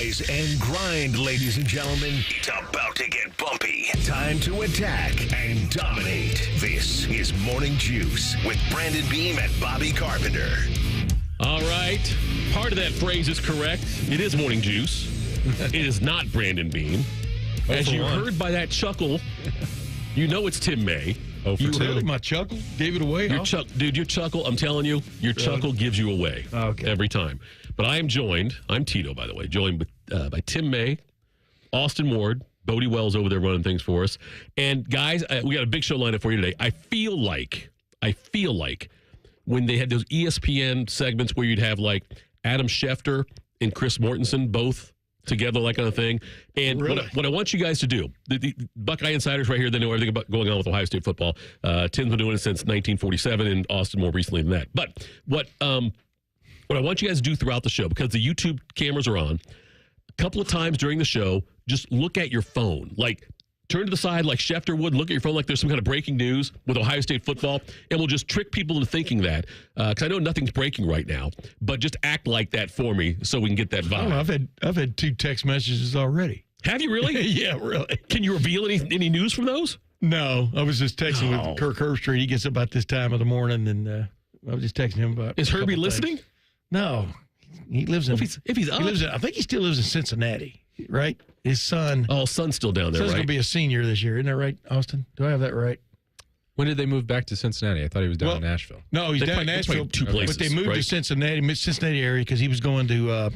Rise and grind, ladies and gentlemen. It's about to get bumpy. Time to attack and dominate. This is Morning Juice with Brandon Beam and Bobby Carpenter. All right. Part of that phrase is correct. It is Morning Juice. It is not Brandon Beam. As you heard by that chuckle, you know it's Tim May. You heard my chuckle? Gave it away, huh? Your chuckle, I'm telling you, your chuckle gives you away every time. But I am joined, I'm Tito, by the way, joined by Tim May, Austin Ward, Bodie Wells over there running things for us. And guys, we got a big show lined up for you today. I feel like when they had those ESPN segments where you'd have like Adam Schefter and Chris Mortensen both together, like kind of thing. And really? what I want you guys to do, the Buckeye insiders right here, they know everything about going on with Ohio State football. Tim's been doing it since 1947 and Austin more recently than that. But what I want you guys to do throughout the show, because the YouTube cameras are on, a couple of times during the show, just look at your phone. Like, turn to the side like Schefter would. Look at your phone like there's some kind of breaking news with Ohio State football, and we'll just trick people into thinking that. Because I know nothing's breaking right now, but just act like that for me so we can get that vibe. Oh, I've had 2 text messages already. Have you really? Yeah, really. Can you reveal any news from those? No, I was just texting with Kirk Herbstreit. He gets up about this time of the morning, and I was just texting him about. Is Herbie listening? Things. No, he lives in. If he's up, I think he still lives in Cincinnati, right? His son. Oh, son's still down there, Son's right? going to be a senior this year, isn't that right, Austin? Do I have that right? When did they move back to Cincinnati? I thought he was down in Nashville. No, he's down in Nashville. 2 places, but they moved to Cincinnati area because he was going to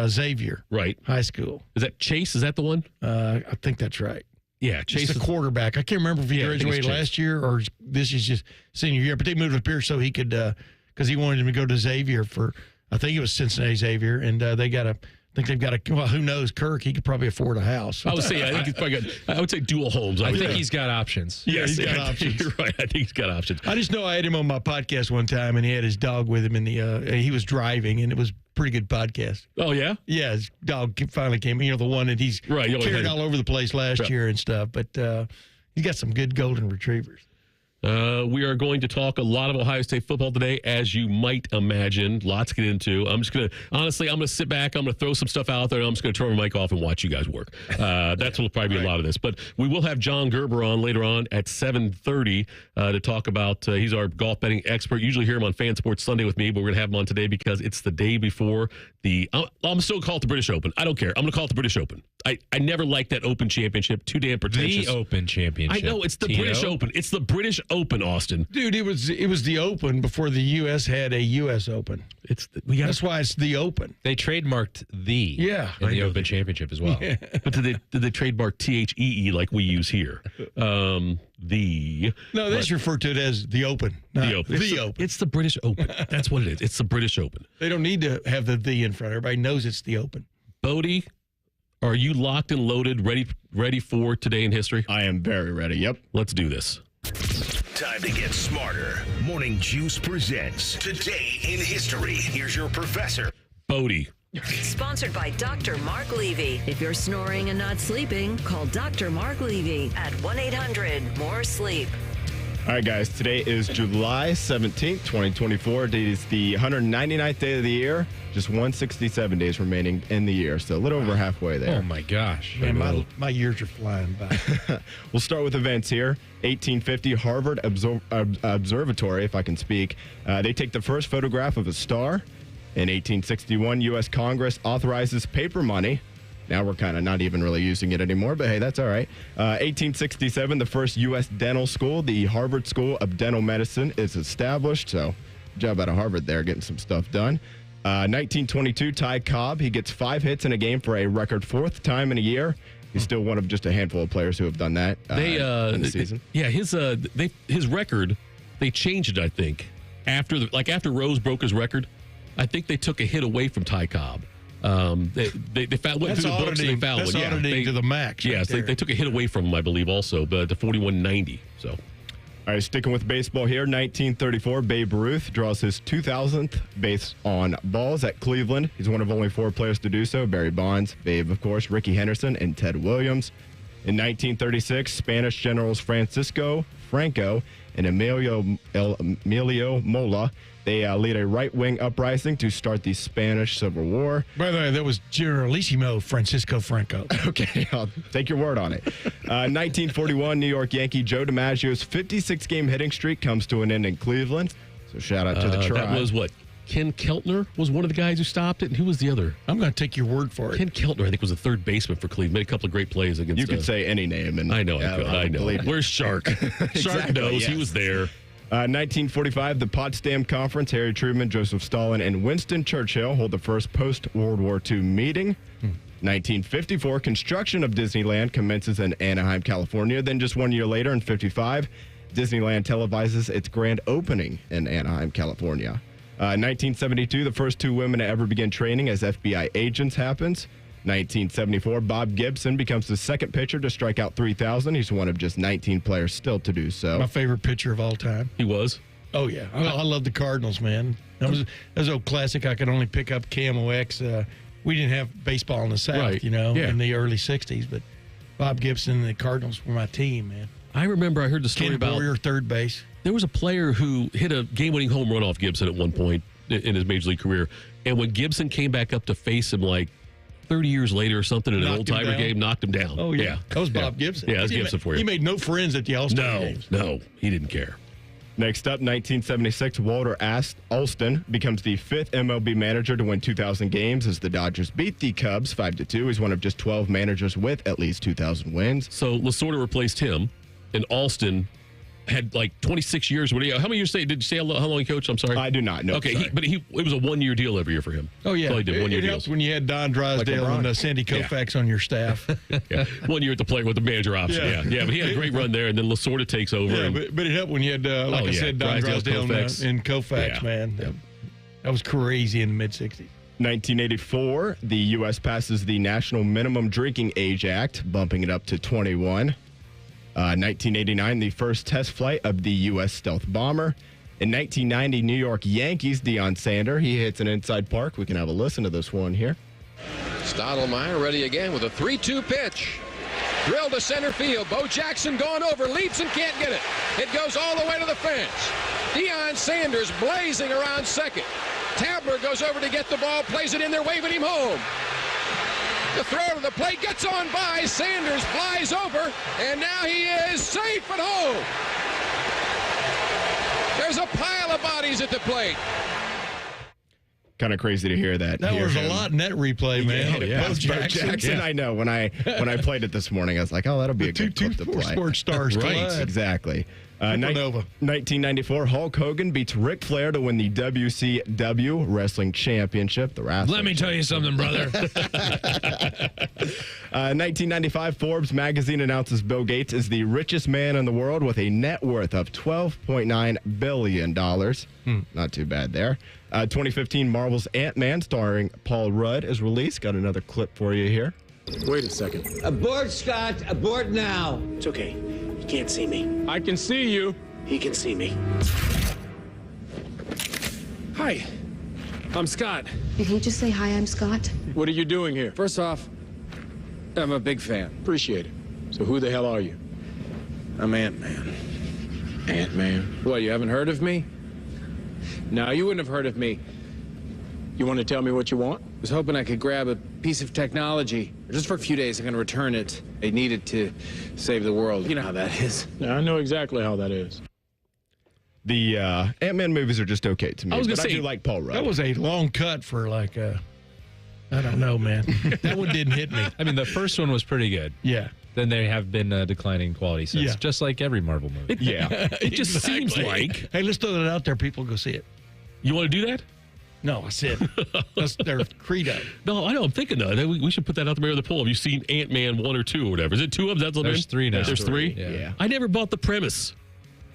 Xavier High School. Is that Chase? Is that the one? I think that's right. Yeah, Chase is the quarterback. I can't remember if he graduated last year or this is just senior year. But they moved up here so he could, because he wanted him to go to Xavier for, I think it was Cincinnati Xavier, and I think they've got a, well, who knows, Kirk, he could probably afford a house. I would say, I think he's probably got, I would say dual homes. I think he's got options. Yes, he's got options. You're right. I think he's got options. I just know I had him on my podcast one time, and he had his dog with him, and he was driving, and it was a pretty good podcast. Oh, yeah? Yeah, his dog finally came, the one that he's carried all over the place last year and stuff, but he's got some good golden retrievers. We are going to talk a lot of Ohio State football today, as you might imagine. Lots to get into. I'm just going to sit back. I'm going to throw some stuff out there, and I'm just going to turn my mic off and watch you guys work. That's what will probably be a lot of this. But we will have John Gerber on later on at 7:30 to talk about, he's our golf betting expert. Usually hear him on Fan Sports Sunday with me, but we're going to have him on today because it's the day before I'm still call it the British Open. I don't care. I'm going to call it the British Open. I never liked that Open Championship. Too damn pretentious. The Open Championship. I know, it's the Tito. British Open. It's the British Open, Austin. Dude, it was the Open before the U.S. had a U.S. Open. That's why it's the Open. They trademarked the in the Open Championship as well. Yeah. But did they trademark THEE like we use here? No, that's referred to it as the Open. The Open. It's the British Open. That's what it is. It's the British Open. They don't need to have the in front. Everybody knows it's the Open. Bodie, are you locked and loaded, ready for Today in History? I am very ready. Yep. Let's do this. Time to get smarter. Morning Juice presents Today in History. Here's your professor. Bodie. Sponsored by Dr. Mark Levy. If you're snoring and not sleeping, call Dr. Mark Levy at 1-800-MORE-SLEEP. All right, guys. Today is July 17th, 2024. It is the 199th day of the year. Just 167 days remaining in the year. So a little over halfway there. Oh, my gosh. Man, my years are flying by. We'll start with events here. 1850, Harvard Observatory, if I can speak. They take the first photograph of a star. In 1861, U.S. Congress authorizes paper money. Now we're kind of not even really using it anymore, but hey, that's all right. 1867, the first U.S. dental school, the Harvard School of Dental Medicine, is established. So, good job out of Harvard there, getting some stuff done. 1922, Ty Cobb, he gets 5 hits in a game for a record 4th time in a year. He's still one of just a handful of players who have done that in the season. Yeah, his record, they changed it, I think. After Rose broke his record, I think they took a hit away from Ty Cobb. They found, went through the books and they found one. That's auditing to the max. Yes, they took a hit away from him, I believe, also, but to 41.90. So, all right, sticking with baseball here, 1934, Babe Ruth draws his 2000th base on balls at Cleveland. He's one of only 4 players to do so. Barry Bonds, Babe, of course, Ricky Henderson, and Ted Williams. In 1936, Spanish generals Francisco Franco and Emilio Mola, they lead a right-wing uprising to start the Spanish Civil War. By the way, that was Generalissimo Francisco Franco. Okay, I'll take your word on it. 1941, New York Yankee Joe DiMaggio's 56-game hitting streak comes to an end in Cleveland. So shout out to the Tribe. That was what? Ken Keltner was one of the guys who stopped it, and who was the other? I'm going to take your word for it. Ken Keltner, I think, was the third baseman for Cleveland. Made a couple of great plays against. You could say any name, and I know I could. I know. Where's Shark? Exactly, Shark knows he was there. 1945, the Potsdam Conference. Harry Truman, Joseph Stalin, and Winston Churchill hold the first post-World War II meeting. 1954, construction of Disneyland commences in Anaheim, California. Then just 1 year later, in 55, Disneyland televises its grand opening in Anaheim, California. 1972, the first two women to ever begin training as FBI agents happens. 1974, Bob Gibson becomes the second pitcher to strike out 3,000. He's one of just 19 players still to do so. My favorite pitcher of all time. He was? Oh, yeah. I love the Cardinals, man. That was an old classic. I could only pick up KMOX. We didn't have baseball in the South, in the early 60s, but Bob Gibson and the Cardinals were my team, man. I remember I heard the story Ken about Boyer, third base. There was a player who hit a game-winning home run off Gibson at one point in his major league career. And when Gibson came back up to face him like 30 years later or something in an old-timer game, knocked him down. Oh, yeah. That was Bob Gibson. Yeah, that was Gibson for you. He made no friends at the All-Star games. No, he didn't care. Next up, 1976, Walter Alston becomes the fifth MLB manager to win 2,000 games as the Dodgers beat the Cubs 5-2. He's one of just 12 managers with at least 2,000 wins. So Lasorda replaced him, and Alston had like 26 years. How many years did you say how long he coached? I'm sorry. I do not know. Okay, it was a 1 year deal every year for him. Oh yeah, so he did 1 year it helps when you had Don Drysdale and Sandy Koufax on your staff. 1 year at the player with the manager option. Yeah, but he had a great run there, and then Lasorda takes over. Yeah, but it helped when you had, I said, Don Drysdale and Koufax, man. That was crazy in the mid 60s. 1984, the U.S. passes the National Minimum Drinking Age Act, bumping it up to 21. 1989, the first test flight of the U.S. stealth bomber. In 1990, New York Yankees, Deion Sanders, he hits an inside park. We can have a listen to this one here. Stottlemyre ready again with a 3-2 pitch. Drilled to center field. Bo Jackson going over, leaps and can't get it. It goes all the way to the fence. Deion Sanders blazing around second. Tabler goes over to get the ball, plays it in there, waving him home. The throw to the plate gets on by. Sanders flies over, and now he is safe at home. There's a pile of bodies at the plate. Kind of crazy to hear that. That was a lot in that replay, man. Bo Jackson. I know. When I played it this morning, I was like, oh, that'll be a good clip to play. Sports stars. Right, exactly. 1994, Hulk Hogan beats Ric Flair to win the WCW Wrestling Championship. Let me tell you something, brother. 1995, Forbes magazine announces Bill Gates is the richest man in the world with a net worth of $12.9 billion. Not too bad there. 2015, Marvel's Ant-Man starring Paul Rudd is released. Got another clip for you here. Wait a second. Abort, Scott. Abort now. It's okay. He can't see me. I can see you. He can see me. Hi, I'm Scott. Did he just say, hi, I'm Scott? What are you doing here? First off, I'm a big fan. Appreciate it. So who the hell are you? I'm Ant-Man. Ant-Man? What, you haven't heard of me? No, you wouldn't have heard of me. You want to tell me what you want? I was hoping I could grab a piece of technology. Just for a few days, I'm going to return it. I need it to save the world. You know how that is. Yeah, I know exactly how that is. The Ant-Man movies are just okay to me. I do like Paul Rudd. That was a long cut for I don't know, man. That one didn't hit me. I mean, the first one was pretty good. Yeah. Then they have been declining quality since, just like every Marvel movie. It just seems like. Hey, let's throw that out there. People go see it. You want to do that? No, I said that's their credo. No, I know. I'm thinking that we should put that out there in the poll. Have you seen Ant-Man 1 or 2 or whatever? Is it 2 of them? There's 3 now. There's 3? Yeah. I never bought the premise.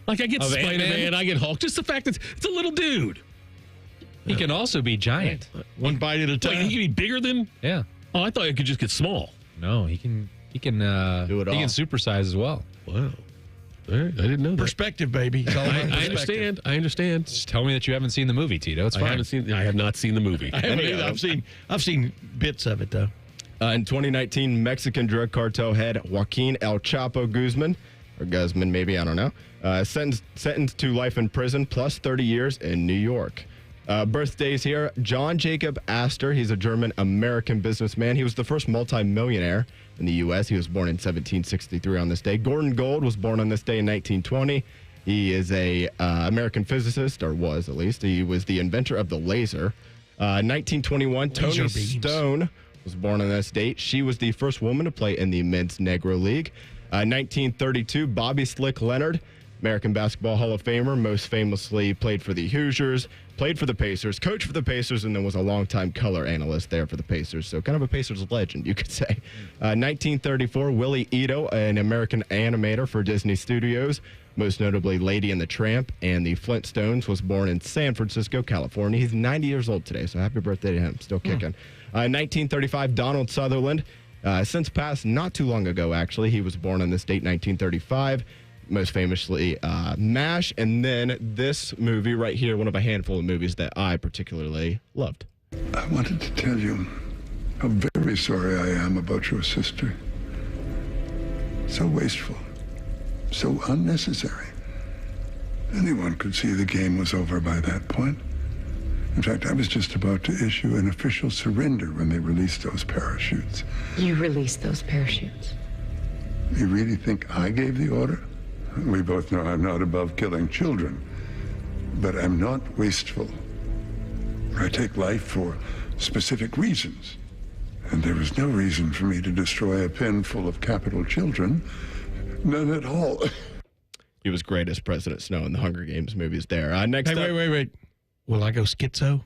Like, I get Spider-Man, I get Hulk. Just the fact that it's a little dude. He can also be giant. One bite at a time. Like, he can be bigger than? Yeah. Oh, I thought it could just get small. No, he can do it all. He can supersize as well. Wow. All right, I didn't know that. Perspective, baby. It's all about perspective. I understand. Just tell me that you haven't seen the movie, Tito. It's fine. I have not seen the movie. I have seen bits of it though. In 2019, Mexican drug cartel head Joaquin El Chapo Guzman, or Guzman maybe, I don't know, sentenced to life in prison plus 30 years in New York. Birthdays here, John Jacob Astor. He's a German-American businessman. He was the first multimillionaire in the U.S. He was born in 1763 on this day. Gordon Gould was born on this day in 1920. He is a American physicist, or was at least. He was the inventor of the laser. 1921, Toni Stone was born on this date. She was the first woman to play in the Men's Negro League. 1932, Bobby Slick Leonard, American Basketball Hall of Famer, most famously played for the Hoosiers, played for the Pacers, coached for the Pacers, and then was a longtime color analyst there for the Pacers. So kind of a Pacers legend, you could say. 1934, Willie Ito, an American animator for Disney Studios, most notably Lady and the Tramp and the Flintstones, was born in San Francisco, California. He's 90 years old today, so happy birthday to him. Still kicking. 1935, Donald Sutherland, since passed not too long ago, actually. He was born on this date, 1935. Most famously, MASH, and then this movie right here, one of a handful of movies that I particularly loved. I wanted to tell you how very sorry I am about your sister. So wasteful, so unnecessary. Anyone could see the game was over by that point. In fact, I was just about to issue an official surrender when they released those parachutes. You released those parachutes. You really think I gave the order? We both know I'm not above killing children, but I'm not wasteful. I take life for specific reasons, and there was no reason for me to destroy a pen full of capital children. None at all. He was great as President Snow in the Hunger Games movies there. Next up, wait. Will I go schizo?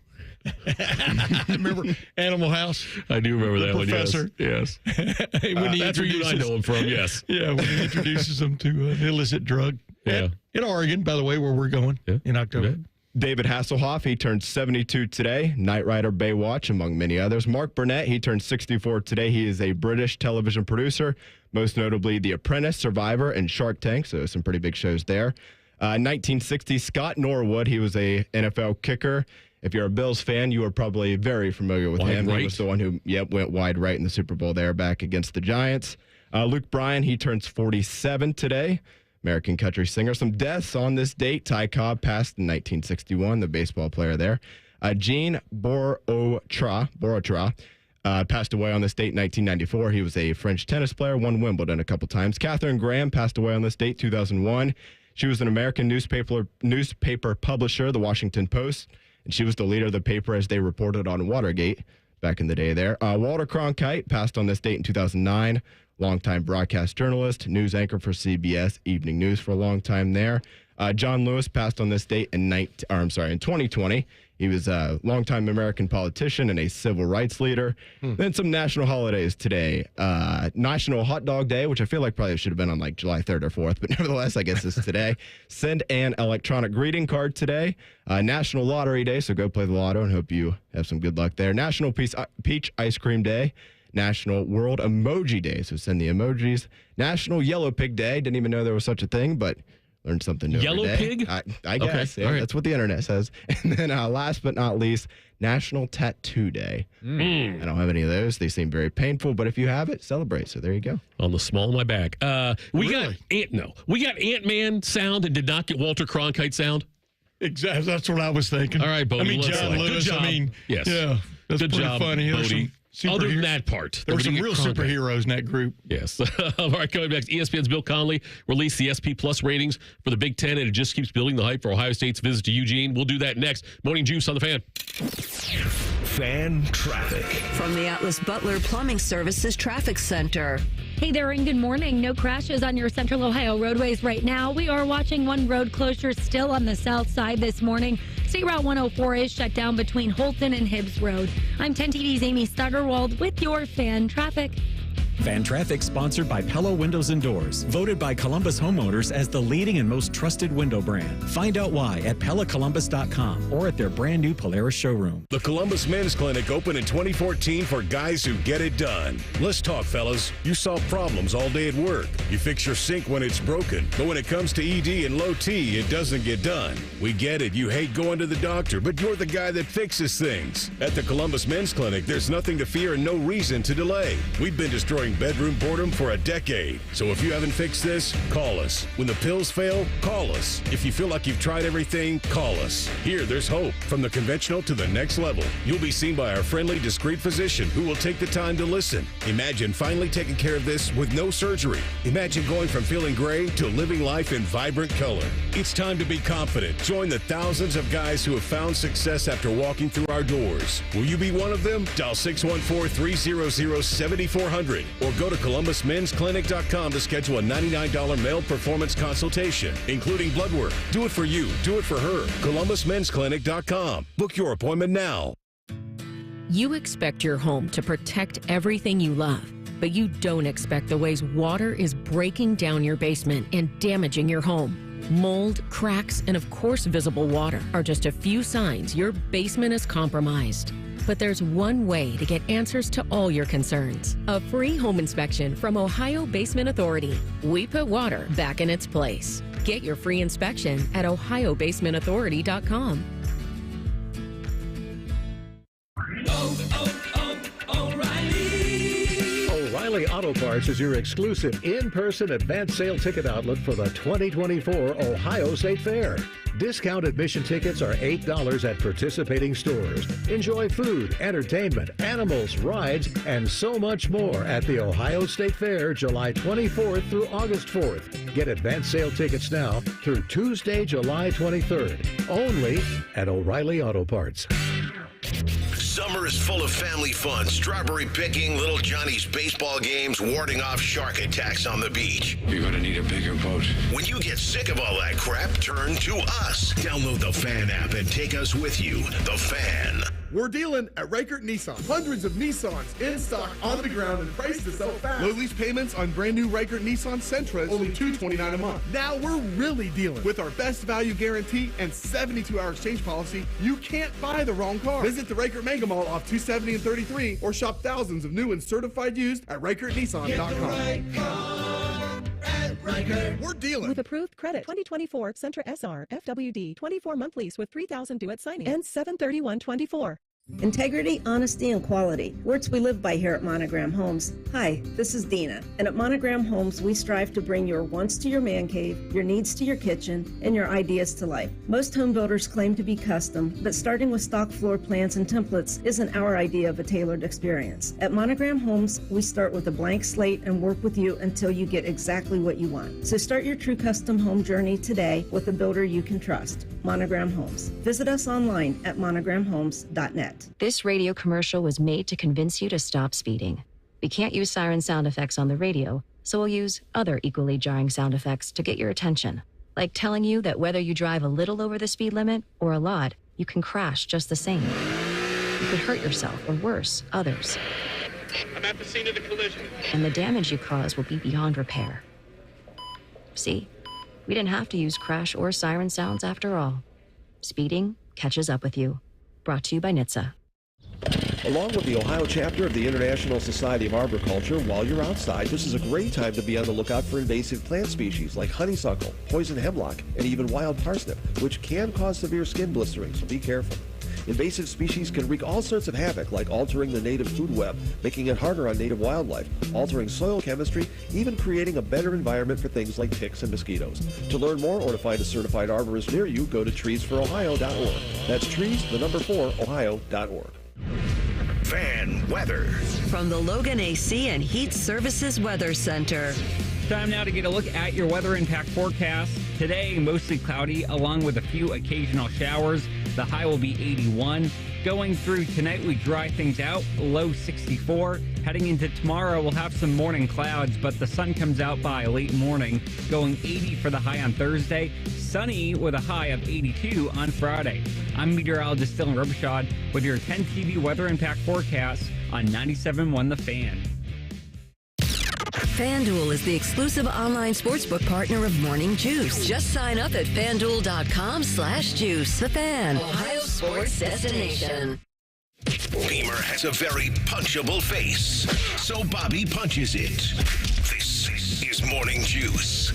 Remember Animal House? I do remember that professor. one, yes. When he that's where you and I know him from, yes. Yeah, when he introduces them to an illicit drug. Yeah. In Oregon, by the way, where we're going in October. Yeah. David Hasselhoff, he turned 72 today. Knight Rider, Baywatch, among many others. Mark Burnett, he turned 64 today. He is a British television producer, most notably The Apprentice, Survivor, and Shark Tank, so some pretty big shows there. 1960, Scott Norwood, he was a NFL kicker. If you're a Bills fan, you are probably very familiar with him. Right. He was the one who went wide right in the Super Bowl there back against the Giants. Luke Bryan, he turns 47 today. American country singer. Some deaths on this date. Ty Cobb passed in 1961, the baseball player there. Gene Borotra passed away on this date in 1994. He was a French tennis player, won Wimbledon a couple times. Katharine Graham passed away on this date, 2001. She was an American newspaper publisher, the Washington Post, and she was the leader of the paper as they reported on Watergate back in the day there. Walter Cronkite passed on this date in 2009. Longtime broadcast journalist, news anchor for CBS Evening News for a long time there. John Lewis passed on this date in 2020. He was a longtime American politician and a civil rights leader. Then some national holidays today. National Hot Dog Day, which I feel like probably should have been on like July 3rd or 4th, but nevertheless, I guess it's today. Send an electronic greeting card today. National Lottery Day, so go play the lotto and hope you have some good luck there. National Peach Ice Cream Day. National World Emoji Day, so send the emojis. National Yellow Pig Day. Didn't even know there was such a thing, but learned something new Yellow every day. pig? I guess. Okay. Yeah, Right. that's what the internet says. And then last but not least, National Tattoo Day. I don't have any of those. They seem very painful, but if you have it, celebrate. So there you go. On the small of my back. We got Ant-Man sound and did not get Walter Cronkite sound. Exactly. That's what I was thinking. All right, Bodie. John Lewis. Good job. Yes. Yeah. That's good pretty job, funny. Bodie. Other than that part. There were some real superheroes in that group. Yes. All right, coming back. ESPN's Bill Connelly released the SP Plus ratings for the Big Ten, and it just keeps building the hype for Ohio State's visit to Eugene. We'll do that next. Morning Juice on the Fan. Fan traffic. From the Atlas Butler Plumbing Services Traffic Center. Hey there, and good morning. No crashes on your Central Ohio roadways right now. We are watching one road closure still on the south side this morning. State Route 104 is shut down between Holton and Hibbs Road. I'm 10 TV's Amy Steigerwald with your Fan traffic. Fan Traffic sponsored by Pella Windows and Doors. Voted by Columbus homeowners as the leading and most trusted window brand. Find out why at PellaColumbus.com or at their brand new Polaris showroom. The Columbus Men's Clinic opened in 2014 for guys who get it done. Let's talk, fellas. You solve problems all day at work. You fix your sink when it's broken. But when it comes to ED and low T, it doesn't get done. We get it. You hate going to the doctor, but you're the guy that fixes things. At the Columbus Men's Clinic, there's nothing to fear and no reason to delay. We've been destroying bedroom boredom for a decade. So if you haven't fixed this, call us. When the pills fail, call us. If you feel like you've tried everything, call us. Here, there's hope. From the conventional to the next level. You'll be seen by our friendly, discreet physician who will take the time to listen. Imagine finally taking care of this with no surgery. Imagine going from feeling gray to living life in vibrant color. It's time to be confident. Join the thousands of guys who have found success after walking through our doors. Will you be one of them? Dial 614-300-7400 or go to ColumbusMen'sClinic.com to schedule a $99 male performance consultation, including blood work. Do it for you. Do it for her. ColumbusMen'sClinic.com. Book your appointment now. You expect your home to protect everything you love, but you don't expect the ways water is breaking down your basement and damaging your home. Mold, cracks, and of course visible water are just a few signs your basement is compromised. But there's one way to get answers to all your concerns. A free home inspection from Ohio Basement Authority. We put water back in its place. Get your free inspection at ohiobasementauthority.com. O'Reilly Auto Parts is your exclusive in-person advance sale ticket outlet for the 2024 Ohio State Fair. Discount admission tickets are $8 at participating stores. Enjoy food, entertainment, animals, rides, and so much more at the Ohio State Fair, July 24th through August 4th. Get advance sale tickets now through Tuesday, July 23rd. Only at O'Reilly Auto Parts. Summer is full of family fun, strawberry picking, little Johnny's baseball games, warding off shark attacks on the beach. You're going to need a bigger boat. When you get sick of all that crap, turn to us. Download the Fan app and take us with you. The Fan. We're dealing at Reichert Nissan. Hundreds of Nissans in stock, on the ground, and priced to sell fast. Low lease payments on brand new Reichert Nissan Sentras, only $229 a month. Now we're really dealing. With our best value guarantee and 72-hour exchange policy, you can't buy the wrong car. Visit the Reichert Mega Mall off 270 and 33 or shop thousands of new and certified used at ReichertNissan.com. We're dealing with approved credit. 2024 Sentra SR FWD 24-month lease with 3,000 due at signing and 7/31/24. Integrity, honesty, and quality. Words we live by here at Monogram Homes. Hi, this is Dina. And at Monogram Homes, we strive to bring your wants to your man cave, your needs to your kitchen, and your ideas to life. Most home builders claim to be custom, but starting with stock floor plans and templates isn't our idea of a tailored experience. At Monogram Homes, we start with a blank slate and work with you until you get exactly what you want. So start your true custom home journey today with a builder you can trust. Monogram Homes. Visit us online at monogramhomes.net. This radio commercial was made to convince you to stop speeding. We can't use siren sound effects on the radio, so we'll use other equally jarring sound effects to get your attention. Like telling you that whether you drive a little over the speed limit or a lot, you can crash just the same. You could hurt yourself or worse, others. I'm at the scene of the collision. And the damage you cause will be beyond repair. See? We didn't have to use crash or siren sounds after all. Speeding catches up with you. Brought to you by NHTSA. Along with the Ohio chapter of the International Society of Arboriculture, while you're outside, this is a great time to be on the lookout for invasive plant species like honeysuckle, poison hemlock, and even wild parsnip, which can cause severe skin blistering, so be careful. Invasive species can wreak all sorts of havoc, like altering the native food web, making it harder on native wildlife, altering soil chemistry, even creating a better environment for things like ticks and mosquitoes. To learn more or to find a certified arborist near you, go to treesforohio.org. That's trees4ohio.org. Fan weather. From the Logan AC and Heat Services Weather Center. Time now to get a look at your weather impact forecast. Today, mostly cloudy, along with a few occasional showers. The high will be 81. Going through tonight, we dry things out, low 64. Heading into tomorrow, we'll have some morning clouds, but the sun comes out by late morning, going 80 for the high on Thursday. Sunny with a high of 82 on Friday. I'm meteorologist Dylan Robichaud with your 10 TV weather impact forecast on 97.1 The Fan. FanDuel is the exclusive online sportsbook partner of Morning Juice. Just sign up at FanDuel.com/juice. The Fan, Ohio sports destination. Beamer has a very punchable face, so Bobby punches it. This is Morning Juice.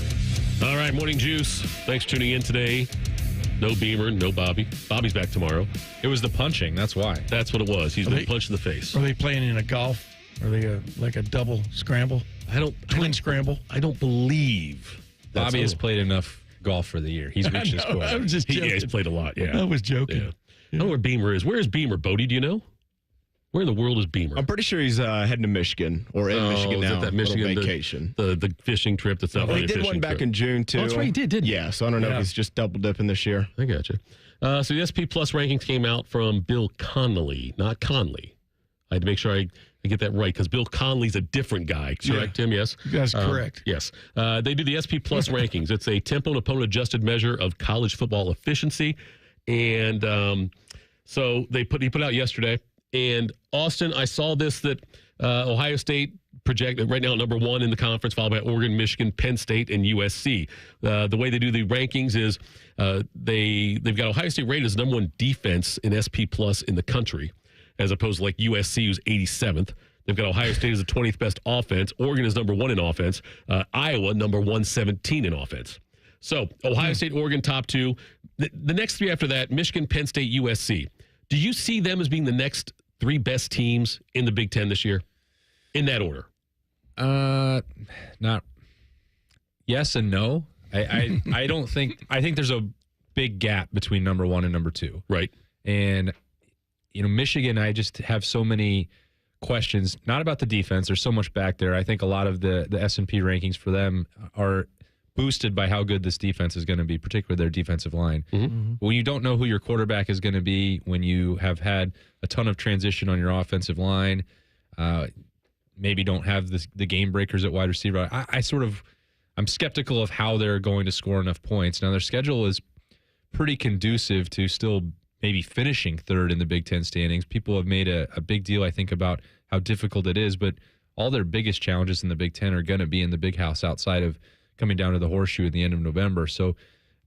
All right, Morning Juice. Thanks for tuning in today. No Beamer, no Bobby. Bobby's back tomorrow. It was the punching. That's why. That's what it was. He's been punched in the face. Are they playing in a golf? Are they like a double scramble? Twin scramble? I don't believe. Bobby has played enough golf for the year. He's reached his score. I was just joking. He's played a lot, yeah. I was joking. Yeah. I know where Beamer is. Where is Beamer, Bodie? Do you know? Where in the world is Beamer? I'm pretty sure he's heading to Michigan or in Michigan now. That Michigan vacation. The fishing trip that's not really a he did one back in June, too. Oh, that's right, he did. Yeah, so I don't know if he's just double dipping this year. I gotcha. So the SP Plus rankings came out from Bill Connolly, not Conley. I had to make sure I get that right because Bill Connolly's a different guy. Correct, Tim? Yes? That's correct. Yes. They do the SP Plus rankings. It's a tempo and opponent adjusted measure of college football efficiency. And so he put out yesterday. And Austin, I saw this that Ohio State projected right now number 1 in the conference, followed by Oregon, Michigan, Penn State, and USC. The way they do the rankings is they've got Ohio State rated as number 1 defense in SP Plus in the country, as opposed to like USC, who's 87th. They've got Ohio State as the 20th best offense. Oregon is number 1 in offense. Iowa, number 117 in offense. So Ohio State, Oregon, top 2. The next 3 after that, Michigan, Penn State, USC. Do you see them as being the next 3 best teams in the Big Ten this year? In that order? Not yes and no. I don't think. I think there's a big gap between number 1 and number 2. Right. And Michigan, I just have so many questions. Not about the defense. There's so much back there. I think a lot of the S&P rankings for them are boosted by how good this defense is going to be, particularly their defensive line. When you don't know who your quarterback is going to be, when you have had a ton of transition on your offensive line, maybe don't have the game breakers at wide receiver. I'm skeptical of how they're going to score enough points. Now, their schedule is pretty conducive to still maybe finishing 3rd in the Big Ten standings. People have made a big deal, I think, about how difficult it is, but all their biggest challenges in the Big Ten are going to be in the Big House outside of coming down to the Horseshoe at the end of November. So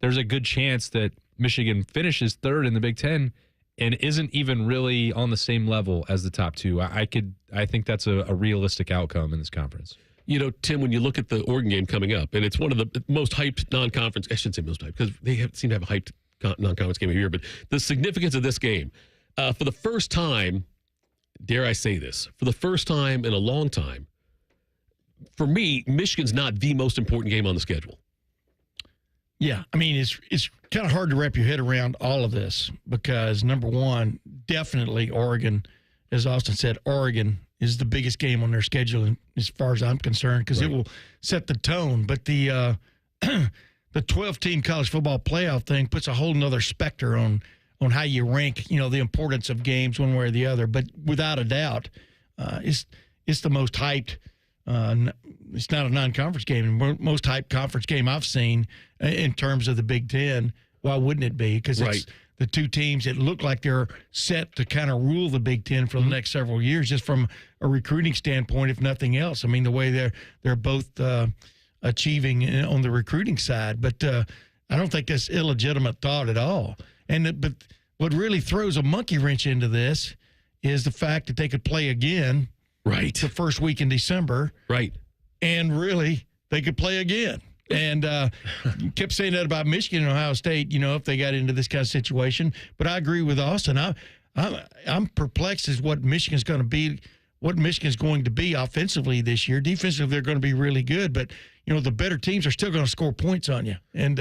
there's a good chance that Michigan finishes 3rd in the Big Ten and isn't even really on the same level as the top 2. I think that's a realistic outcome in this conference. Tim, when you look at the Oregon game coming up, and it's one of the most hyped non-conference, I shouldn't say most hyped, because they seem to have a hyped non-conference game here, but the significance of this game, for the first time, dare I say this, for the first time in a long time, for me, Michigan's not the most important game on the schedule. Yeah, I mean, it's kind of hard to wrap your head around all of this because, number 1, definitely Oregon, as Austin said, Oregon is the biggest game on their schedule as far as I'm concerned because it will set the tone. But the 12-team college football playoff thing puts a whole nother specter on how you rank, the importance of games one way or the other. But without a doubt, it's the most hyped. It's not a non-conference game. The most hyped conference game I've seen in terms of the Big Ten. Why wouldn't it be? Because it's the 2 teams that look like they're set to kind of rule the Big Ten for the next several years, just from a recruiting standpoint, if nothing else. I mean, the way they're both achieving on the recruiting side. But I don't think that's illegitimate thought at all. But what really throws a monkey wrench into this is the fact that they could play again. Right. The first week in December. Right. And really, they could play again. And kept saying that about Michigan and Ohio State, if they got into this kind of situation. But I agree with Austin. I'm perplexed as what Michigan's going to be offensively this year. Defensively, they're going to be really good. But, the better teams are still going to score points on you. And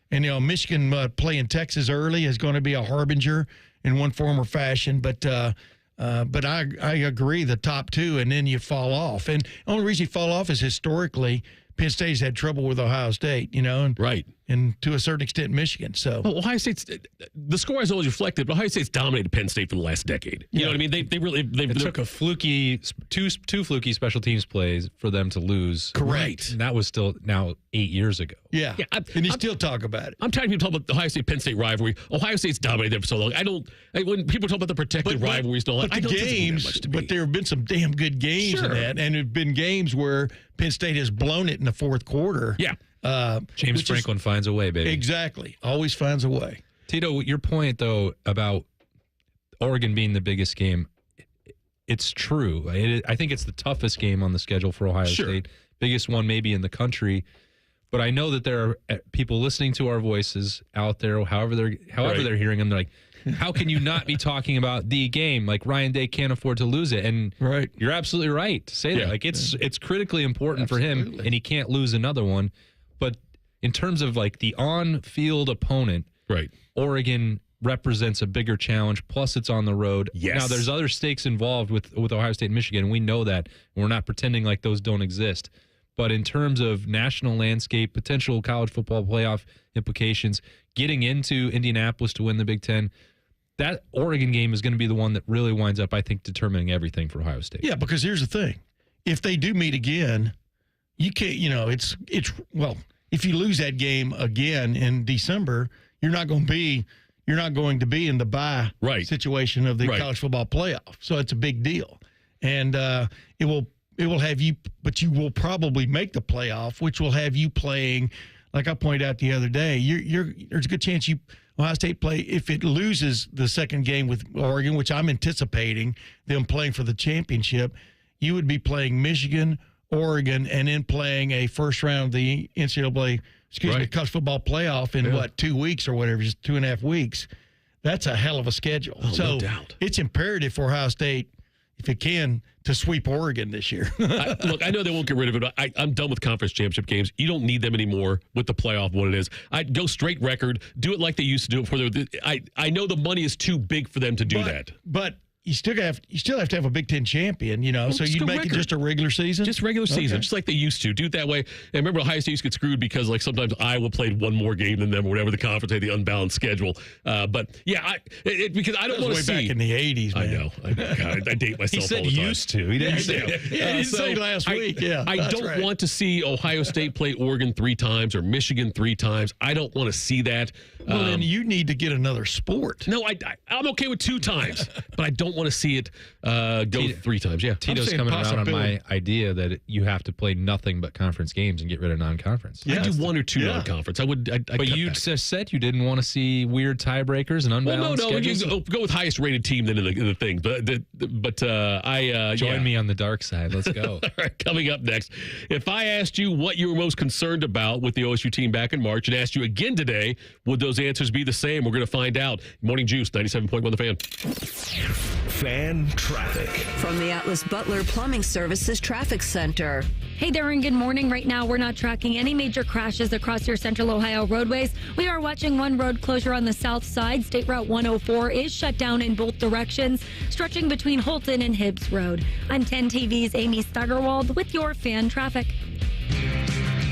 Michigan playing Texas early is going to be a harbinger in one form or fashion. But I agree, the top 2, and then you fall off. And the only reason you fall off is historically Penn State's had trouble with Ohio State, and, right. and to a certain extent, Michigan. So Ohio State's the score has always reflected, but Ohio State's dominated Penn State for the last decade. You know what I mean? They took a fluky two fluky special teams plays for them to lose. Correct. And that was still now 8 years ago. Yeah. And you still talk about it. I'm tired of people talking about the Ohio State-Penn State rivalry. Ohio State's dominated them for so long. When people talk about the protected rivalries, but the games, but there have been some damn good games in that, and there have been games where Penn State has blown it in the fourth quarter. Yeah. James Franklin finds a way, baby. Exactly. Always finds a way. Tito, your point, though, about Oregon being the biggest game, it's true. I think it's the toughest game on the schedule for Ohio State. Biggest one maybe in the country. But I know that there are people listening to our voices out there, however they're hearing them. They're like, how can you not be talking about the game? Like Ryan Day can't afford to lose it. And you're absolutely right to say that. Like it's critically important for him, and he can't lose another one. But in terms of like the on-field opponent, Oregon represents a bigger challenge. Plus, it's on the road. Yes. Now, there's other stakes involved with Ohio State and Michigan, and we know that. We're not pretending like those don't exist. But in terms of national landscape, potential college football playoff implications, getting into Indianapolis to win the Big Ten, that Oregon game is going to be the one that really winds up, I think, determining everything for Ohio State. Yeah, because here's the thing. If they do meet again, you can't, if you lose that game again in December, you're not going to be in the bye situation of the college football playoff. So it's a big deal. And it will have you, but you will probably make the playoff, which will have you playing, like I pointed out the other day, there's a good chance Ohio State play, if it loses the second game with Oregon, which I'm anticipating them playing for the championship, you would be playing Michigan, Oregon, and then playing a first round of the NCAA, college football playoff in 2 weeks or whatever, just 2.5 weeks. That's a hell of a schedule. No doubt. It's imperative for Ohio State, if it can, to sweep Oregon this year. Look, I know they won't get rid of it, but I'm done with conference championship games. You don't need them anymore with the playoff, what it is. I'd go straight record, do it like they used to do it before. I know the money is too big for them to do that. But you still have to have a Big Ten champion, so you'd make it just a regular season? Just regular season, just like they used to. Do it that way. And remember, Ohio State used to get screwed because sometimes Iowa played one more game than them or whatever, the conference had the unbalanced schedule. But yeah, because I don't want to see. Way back in the 80s, man. I know. God, I date myself all the time. He said used to. He didn't say. He didn't say last week. I don't want to see Ohio State play Oregon 3 times or Michigan 3 times. I don't want to see that. Well, then you need to get another sport. No, I'm okay with 2 times, but I don't want to see it go 3 times. Yeah, Tito's coming around on my idea that you have to play nothing but conference games and get rid of non-conference. I do 1 or 2 non-conference. But you just said you didn't want to see weird tiebreakers and unbalanced schedules. We go with highest rated team then in the thing. But join me on the dark side. Let's go. All right, coming up next, if I asked you what you were most concerned about with the OSU team back in March and asked you again today, would those answers be the same? We're going to find out. Morning Juice, 97.1 The Fan. Fan traffic. From the Atlas Butler Plumbing Services Traffic Center. Hey there and good morning. Right now, we're not tracking any major crashes across your central Ohio roadways. We are watching one road closure on the south side. State Route 104 is shut down in both directions, stretching between Holton and Hibbs Road. I'm 10 TV's Amy Steigerwald with your fan traffic.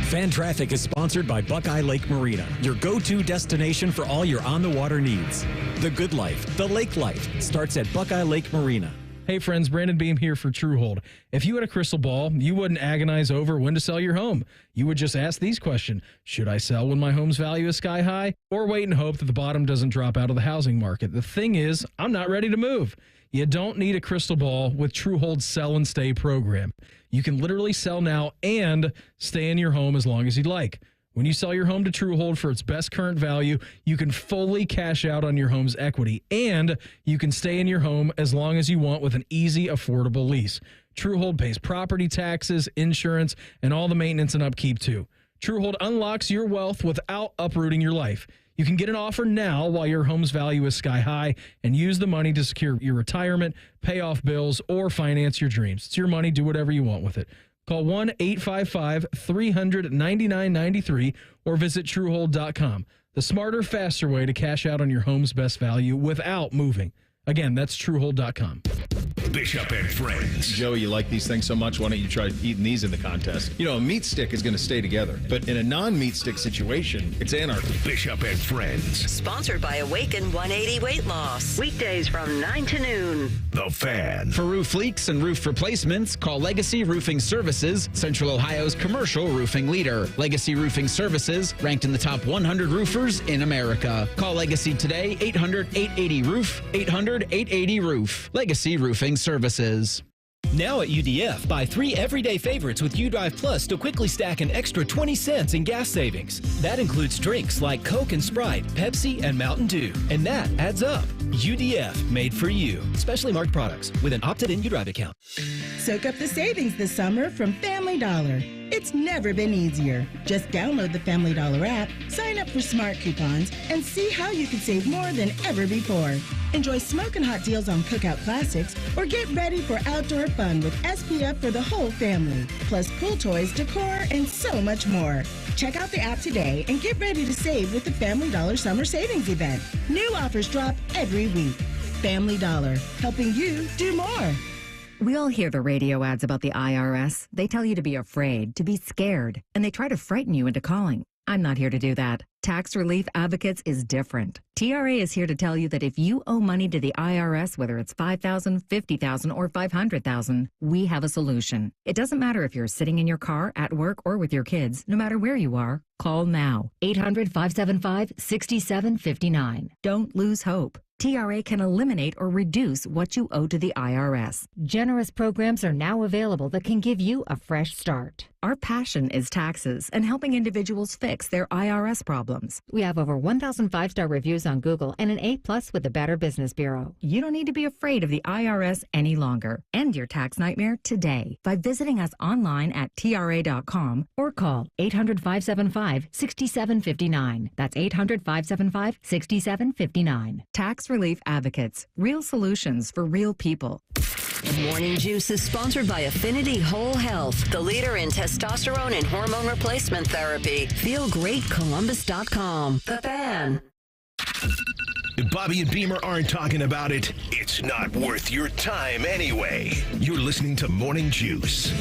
Fan Traffic is sponsored by Buckeye Lake Marina, your go-to destination for all your on-the-water needs. The good life, the lake life, starts at Buckeye Lake Marina. Hey friends, Brandon Beam here for Truehold. If you had a crystal ball, you wouldn't agonize over when to sell your home. You would just ask these questions. Should I sell when my home's value is sky high? Or wait and hope that the bottom doesn't drop out of the housing market? The thing is, I'm not ready to move. You don't need a crystal ball with Truehold's Sell and Stay program. You can literally sell now and stay in your home as long as you'd like. When you sell your home to Truehold for its best current value, you can fully cash out on your home's equity, and you can stay in your home as long as you want with an easy, affordable lease. Truehold pays property taxes, insurance, and all the maintenance and upkeep too. Truehold unlocks your wealth without uprooting your life. You can get an offer now while your home's value is sky high and use the money to secure your retirement, pay off bills, or finance your dreams. It's your money. Do whatever you want with it. Call 1-855-300-9993 or visit Truehold.com. The smarter, faster way to cash out on your home's best value without moving. Again, that's Truehold.com. Bishop and Friends. Joe, you like these things so much, why don't you try eating these in the contest? You know, a meat stick is going to stay together, but in a non-meat stick situation, it's anarchy. Bishop and Friends. Sponsored by Awaken 180 Weight Loss. Weekdays from 9 to noon. The Fan. For roof leaks and roof replacements, call Legacy Roofing Services, Central Ohio's commercial roofing leader. Legacy Roofing Services, ranked in the top 100 roofers in America. Call Legacy today, 800-880-ROOF, 800-880-ROOF. Legacy Roofing Services. Now at UDF, buy 3 everyday favorites with UDrive Plus to quickly stack an extra 20 cents in gas savings. That includes drinks like Coke and Sprite, Pepsi, and Mountain Dew. And that adds up. UDF, made for you. Specially marked products with an opted-in UDrive account. Soak up the savings this summer from Family Dollar. It's never been easier. Just download the Family Dollar app, sign up for smart coupons, and see how you can save more than ever before. Enjoy smoking hot deals on cookout classics or get ready for outdoor fun with SPF for the whole family. Plus pool toys, decor, and so much more. Check out the app today and get ready to save with the Family Dollar Summer Savings Event. New offers drop every week. Family Dollar, helping you do more. We all hear the radio ads about the IRS. They tell you to be afraid, to be scared, and they try to frighten you into calling. I'm not here to do that. Tax Relief Advocates is different. TRA is here to tell you that if you owe money to the IRS, whether it's $5,000, $50,000, or $500,000, we have a solution. It doesn't matter if you're sitting in your car, at work, or with your kids. No matter where you are, call now. 800-575-6759. Don't lose hope. TRA can eliminate or reduce what you owe to the IRS. Generous programs are now available that can give you a fresh start. Our passion is taxes and helping individuals fix their IRS problems. We have over 1,000 5-star reviews on Google and an A+ with the Better Business Bureau. You don't need to be afraid of the IRS any longer. End your tax nightmare today by visiting us online at TRA.com or call 800-575-6759. That's 800-575-6759. Tax Relief Advocates. Real solutions for real people. Morning Juice is sponsored by Affinity Whole Health, the leader in testosterone and hormone replacement therapy. FeelGreatColumbus.com. The Fan. If Bobby and Beamer aren't talking about it, it's not worth your time anyway. You're listening to Morning Juice.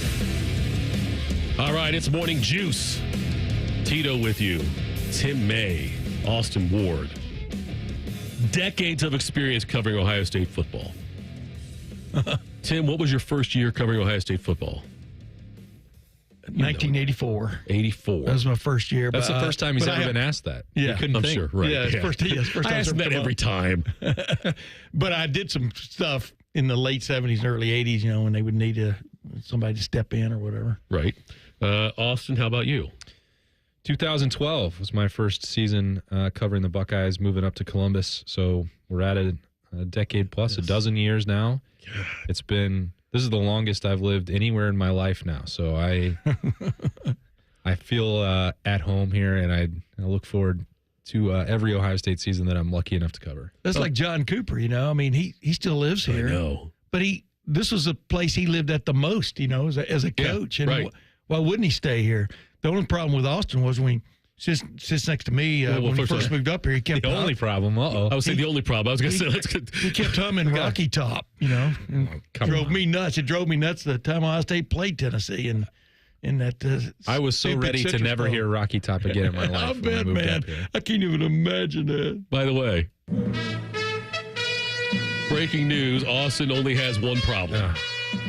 All right, it's Morning Juice. Tito with you. Tim May, Austin Ward. Decades of experience covering Ohio State football. Tim, what was your first year covering Ohio State football? 1984. 84. That was my first year. That's the first time he's ever been asked that. Yeah. I'm sure, right. Yeah, it's first time I ask that every time. But I did some stuff in the late 70s and early 80s, you know, when they would need somebody to step in or whatever. Right. Austin, how about you? 2012 was my first season covering the Buckeyes, moving up to Columbus. So we're at a decade plus, a dozen years now. God. This is the longest I've lived anywhere in my life now. So I feel at home here, and I look forward to every Ohio State season that I'm lucky enough to cover. That's like John Cooper, you know. I mean, he still lives here. I know. But this was a place he lived at the most, you know, as a coach. And right. Why wouldn't he stay here? The only problem with Austin was when he sits next to me when he first moved up here. He kept the only problem. I would say the only problem. I was going to say that's good. He kept humming Rocky Top, you know. Drove me nuts. It drove me nuts the time Ohio State played Tennessee and in that. I was so ready to never hear Rocky Top again in my life. I bet, man. I can't even imagine that. By the way, breaking news: Austin only has one problem.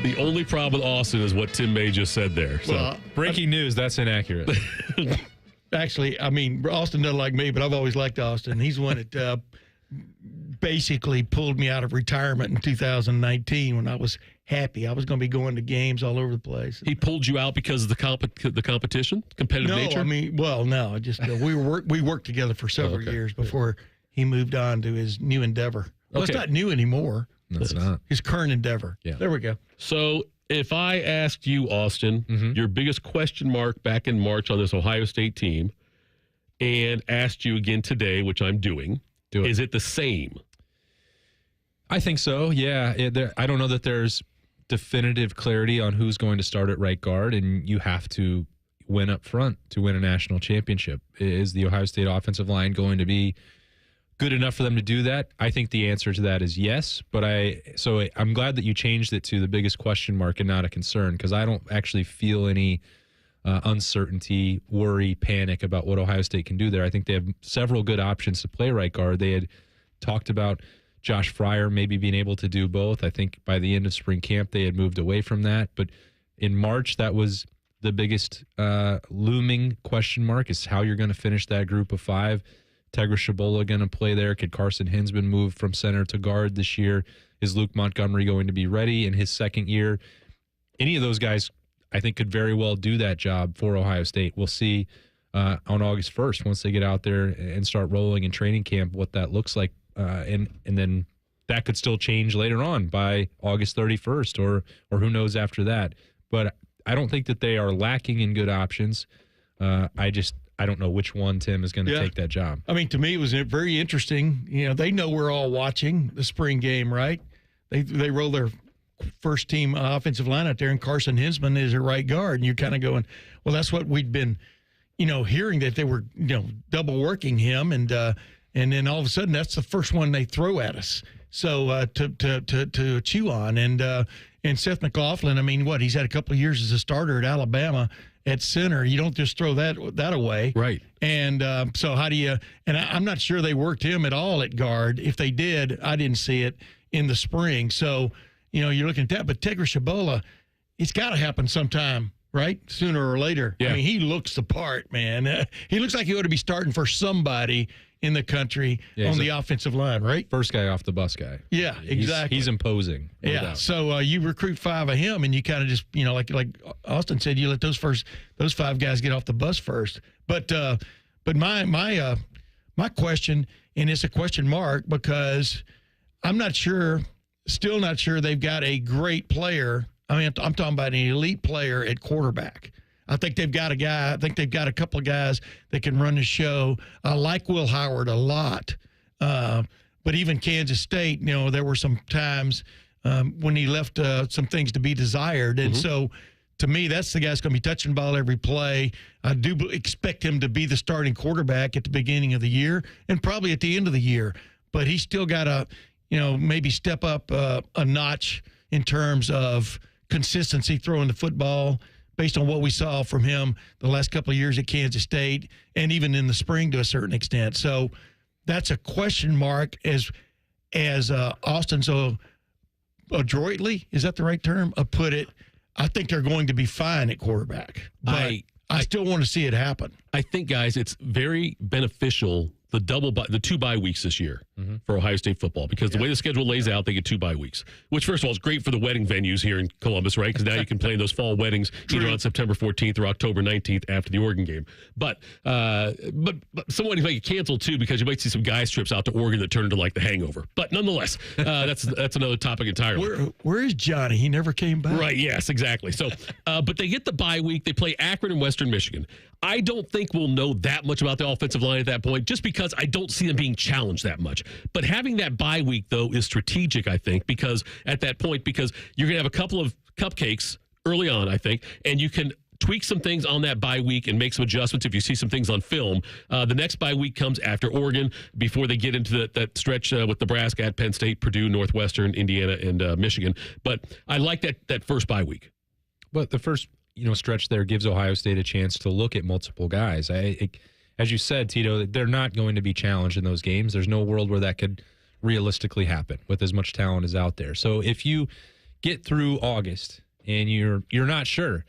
The only problem with Austin is what Tim May just said there. So. Well, breaking news, that's inaccurate. Actually, I mean, Austin doesn't like me, but I've always liked Austin. He's the one that basically pulled me out of retirement in 2019 when I was happy. I was going to be going to games all over the place. He pulled you out because of the competition, competitive nature? I mean, no, just we worked together for several years before he moved on to his new endeavor. Well, it's not new anymore. No, it's not. His current endeavor. Yeah. There we go. So if I asked you, Austin, your biggest question mark back in March on this Ohio State team, and asked you again today, which I'm doing, is it the same? I think so, yeah. I don't know that there's definitive clarity on who's going to start at right guard, and you have to win up front to win a national championship. Is the Ohio State offensive line going to be good enough for them to do that? I think the answer to that is yes. But I'm glad that you changed it to the biggest question mark and not a concern, because I don't actually feel any uncertainty, worry, panic about what Ohio State can do there. I think they have several good options to play right guard. They had talked about Josh Fryer maybe being able to do both. I think by the end of spring camp, they had moved away from that. But in March, that was the biggest looming question mark, is how you're going to finish that group of 5. Tegra Shabola going to play there? Could Carson Hinsman move from center to guard this year? Is Luke Montgomery going to be ready in his second year? Any of those guys, I think, could very well do that job for Ohio State. We'll see on August 1st, once they get out there and start rolling in training camp, what that looks like. And then that could still change later on by August 31st or who knows after that. But I don't think that they are lacking in good options. I don't know which one, Tim, is going to take that job. I mean, to me, it was very interesting. They know we're all watching the spring game, right? They roll their first team offensive line out there, and Carson Hinsman is a right guard. And you're kind of going, well, that's what we'd been, hearing, that they were, double working him. And then all of a sudden, that's the first one they throw at us. So to chew on. And Seth McLaughlin, I mean, he's had a couple of years as a starter at Alabama at center. You don't just throw that away. Right. And so how do you – and I'm not sure they worked him at all at guard. If they did, I didn't see it in the spring. So, you're looking at that. But Tegra Shabola, it's got to happen sometime, right? Sooner or later. Yeah. I mean, he looks the part, man. He looks like he ought to be starting for somebody in the country on the offensive line, right? First guy off the bus guy. Yeah, exactly. He's imposing. No doubt. So you recruit 5 of him, and you kind of just, like Austin said, you let those 5 guys get off the bus first. But my question, and it's a question mark, because I'm still not sure they've got a great player. I mean, I'm talking about an elite player at quarterback. I think they've got a couple of guys that can run the show. I like Will Howard a lot. But even Kansas State, there were some times when he left some things to be desired. And so, to me, that's the guy that's going to be touching the ball every play. I do expect him to be the starting quarterback at the beginning of the year and probably at the end of the year. But he's still got to, maybe step up a notch in terms of consistency throwing the football, based on what we saw from him the last couple of years at Kansas State and even in the spring to a certain extent. So that's a question mark, as Austin so adroitly, is that the right term, put it. I think they're going to be fine at quarterback. But I still want to see it happen. I think, guys, it's very beneficial, the 2 bye weeks this year for Ohio State football, because the way the schedule lays out, they get 2 bye weeks, which, first of all, is great for the wedding venues here in Columbus, right? Because now you can play those fall weddings either on September 14th or October 19th after the Oregon game. But somewhat you might get canceled, too, because you might see some guys trips out to Oregon that turn into like the Hangover. But nonetheless, that's another topic entirely. Where is Johnny? He never came back. Right, yes, exactly. So, but they get the bye week. They play Akron and Western Michigan. I don't think we'll know that much about the offensive line at that point, just because I don't see them being challenged that much. But having that bye week, though, is strategic, I think, because at that point, because you're going to have a couple of cupcakes early on, I think, and you can tweak some things on that bye week and make some adjustments if you see some things on film. The next bye week comes after Oregon, before they get into that stretch with Nebraska at Penn State, Purdue, Northwestern, Indiana, and Michigan. But I like that first bye week. But the first stretch there gives Ohio State a chance to look at multiple guys. As you said, Tito, they're not going to be challenged in those games. There's no world where that could realistically happen with as much talent as out there. So if you get through August and you're not sure,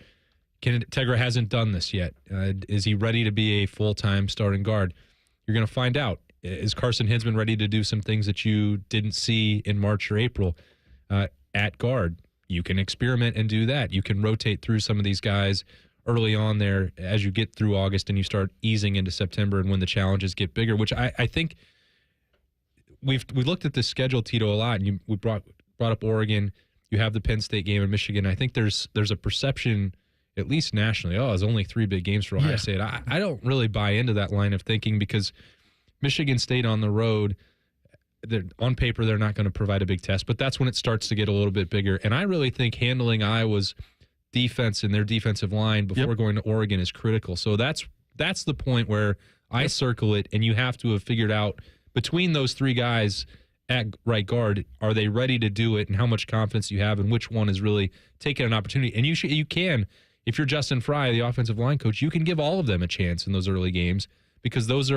Tegra hasn't done this yet. Is he ready to be a full-time starting guard? You're going to find out. Is Carson Hinsman ready to do some things that you didn't see in March or April at guard? You can experiment and do that. You can rotate through some of these guys early on there as you get through August and you start easing into September and when the challenges get bigger, which I think we looked at this schedule, Tito, a lot, and we brought up Oregon. You have the Penn State game in Michigan. I think there's a perception, at least nationally, there's only 3 big games for Ohio State. I don't really buy into that line of thinking, because Michigan State on the road, on paper, they're not going to provide a big test, but that's when it starts to get a little bit bigger. And I really think handling Iowa's defense and their defensive line before going to Oregon is critical. So that's the point where I circle it, and you have to have figured out between those three guys at right guard, are they ready to do it, and how much confidence you have, and which one is really taking an opportunity? And you can, if you're Justin Fry, the offensive line coach, you can give all of them a chance in those early games, because those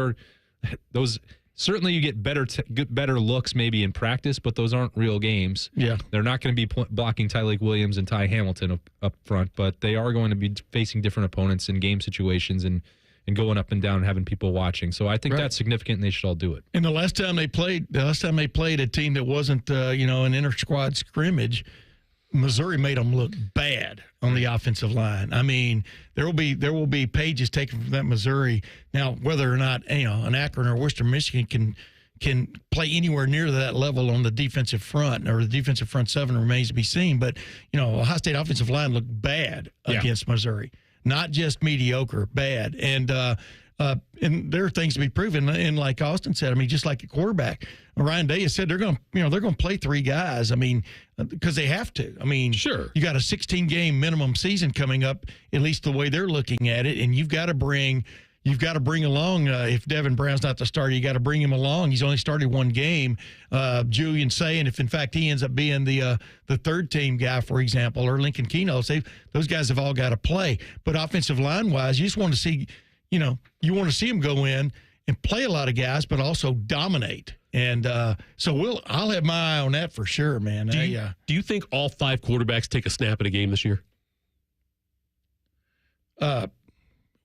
certainly you get better looks maybe in practice, but those aren't real games. Yeah, they're not going to be blocking Tyleik Williams and Ty Hamilton up front, but they are going to be facing different opponents in game situations and going up and down and having people watching. So I think that's significant, and they should all do it. And the last time they played a team that wasn't an inter-squad scrimmage, Missouri made them look bad on the offensive line. I mean, there will be pages taken from that Missouri. Now, whether or not an Akron or Western Michigan can play anywhere near that level on the defensive front, or the defensive front seven, remains to be seen. But Ohio State offensive line looked bad against Missouri. Not just mediocre, bad. And there are things to be proven. And like Austin said, I mean, just like a quarterback, Ryan Day has said they're going to play three guys. I mean, because they have to. I mean, sure, you got a 16-game minimum season coming up, at least the way they're looking at it, and you've got to bring along, if Devin Brown's not the starter, you got to bring him along. He's only started one game. Julian Say, if in fact he ends up being the third team guy, for example, or Lincoln Keno, those guys have all got to play. But offensive line wise, you just want to see, you want to see him go in and play a lot of guys, but also dominate. And so I'll have my eye on that for sure, man. Do you think all five quarterbacks take a snap in a game this year? Well,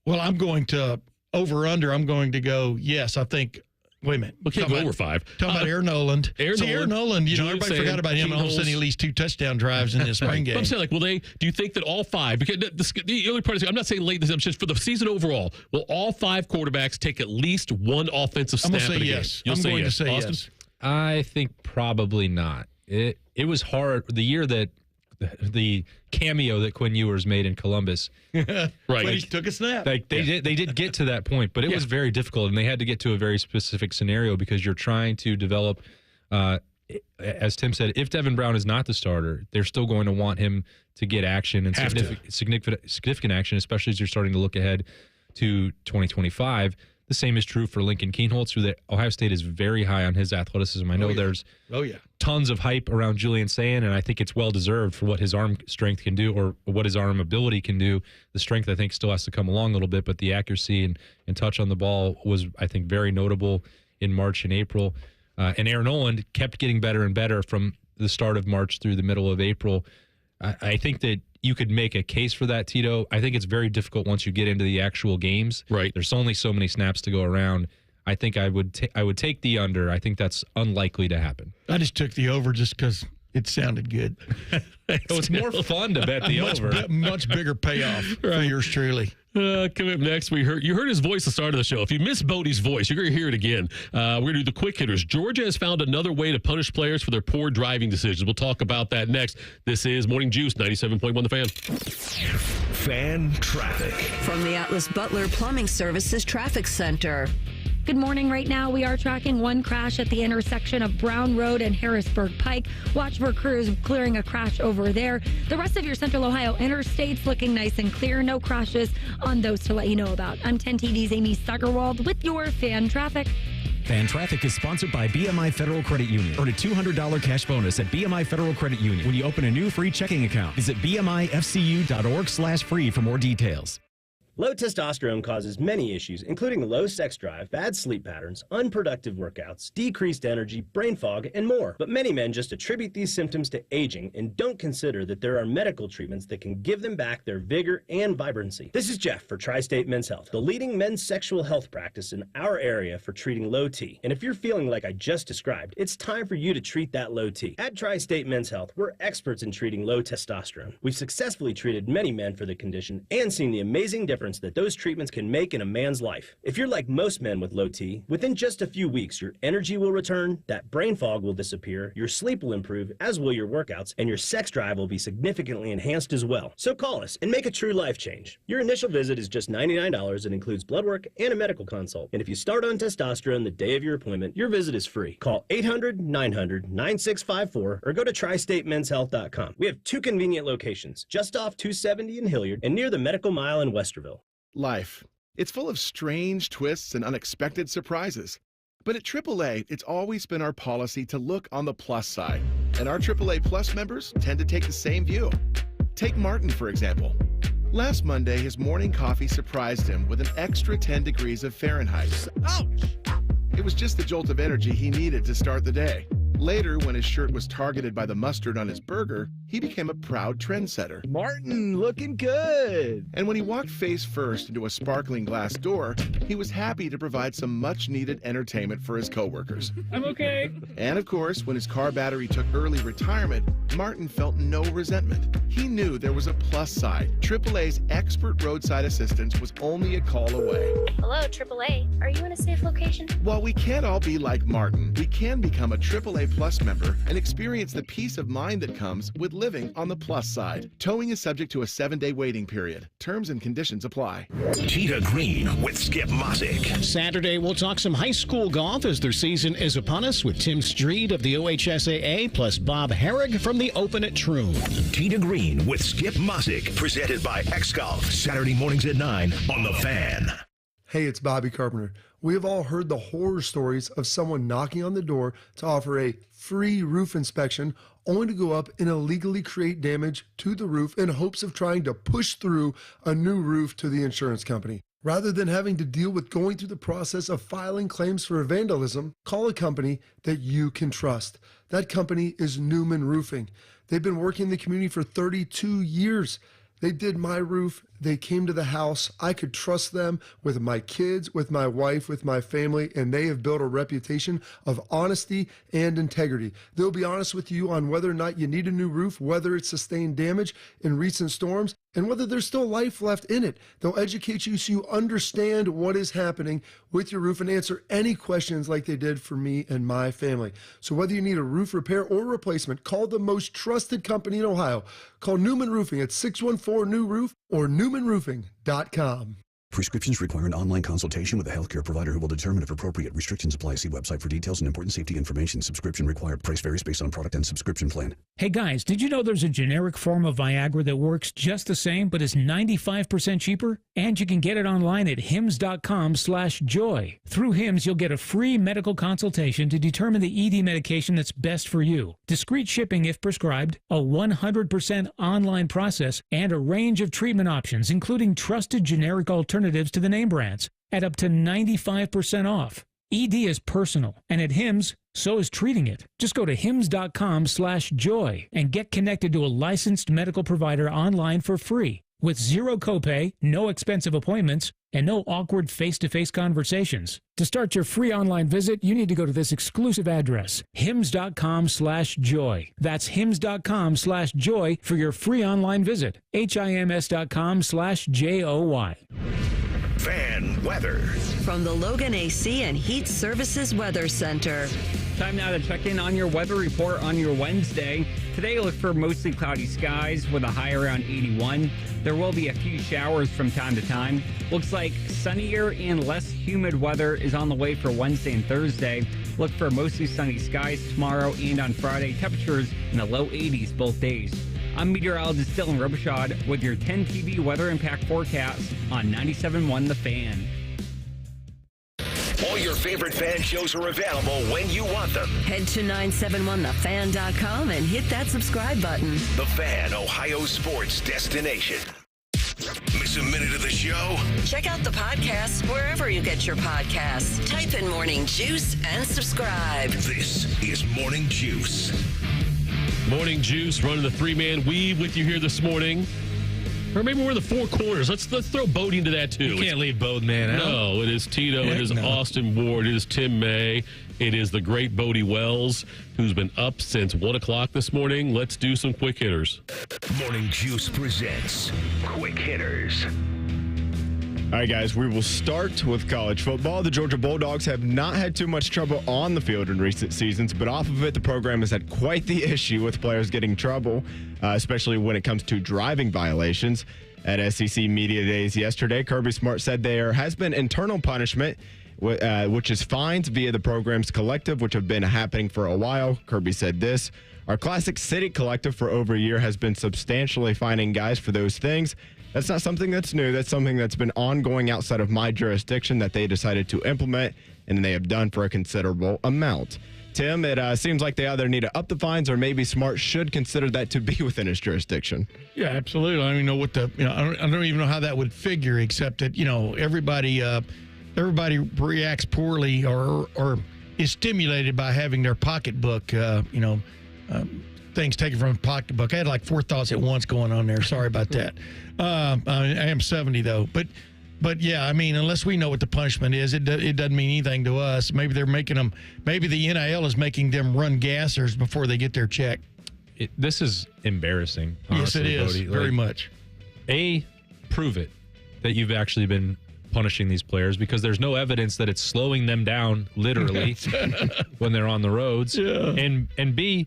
I'm going to over-under. I'm going to go, yes, I think. Wait a minute. We can't go over five. Talking about Aaron Noland. Aaron Noland, everybody forgot about him, and all of a sudden he leads 2 touchdown drives in this spring game. I'm saying, do you think that all five, because the only part is, I'm not saying late, I'm just for the season overall, will all five quarterbacks take at least one offensive snap in a game? I'm going to say Austin? yes. I think probably not. It was hard the year that the cameo that Quinn Ewers made in Columbus. Right. But he took a snap. They did get to that point, but it was very difficult, and they had to get to a very specific scenario, because you're trying to develop, as Tim said, if Devin Brown is not the starter, they're still going to want him to get action and significant action, especially as you're starting to look ahead to 2025. The same is true for Lincoln Kienholz, who Ohio State is very high on his athleticism. I know there's tons of hype around Julian Sayin, and I think it's well-deserved for what his arm strength can do, or what his arm ability can do. The strength, I think, still has to come along a little bit, but the accuracy and touch on the ball was, I think, very notable in March and April. And Aaron Noland kept getting better and better from the start of March through the middle of April. I think that you could make a case for that, Tito. I think it's very difficult once you get into the actual games. Right. There's only so many snaps to go around. I think I would take the under. I think that's unlikely to happen. I just took the over just because it sounded good. It's more fun to bet the over. Much bigger payoff for yours truly. Coming up next, you heard his voice at the start of the show. If you missed Bodie's voice, you're going to hear it again. We're going to do the quick hitters. Georgia has found another way to punish players for their poor driving decisions. We'll talk about that next. This is Morning Juice, 97.1 The Fan. Fan traffic. From the Atlas Butler Plumbing Services Traffic Center. Good morning. Right now, we are tracking one crash at the intersection of Brown Road and Harrisburg Pike. Watch for crews clearing a crash over there. The rest of your Central Ohio interstates looking nice and clear. No crashes on those to let you know about. I'm 10 TV's Amy Steigerwald with your fan traffic. Fan Traffic is sponsored by BMI Federal Credit Union. Earn a $200 cash bonus at BMI Federal Credit Union when you open a new free checking account. Visit bmifcu.org/free for more details. Low testosterone causes many issues, including low sex drive, bad sleep patterns, unproductive workouts, decreased energy, brain fog, and more. But many men just attribute these symptoms to aging and don't consider that there are medical treatments that can give them back their vigor and vibrancy. This is Jeff for Tri-State Men's Health, the leading men's sexual health practice in our area for treating low T. And if you're feeling like I just described, it's time for you to treat that low T. At Tri-State Men's Health, we're experts in treating low testosterone. We've successfully treated many men for the condition and seen the amazing difference that those treatments can make in a man's life. If you're like most men with low T, within just a few weeks, your energy will return, that brain fog will disappear, your sleep will improve, as will your workouts, and your sex drive will be significantly enhanced as well. So call us and make a true life change. Your initial visit is just $99 and includes blood work and a medical consult. And if you start on testosterone the day of your appointment, your visit is free. Call 800-900-9654 or go to tristatemenshealth.com. We have 2 convenient locations, just off 270 in Hilliard and near the Medical Mile in Westerville. Life. It's full of strange twists and unexpected surprises. But at AAA, it's always been our policy to look on the plus side. And our AAA Plus members tend to take the same view. Take Martin, for example. Last Monday, his morning coffee surprised him with an extra 10 degrees of Fahrenheit. Ouch! It was just the jolt of energy he needed to start the day. Later, when his shirt was targeted by the mustard on his burger, he became a proud trendsetter. Martin, looking good. And when he walked face first into a sparkling glass door, he was happy to provide some much-needed entertainment for his coworkers. I'm okay. And of course, when his car battery took early retirement, Martin felt no resentment. He knew there was a plus side. AAA's expert roadside assistance was only a call away. Hello, AAA. Are you in a safe location? While we can't all be like Martin, we can become a AAA Plus member and experience the peace of mind that comes with living on the plus side. Towing is subject to a 7-day waiting period. Terms and conditions apply. Tita Green with Skip Mosick. Saturday, we'll talk some high school golf as their season is upon us with Tim Street of the OHSAA plus Bob Herrig from the Open at Troon. Tita Green with Skip Mosick, presented by X-Golf. Saturday mornings at 9 on The Fan. Hey, it's Bobby Carpenter. We have all heard the horror stories of someone knocking on the door to offer a free roof inspection, only to go up and illegally create damage to the roof in hopes of trying to push through a new roof to the insurance company. Rather than having to deal with going through the process of filing claims for vandalism, call a company that you can trust. That company is Newman Roofing. They've been working in the community for 32 years. They did my roof. They came to the house. I could trust them with my kids, with my wife, with my family, and they have built a reputation of honesty and integrity. They'll be honest with you on whether or not you need a new roof, whether it's sustained damage in recent storms, and whether there's still life left in it. They'll educate you so you understand what is happening with your roof and answer any questions like they did for me and my family. So whether you need a roof repair or replacement, call the most trusted company in Ohio. Call Newman Roofing at 614-NEW-ROOF or newmanroofing.com. Prescriptions require an online consultation with a healthcare provider who will determine if appropriate restrictions apply. See website for details and important safety information. Subscription required. Price varies based on product and subscription plan. Hey guys, did you know there's a generic form of Viagra that works just the same but is 95% cheaper? And you can get it online at hims.com/joy. Through Hims, you'll get a free medical consultation to determine the ED medication that's best for you. Discreet shipping if prescribed, a 100% online process, and a range of treatment options, including trusted generic alternatives to the name brands at up to 95% off. ED is personal, and at Hims, so is treating it. Just go to hims.com/joy and get connected to a licensed medical provider online for free with zero copay, no expensive appointments, and no awkward face-to-face conversations. To start your free online visit, you need to go to this exclusive address, hims.com/joy. That's hims.com/joy for your free online visit. HIMS.com/JOY. Fan weather. From the Logan AC and Heat Services Weather Center. Time now to check in on your weather report on your Wednesday. Today, look for mostly cloudy skies with a high around 81. There will be a few showers from time to time. Looks like sunnier and less humid weather is on the way for Wednesday and Thursday. Look for mostly sunny skies tomorrow and on Friday. Temperatures in the low 80s both days. I'm meteorologist Dylan Robichaud with your 10 TV weather impact forecast on 97.1 The Fan. All your favorite fan shows are available when you want them. Head to 971thefan.com and hit that subscribe button. The Fan, Ohio sports destination. Miss a minute of the show? Check out the podcast wherever you get your podcasts. Type in Morning Juice and subscribe. This is Morning Juice. Morning Juice, running the three-man weave with you here this morning. Or maybe we're in the four corners. Let's throw Bodie into that, too. You can't leave Bode Man out. No, it is Tito. It is Austin Ward. It is Tim May. It is the great Bodie Wells, who's been up since 1 o'clock this morning. Let's do some quick hitters. Morning Juice presents Quick Hitters. All right, guys, we will start with college football. The Georgia Bulldogs have not had too much trouble on the field in recent seasons, but off of it, the program has had quite the issue with players getting trouble, especially when it comes to driving violations. At SEC Media Days yesterday, Kirby Smart said there has been internal punishment, which is fines via the program's collective, which have been happening for a while. Kirby said this: Our Classic City Collective for over a year has been substantially fining guys for those things. That's not something that's new. That's something that's been ongoing outside of my jurisdiction that they decided to implement, and they have done for a considerable amount. Tim, it seems like they either need to up the fines or maybe Smart should consider that to be within his jurisdiction. Yeah, absolutely. I don't even know what I don't even know how that would figure, except that, everybody reacts poorly or is stimulated by having their pocketbook, things taken from a pocketbook. I had like 4 thoughts at once going on there. Sorry about that. I am 70 though, but yeah, I mean, unless we know what the punishment is, it doesn't mean anything to us. Maybe they're making them. Maybe the NIL is making them run gassers before they get their check. This is embarrassing. Honestly, yes, it is. Bodie. Very much. Prove it that you've actually been punishing these players, because there's no evidence that it's slowing them down literally when they're on the roads. Yeah. And B,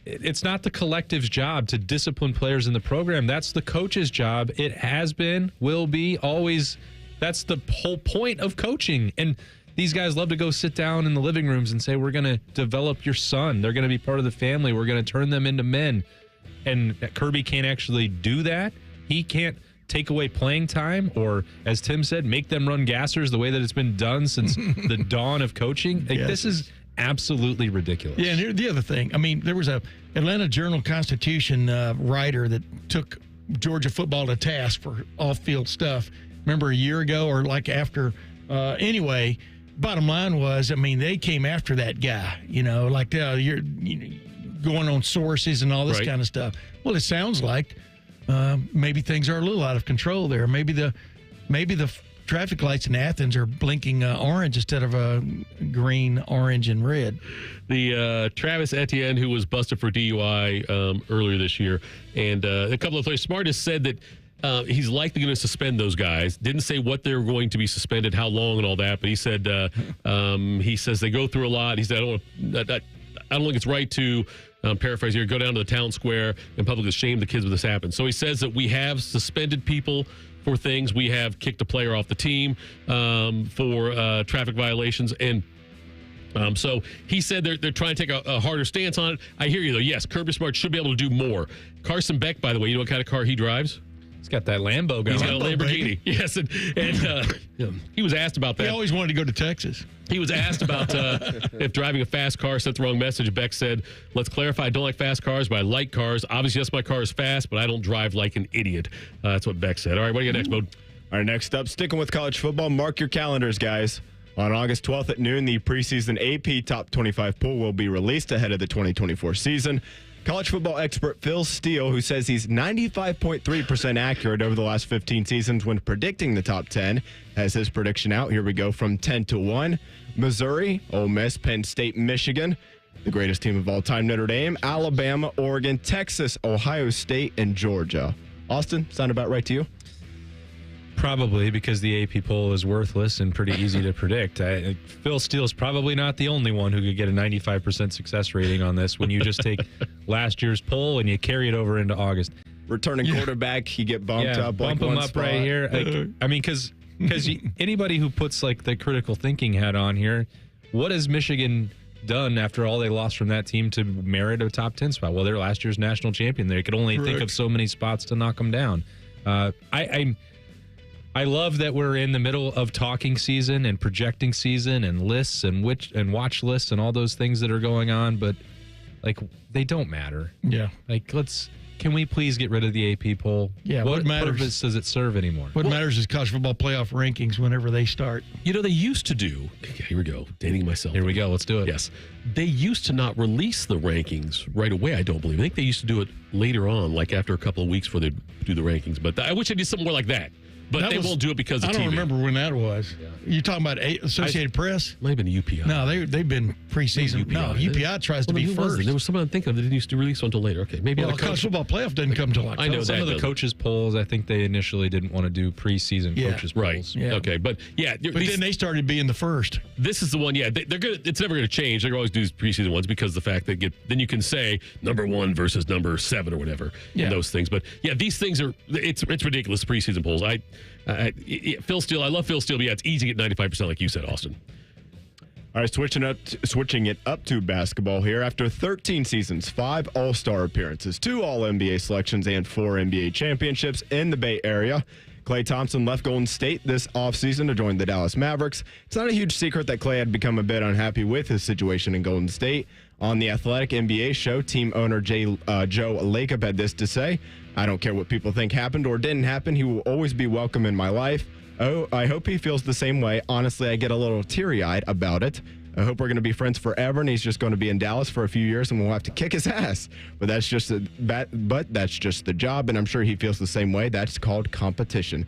it's not the collective's job to discipline players in the program. That's the coach's job. It has been, will be, always. That's the whole point of coaching. And these guys love to go sit down in the living rooms and say, we're going to develop your son. They're going to be part of the family. We're going to turn them into men. And Kirby can't actually do that. He can't take away playing time or, as Tim said, make them run gassers the way that it's been done since the dawn of coaching. Yes. This is absolutely ridiculous. Yeah, and here's the other thing. I mean, there was a Atlanta Journal-Constitution writer that took Georgia football to task for off-field stuff. Remember a year ago or like after? Anyway, bottom line was, I mean, they came after that guy. You're going on sources and all this kind of stuff. Well, it sounds like maybe things are a little out of control there. Maybe the traffic lights in Athens are blinking orange instead of green, orange, and red. The Travis Etienne, who was busted for DUI earlier this year, and a couple of players. Smart has said that he's likely going to suspend those guys. Didn't say what they're going to be suspended, how long, and all that. But he said he says they go through a lot. He said I don't think it's right to. Paraphrase here, go down to the town square and publicly shame the kids when this happens. So he says that we have suspended people for things. We have kicked a player off the team for traffic violations. And so he said they're trying to take a harder stance on it. I hear you, though. Yes, Kirby Smart should be able to do more. Carson Beck, by the way, you know what kind of car he drives? He's got that Lambo going. He's got a Lamborghini. Yes, and he was asked about that. He always wanted to go to Texas. He was asked about if driving a fast car sent the wrong message. Beck said, let's clarify, I don't like fast cars, but I like cars. Obviously, yes, my car is fast, but I don't drive like an idiot. That's what Beck said. All right, what do you got next, Bode? All right, next up, sticking with college football, mark your calendars, guys. On August 12th at noon, the preseason AP Top 25 poll will be released ahead of the 2024 season. College football expert Phil Steele, who says he's 95.3% accurate over the last 15 seasons when predicting the top 10, has his prediction out. Here we go from 10 to 1. Missouri, Ole Miss, Penn State, Michigan, the greatest team of all time, Notre Dame, Alabama, Oregon, Texas, Ohio State, and Georgia. Austin, sound about right to you? Probably, because the AP poll is worthless and pretty easy to predict. Phil Steele's probably not the only one who could get a 95% success rating on this when you just take last year's poll and you carry it over into August. Returning quarterback, you get bumped up. Bump him up right here. Because anybody who puts like the critical thinking hat on here, what has Michigan done after all they lost from that team to merit a top 10 spot? Well, they're last year's national champion. They could only think of so many spots to knock them down. I love that we're in the middle of talking season and projecting season and lists and watch lists and all those things that are going on, but like they don't matter. Yeah. Like can we please get rid of the AP poll? Yeah. What purpose does it serve anymore? What matters is college football playoff rankings whenever they start. They used to do. Okay, here we go. Dating myself. Here we go. Let's do it. Yes. They used to not release the rankings right away, I don't believe. I think they used to do it later on, like after a couple of weeks before they do the rankings. But I wish they did something more like that. But they won't do it because of TV. I don't remember when that was. Yeah. You talking about Associated Press? Might have been UPI. No, they've been preseason. UPI tries to be first. There was someone I'm thinking of that didn't used to release until later. Okay, maybe college football playoff didn't come until October. I know some of the coaches' polls. I think they initially didn't want to do preseason coaches' polls. Right. Yeah. Okay, but then they started being the first. This is the one. Yeah, they're good. It's never going to change. They're always do preseason ones because the fact that then you can say number 1 versus number 7 or whatever. Yeah. And those things. But yeah, these things are it's ridiculous. Preseason polls. Phil Steele, I love Phil Steele, but yeah, it's easy to get 95% like you said, Austin. All right, switching it up to basketball here. After 13 seasons, 5 All-Star appearances, 2 All-NBA selections, and 4 NBA championships in the Bay Area, Klay Thompson left Golden State this offseason to join the Dallas Mavericks. It's not a huge secret that Klay had become a bit unhappy with his situation in Golden State. On the Athletic NBA show, team owner Joe Lacob had this to say: "I don't care what people think happened or didn't happen. He will always be welcome in my life. Oh, I hope he feels the same way. Honestly, I get a little teary-eyed about it. I hope we're going to be friends forever, and he's just going to be in Dallas for a few years, and we'll have to kick his ass. But that's just the job, and I'm sure he feels the same way. That's called competition."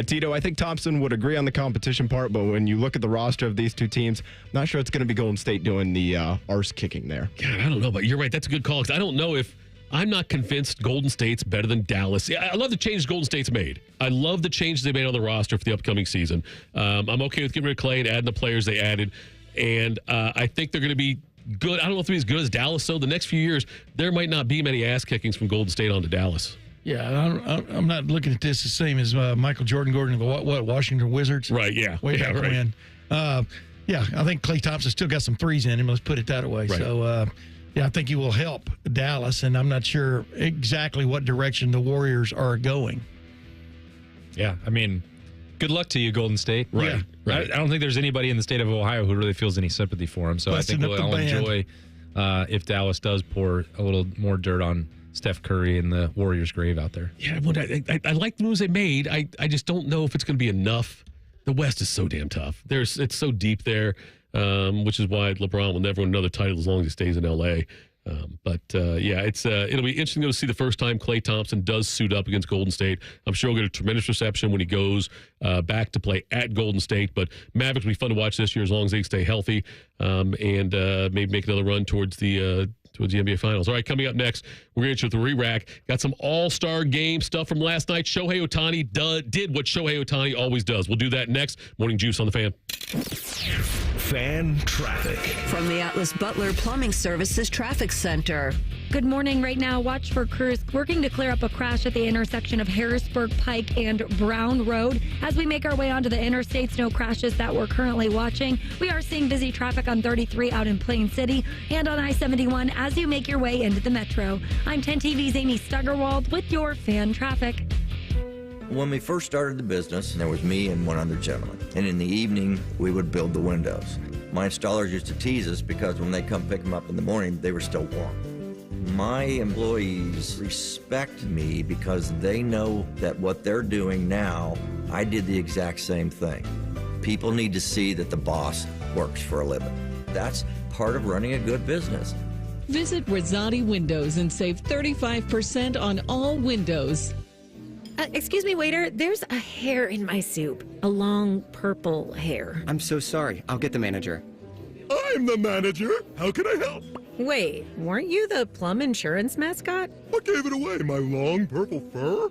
Tito, I think Thompson would agree on the competition part, but when you look at the roster of these two teams, I'm not sure it's going to be Golden State doing the arse kicking there. God, I don't know, but you're right. That's a good call, because I don't know if I'm not convinced Golden State's better than Dallas. I love the changes Golden State's made. I love the changes they made on the roster for the upcoming season. I'm okay with getting rid of Klay and adding the players they added. And I think they're going to be good. I don't know if they'll be as good as Dallas. So the next few years, there might not be many ass kickings from Golden State onto Dallas. Yeah, I'm not looking at this the same as Michael Jordan of the Washington Wizards. Right, yeah. Way back when. Yeah, I think Klay Thompson still got some threes in him. Let's put it that way. Right. So, I think he will help Dallas, and I'm not sure exactly what direction the Warriors are going. Yeah, I mean, good luck to you, Golden State. Right. Yeah, right. I don't think there's anybody in the state of Ohio who really feels any sympathy for him. So I think we'll all enjoy if Dallas does pour a little more dirt on Steph Curry and the Warriors' grave out there. Yeah, I like the moves they made. I just don't know if it's going to be enough. The West is so damn tough. It's so deep there, which is why LeBron will never win another title as long as he stays in L.A. It'll be interesting to see the first time Klay Thompson does suit up against Golden State. I'm sure he'll get a tremendous reception when he goes back to play at Golden State. But Mavericks will be fun to watch this year as long as they stay healthy and maybe make another run towards the NBA Finals. All right, coming up next, we're going to get you with the re-rack. Got some all-star game stuff from last night. Shohei Ohtani did what Shohei Ohtani always does. We'll do that next. Morning Juice on the Fan. Fan traffic. From the Atlas Butler Plumbing Services Traffic Center. Good morning. Right now, watch for crews working to clear up a crash at the intersection of Harrisburg Pike and Brown Road. As we make our way onto the interstates, no crashes that we're currently watching. We are seeing busy traffic on 33 out in Plain City and on I-71 as you make your way into the metro. I'm 10 TV's Amy Stuggerwald with your fan traffic. When we first started the business, there was me and one other gentleman. And in the evening, we would build the windows. My installers used to tease us because when they come pick them up in the morning, they were still warm. My employees respect me because they know that what they're doing now, I did the exact same thing. People need to see that the boss works for a living. That's part of running a good business. Visit Rosati Windows and save 35% on all windows. Excuse me, waiter. There's a hair in my soup. A long purple hair. I'm so sorry. I'll get the manager. I'm the manager. How can I help? Wait, weren't you the Plum Insurance mascot? I gave it away, my long purple fur.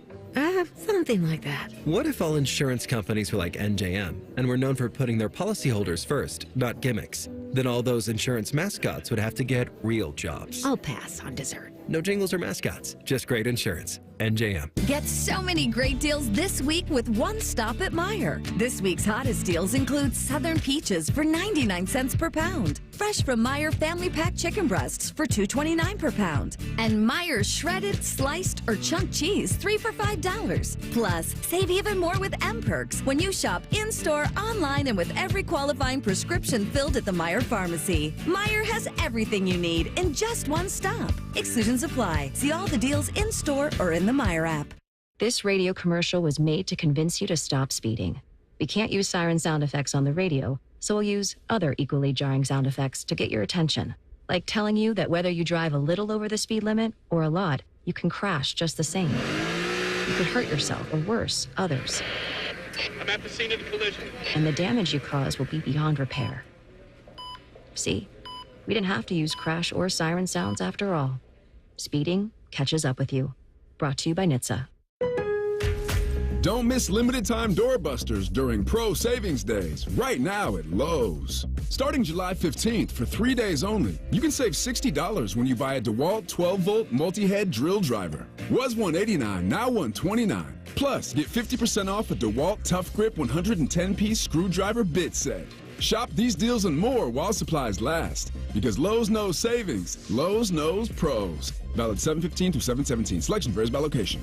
Something like that. What if all insurance companies were like NJM and were known for putting their policyholders first, not gimmicks? Then all those insurance mascots would have to get real jobs. I'll pass on dessert. No jingles or mascots, just great insurance. NJM. Get so many great deals this week with one stop at Meijer. This week's hottest deals include Southern Peaches for 99 cents per pound. Fresh from Meijer Family Pack chicken breasts for $2.29 per pound. And Meijer shredded, sliced, or chunked cheese, 3 for $5. Plus, save even more with M-Perks when you shop in-store, online, and with every qualifying prescription filled at the Meijer Pharmacy. Meijer has everything you need in just one stop. Exclusions apply. See all the deals in-store or in the Meijer app. This radio commercial was made to convince you to stop speeding. We can't use siren sound effects on the radio, so we'll use other equally jarring sound effects to get your attention. Like telling you that whether you drive a little over the speed limit or a lot, you can crash just the same. You could hurt yourself or worse, others. I'm at the scene of the collision. And the damage you cause will be beyond repair. See? We didn't have to use crash or siren sounds after all. Speeding catches up with you. Brought to you by NHTSA. Don't miss limited time doorbusters during Pro Savings Days right now at Lowe's. Starting July 15th for 3 days only, you can save $60 when you buy a DeWalt 12-volt multi-head drill driver. Was $189, now $129. Plus, get 50% off a DeWalt Tough Grip 110-piece screwdriver bit set. Shop these deals and more while supplies last. Because Lowe's knows savings. Lowe's knows pros. Valid 7/15 through 7/17. Selection varies by location.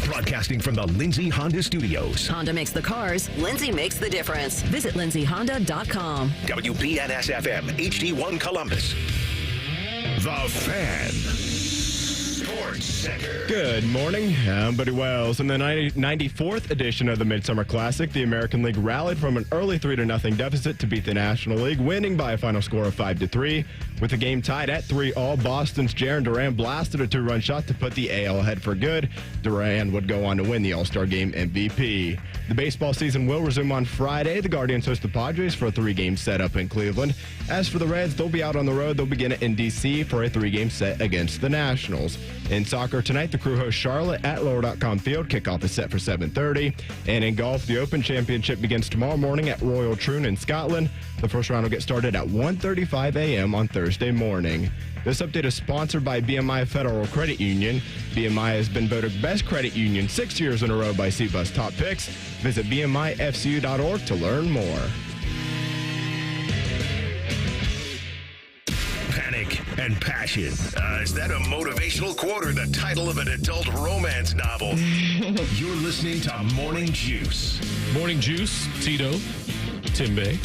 Broadcasting from the Lindsay Honda Studios. Honda makes the cars. Lindsay makes the difference. Visit lindsayhonda.com. WBNS-FM, HD1 Columbus. The Fan. Sports Center. Good morning. I'm Buddy Wells. In the 94th edition of the Midsummer Classic, the American League rallied from an early 3-0 deficit to beat the National League, winning by a final score of 5-3. With the game tied at 3-all, Boston's Jarren Duran blasted a 2-run shot to put the AL ahead for good. Duran would go on to win the All-Star Game MVP. The baseball season will resume on Friday. The Guardians host the Padres for a 3-game set up in Cleveland. As for the Reds, they'll be out on the road. They'll begin it in D.C. for a 3-game set against the Nationals. In soccer tonight, the Crew hosts Charlotte at Lower.com Field. Kickoff is set for 7:30. And in golf, the Open Championship begins tomorrow morning at Royal Troon in Scotland. The first round will get started at 1:35 a.m. on Thursday morning. This update is sponsored by BMI Federal Credit Union. BMI has been voted Best Credit Union 6 years in a row by CBUS Top Picks. Visit BMIFCU.org to learn more. Panic and passion. Is that a motivational quote or the title of an adult romance novel? You're listening to Morning Juice. Morning Juice, Tito, Tim May,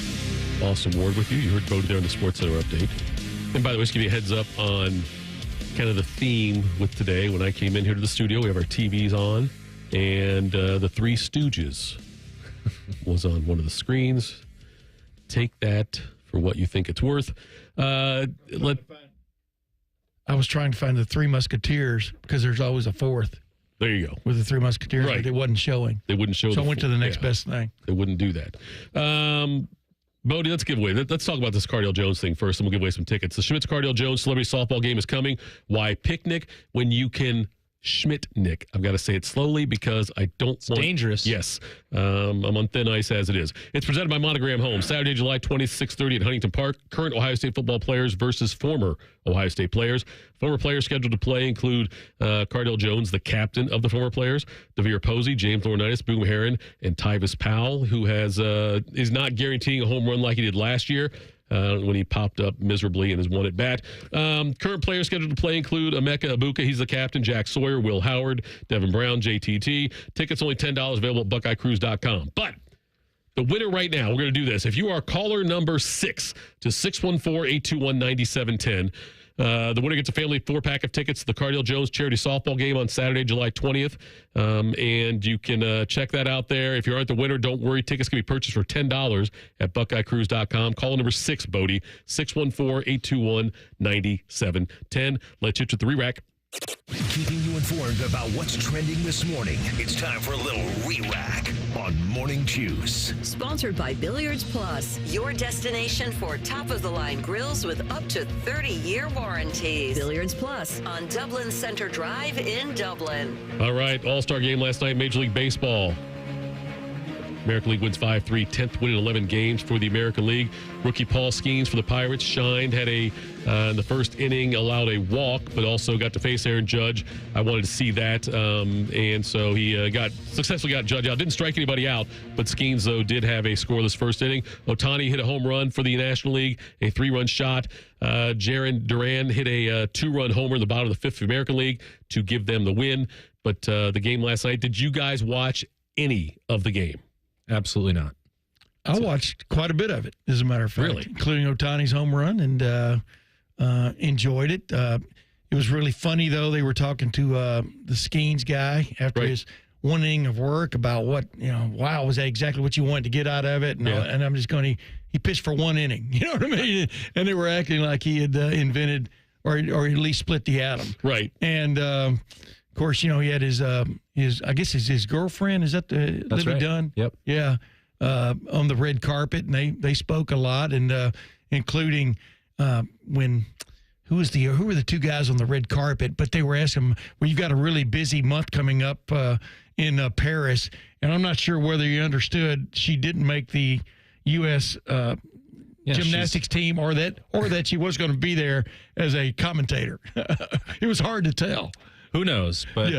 Austin Ward with you. You heard Bodie there in the Sports Center update. And by the way, just give you a heads up on kind of the theme with today. When I came in here to the studio, we have our TVs on, and the Three Stooges was on one of the screens. Take that for what you think it's worth. I was trying to find the Three Musketeers because there's always a fourth. There you go. With the Three Musketeers, right. But it wasn't showing. They wouldn't show. So I went to the next best thing. They wouldn't do that. Bodie, let's give away. Let's talk about this Cardale Jones thing first, and we'll give away some tickets. The Schmitz Cardale Jones Celebrity Softball Game is coming. Why picnic when you can Schmidt-nick? I've got to say it slowly because I don't want... dangerous. Yes. I'm on thin ice as it is. It's presented by Monogram Home. Saturday, July 20th, 6:30 at Huntington Park. Current Ohio State football players versus former Ohio State players. Former players scheduled to play include Cardale Jones, the captain of the former players, Devere Posey, James Laurinaitis, Boom Herron, and Tyvis Powell, who is not guaranteeing a home run like he did last year. When he popped up miserably in his one at bat. Current players scheduled to play include Emeka Ibuka, he's the captain, Jack Sawyer, Will Howard, Devin Brown, JTT. Tickets only $10, available at BuckeyeCruise.com. But the winner right now, we're going to do this. If you are caller number 6 to 614-821-9710, the winner gets a family 4-pack of tickets to the Cardale Jones Charity Softball Game on Saturday, July 20th. And you can check that out there. If you aren't the winner, don't worry. Tickets can be purchased for $10 at BuckeyeCruise.com. Call number 6, Bodie, 614-821-9710. Let's hit you with the re-rack. Keeping you informed about what's trending this morning. It's time for a little re-rack on Morning Juice. Sponsored by Billiards Plus, your destination for top-of-the-line grills with up to 30-year warranties. Billiards Plus on Dublin Center Drive in Dublin. All right, All-Star game last night, Major League Baseball. American League wins 5-3, 10th win in 11 games for the American League. Rookie Paul Skeens for the Pirates shined, had in the first inning, allowed a walk, but also got to face Aaron Judge. I wanted to see that, and so he successfully got Judge out. Didn't strike anybody out, but Skeens, though, did have a scoreless first inning. Ohtani hit a home run for the National League, a 3-run shot. Jarren Duran hit a 2-run homer in the bottom of the 5th American League to give them the win. But the game last night, did you guys watch any of the game? Absolutely not. I watched quite a bit of it, as a matter of fact, really? Including Ohtani's home run, and enjoyed it. It was really funny, though. They were talking to the Skeens guy after his one inning of work about what, wow, was that exactly what you wanted to get out of it? And, and I'm just going, he pitched for 1 inning. You know what I mean? And they were acting like he had invented or at least split the atom. Right. And, of course, he had his I guess his girlfriend. Is that the That's Livy right. Dunn? Yep. Yeah. On the red carpet, and they spoke a lot, and including who were the 2 guys on the red carpet? But they were asking him, well, you've got a really busy month coming up in Paris, and I'm not sure whether you understood she didn't make the U.S. Gymnastics team, or that she was going to be there as a commentator. It was hard to tell. Who knows? But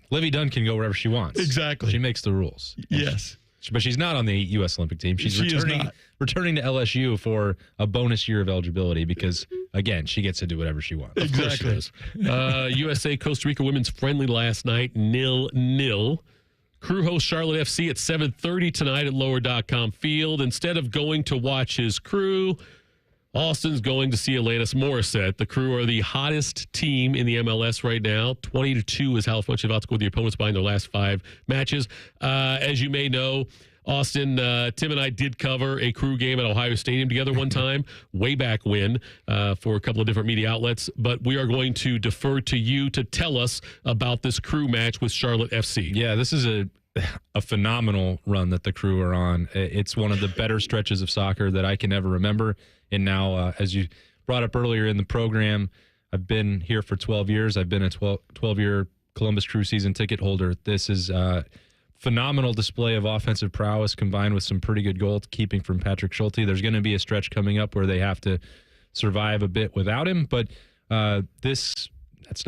Livy Dunn can go wherever she wants. Exactly. She makes the rules. Yes. But she's not on the U.S. Olympic team. She's returning to LSU for a bonus year of eligibility because, again, she gets to do whatever she wants. Exactly. Of course she does. USA Costa Rica women's friendly last night, 0-0. Crew hosts Charlotte FC at 7:30 tonight at Lower.com Field. Instead of going to watch his Crew, Austin's going to see Alanis Morissette. The Crew are the hottest team in the MLS right now. 20-2 is how much they've outscored the opponents by in their last 5 matches. As you may know, Austin, Tim and I did cover a Crew game at Ohio Stadium together one time, way back when, for a couple of different media outlets. But we are going to defer to you to tell us about this Crew match with Charlotte FC. Yeah, this is a phenomenal run that the Crew are on. It's one of the better stretches of soccer that I can ever remember. And now, as you brought up earlier in the program, I've been here for 12 years. I've been a 12-year Columbus Crew season ticket holder. This is a phenomenal display of offensive prowess combined with some pretty good goalkeeping from Patrick Schulte. There's going to be a stretch coming up where they have to survive a bit without him, but that's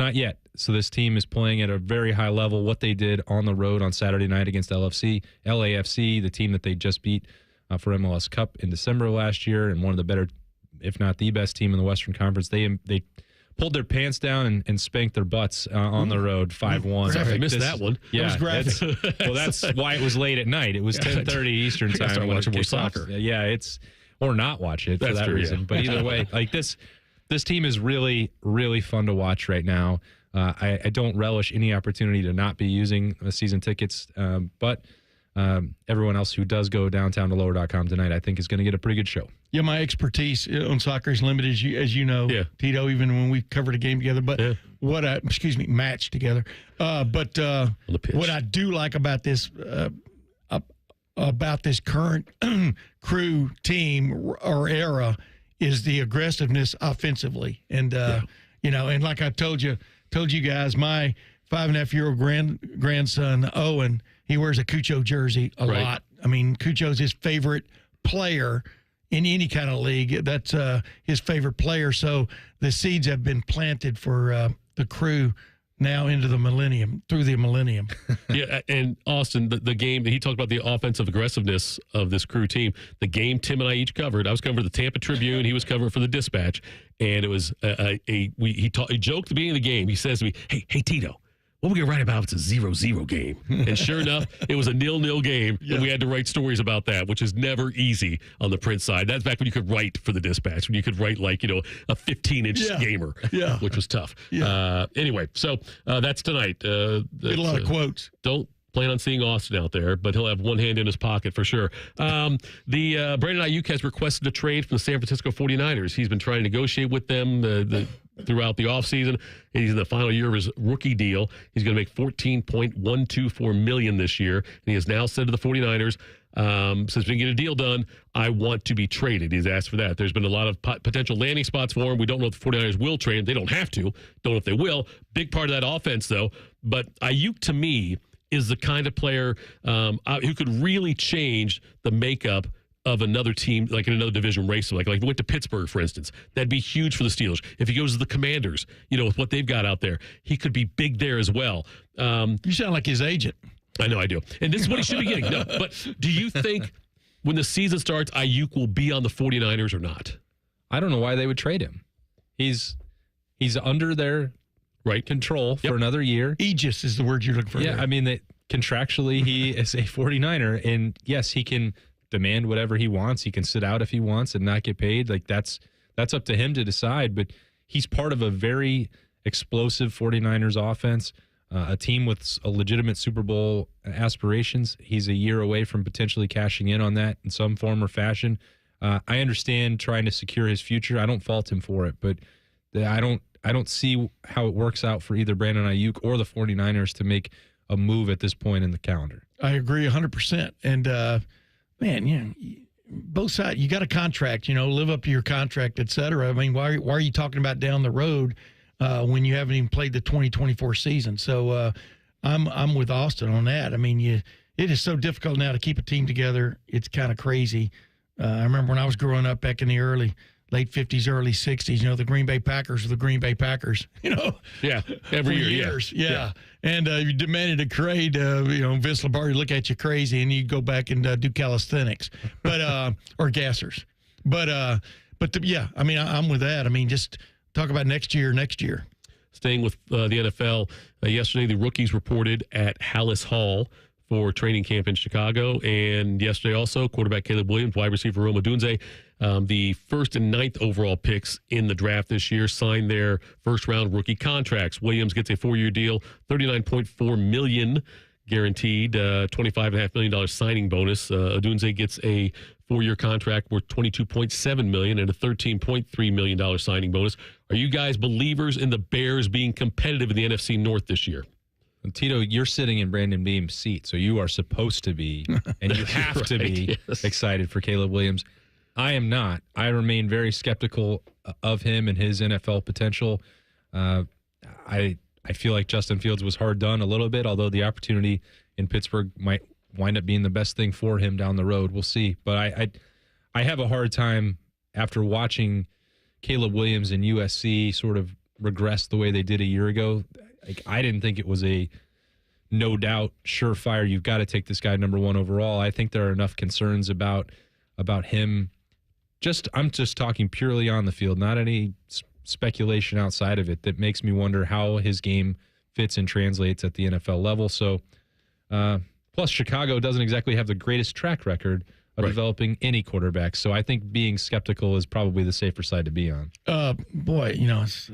not yet. So this team is playing at a very high level. What they did on the road on Saturday night against LAFC, the team that they just beat for MLS Cup in December last year, and one of the better, if not the best team in the Western Conference. They pulled their pants down and spanked their butts on the road 5-1. I missed that one. Yeah, that was graphic. Well, that's why it was late at night. It was 10:30 Eastern time. Start watching more soccer. Yeah, or not watch it for that reason. Yeah. But either way, like this team is really, really fun to watch right now. I don't relish any opportunity to not be using season tickets, but everyone else who does go downtown to Lower.com tonight, I think, is going to get a pretty good show. Yeah, my expertise on soccer is limited, as you know, Tito, even when we covered a game together. But match together. But what I do like about this current Crew team or era is the aggressiveness offensively, and and like I told you guys, my 5.5-year-old grandson Owen, he wears a Cucho jersey a lot. I mean, Cucho's his favorite player in any kind of league. That's his favorite player. So the seeds have been planted for the Crew now through the millennium. Yeah, and Austin, the game, he talked about the offensive aggressiveness of this Crew team. The game Tim and I each covered. I was covering the Tampa Tribune. He was covering for the Dispatch. And it was he joked at the beginning of the game. He says to me, hey, Tito, what are we going to write about if it's a 0-0 game? And sure enough, it was a 0-0 game, and we had to write stories about that, which is never easy on the print side. That's back when you could write for the Dispatch, when you could write a 15-inch gamer, which was tough. Yeah. Anyway, so that's tonight. Get a lot of quotes. Don't plan on seeing Austin out there, but he'll have one hand in his pocket for sure. Brandon Ayuk has requested a trade from the San Francisco 49ers. He's been trying to negotiate with them throughout the offseason. He's in the final year of his rookie deal. He's going to make $14.124 million this year. And he has now said to the 49ers, since we can get a deal done, I want to be traded. He's asked for that. There's been a lot of potential landing spots for him. We don't know if the 49ers will trade him. They don't have to. Don't know if they will. Big part of that offense, though. But Ayuk, to me, is the kind of player who could really change the makeup of another team, like in another division race, like went to Pittsburgh, for instance. That'd be huge for the Steelers. If he goes to the Commanders, with what they've got out there, he could be big there as well. You sound like his agent. I know I do. And this is what he should be getting. No, but do you think when the season starts, Ayuk will be on the 49ers or not? I don't know why they would trade him. He's under their control for another year. Aegis is the word you're looking for. Yeah, I mean, contractually, he is a 49er. And yes, he can demand whatever he wants. He can sit out if he wants and not get paid. Like that's up to him to decide. But he's part of a very explosive 49ers offense, a team with a legitimate Super Bowl aspirations. He's a year away from potentially cashing in on that in some form or fashion. I understand trying to secure his future. I don't fault him for it, but I don't see how it works out for either Brandon Ayuk or the 49ers to make a move at this point in the calendar. I agree 100%. And man, both sides, you got a contract, live up to your contract, et cetera. I mean, why are you talking about down the road when you haven't even played the 2024 season? So I'm with Austin on that. I mean, it is so difficult now to keep a team together. It's kind of crazy. I remember when I was growing up back in the early late 50s, early 60s. The Green Bay Packers were the Green Bay Packers, Yeah, every for year. years. Yeah. Yeah. And you demanded a trade, Vince Lombardi look at you crazy, and you go back and do calisthenics, but or gassers. But I'm with that. I mean, just talk about next year. Staying with the NFL, yesterday the rookies reported at Hallis Hall for training camp in Chicago. And yesterday also, quarterback Caleb Williams, wide receiver Rome Odunze, the 1st and 9th overall picks in the draft this year, signed their first-round rookie contracts. Williams gets a 4-year deal, $39.4 million guaranteed, $25.5 million signing bonus. Odunze gets a 4-year contract worth $22.7 million and a $13.3 million signing bonus. Are you guys believers in the Bears being competitive in the NFC North this year? Tito, you're sitting in Brandon Beam's seat, so you are supposed to be, and you have to be excited for Caleb Williams. I am not. I remain very skeptical of him and his NFL potential. I feel like Justin Fields was hard done a little bit, although the opportunity in Pittsburgh might wind up being the best thing for him down the road. We'll see. But I have a hard time after watching Caleb Williams and USC sort of regress the way they did a year ago. I didn't think it was a no doubt surefire. You've got to take this guy number 1 overall. I think there are enough concerns about him. I'm just talking purely on the field, not any speculation outside of it, that makes me wonder how his game fits and translates at the NFL level. So, plus Chicago doesn't exactly have the greatest track record of developing any quarterback. So I think being skeptical is probably the safer side to be on. It's,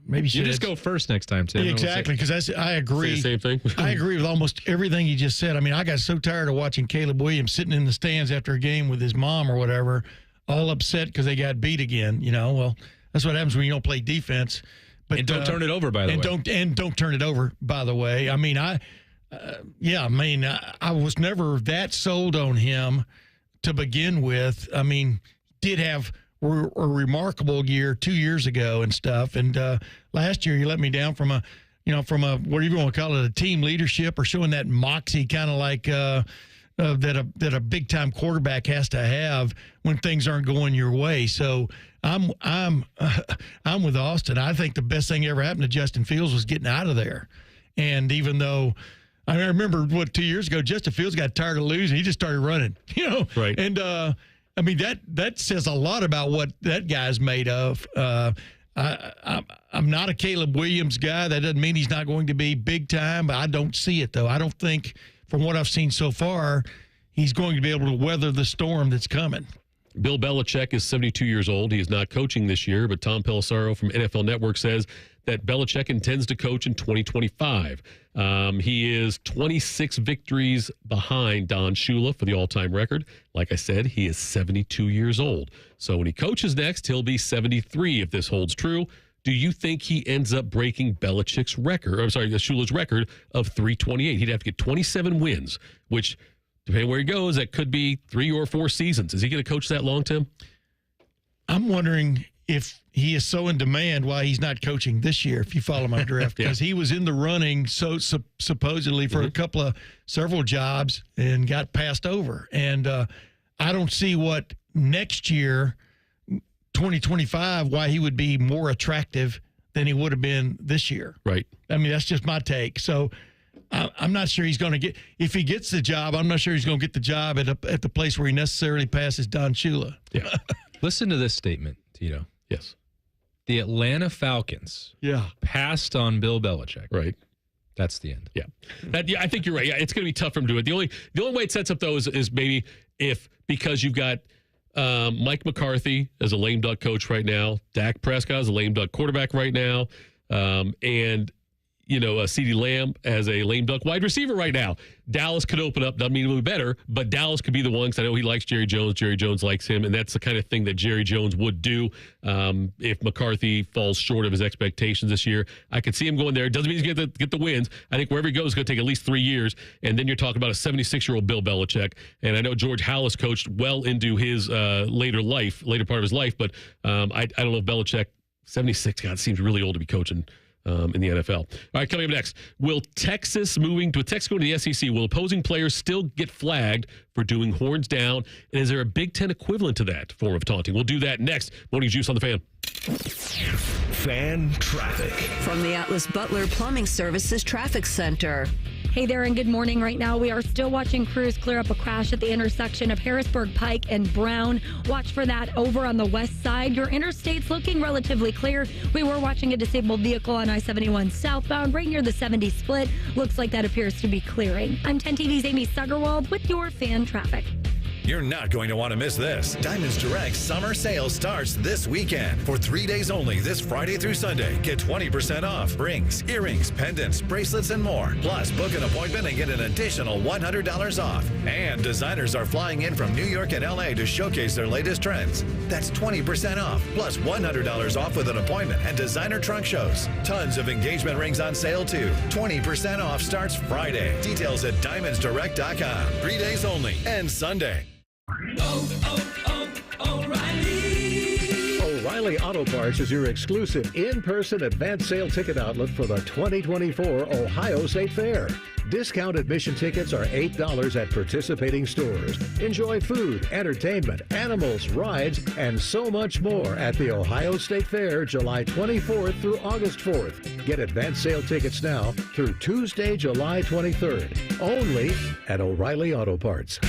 maybe you just go first next time, Tim. Exactly, because I agree. Say the same thing. I agree with almost everything you just said. I mean, I got so tired of watching Caleb Williams sitting in the stands after a game with his mom or whatever, all upset because they got beat again. Well, that's what happens when you don't play defense. But don't turn it over, by the way. Don't turn it over, by the way. I mean, I was never that sold on him to begin with. I mean, did have a remarkable year 2 years ago and stuff. And last year, he let me down from a what do you want to call it, a team leadership or showing that moxie, kind of like that a big time quarterback has to have when things aren't going your way. So I'm with Austin. I think the best thing ever happened to Justin Fields was getting out of there. And even though I remember 2 years ago, Justin Fields got tired of losing, he just started running. Right. And I mean that says a lot about what that guy's made of. I'm not a Caleb Williams guy. That doesn't mean he's not going to be big time, but I don't see it though. I don't think, from what I've seen so far, he's going to be able to weather the storm that's coming. Bill Belichick is 72 years old. He is not coaching this year, but Tom Pelissero from NFL Network says that Belichick intends to coach in 2025. He is 26 victories behind Don Shula for the all-time record. Like I said, he is 72 years old. So when he coaches next, he'll be 73 if this holds true. Do you think he ends up breaking Belichick's record? Shula's record of 328. He'd have to get 27 wins, which, depending on where he goes, that could be 3 or 4 seasons. Is he going to coach that long, Tim? I'm wondering if he is so in demand why he's not coaching this year, if you follow my drift, because he was in the running supposedly for several jobs and got passed over. And I don't see what next year, 2025, why he would be more attractive than he would have been this year. Right. I mean, that's just my take. So I'm not sure he's going to get, if he gets the job, I'm not sure he's going to get the job at the place where he necessarily passes Don Shula. Yeah. Listen to this statement, Tito. Yes. The Atlanta Falcons passed on Bill Belichick. Right. That's the end. Yeah. I think you're right. Yeah, it's going to be tough for him to do it. The only way it sets up, though, is maybe because you've got Mike McCarthy as a lame duck coach right now, Dak Prescott as a lame duck quarterback right now, and CeeDee Lamb as a lame duck wide receiver right now. Dallas could open up. Doesn't mean it'll be better, but Dallas could be the one, because I know he likes Jerry Jones. Jerry Jones likes him, and that's the kind of thing that Jerry Jones would do if McCarthy falls short of his expectations this year. I could see him going there. It doesn't mean he's going to get the wins. I think wherever he goes, it's going to take at least 3 years, and then you're talking about a 76-year-old Bill Belichick. And I know George Halas coached well into his later part of his life, but I don't know if Belichick, 76, God, seems really old to be coaching. in the NFL. All right, coming up next, will Texas going to the SEC, will opposing players still get flagged for doing horns down? And is there a Big Ten equivalent to that form of taunting? We'll do that next. Morning Juice on the Fan. Fan traffic. From the Atlas Butler Plumbing Services Traffic Center. Hey there, and good morning. Right now, we are still watching crews clear up a crash at the intersection of Harrisburg Pike and Brown. Watch for that over on the west side. Your interstate's looking relatively clear. We were watching a disabled vehicle on I-71 southbound right near the 70 split. Looks like that appears to be clearing. I'm 10 TV's Amy Stuggerwald with your fan traffic. You're not going to want to miss this. Diamonds Direct summer sale starts this weekend. For 3 days only, this Friday through Sunday, get 20% off rings, earrings, pendants, bracelets, and more. Plus, book an appointment and get an additional $100 off. And designers are flying in from New York and LA to showcase their latest trends. That's 20% off, plus $100 off with an appointment and designer trunk shows. Tons of engagement rings on sale, too. 20% off starts Friday. Details at diamondsdirect.com. 3 days only and Sunday. O'Reilly Auto Parts is your exclusive in-person advance sale ticket outlet for the 2024 Ohio State Fair. Discount admission tickets are $8 at participating stores. Enjoy food, entertainment, animals, rides, and so much more at the Ohio State Fair, July 24th through August 4th. Get advance sale tickets now through Tuesday, July 23rd. Only at O'Reilly Auto Parts.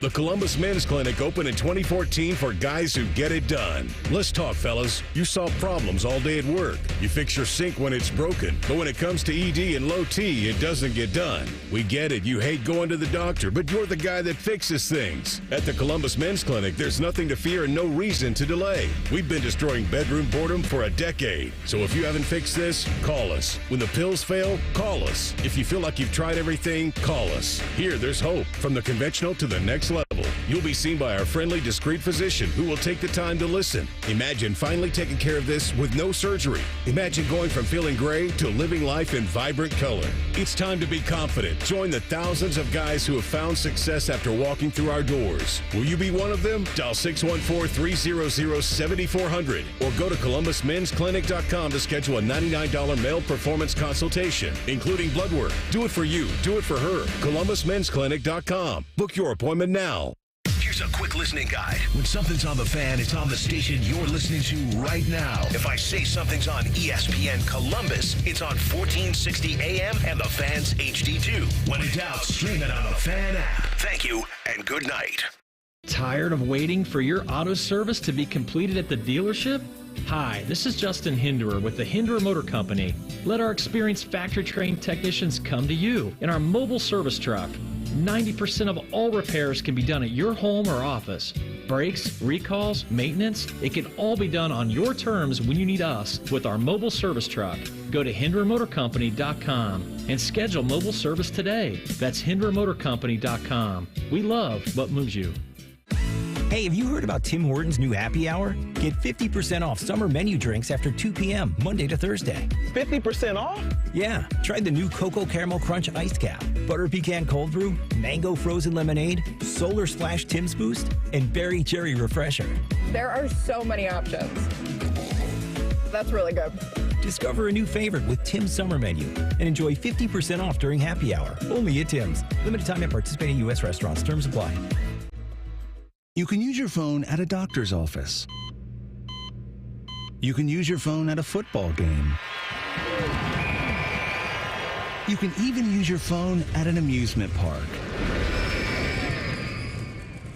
The Columbus Men's Clinic opened in 2014 for guys who get it done. Let's talk, fellas. You solve problems all day at work. You fix your sink when it's broken. But when it comes to ED and low T, it doesn't get done. We get it. You hate going to the doctor, but you're the guy that fixes things. At the Columbus Men's Clinic, there's nothing to fear and no reason to delay. We've been destroying bedroom boredom for a decade. So if you haven't fixed this, call us. When the pills fail, call us. If you feel like you've tried everything, call us. Here, there's hope. From the conventional to the next level. You'll be seen by our friendly, discreet physician who will take the time to listen. Imagine finally taking care of this with no surgery. Imagine going from feeling gray to living life in vibrant color. It's time to be confident. Join the thousands of guys who have found success after walking through our doors. Will you be one of them? Dial 614-300-7400 or go to ColumbusMen'sClinic.com to schedule a $99 male performance consultation, including blood work. Do it for you. Do it for her. ColumbusMen'sClinic.com. Book your appointment now. Here's a quick listening guide. When something's on the fan, it's on the station you're listening to right now. If I say something's on ESPN Columbus, it's on 1460 AM and the Fan's HD2. When in doubt, stream it on the Fan app. Thank you and good night. Tired of waiting for your auto service to be completed at the dealership? Hi, this is Justin Hinderer with the Hinderer Motor Company. Let our experienced factory-trained technicians come to you in our mobile service truck. 90% of all repairs can be done at your home or office. Brakes, recalls, maintenance, it can all be done on your terms when you need us with our mobile service truck. Go to HindererMotorCompany.com and schedule mobile service today. That's HindererMotorCompany.com. We love what moves you. Hey, have you heard about Tim Hortons' new happy hour? Get 50% off summer menu drinks after 2 p.m., Monday to Thursday. 50% off? Yeah. Try the new Cocoa Caramel Crunch Iced Cap, Butter Pecan Cold Brew, Mango Frozen Lemonade, Solar Splash Tim's Boost, and Berry Cherry Refresher. There are so many options. That's really good. Discover a new favorite with Tim's Summer Menu and enjoy 50% off during happy hour. Only at Tim's. Limited time at participating U.S. restaurants. Terms apply. You can use your phone at a doctor's office. You can use your phone at a football game. You can even use your phone at an amusement park.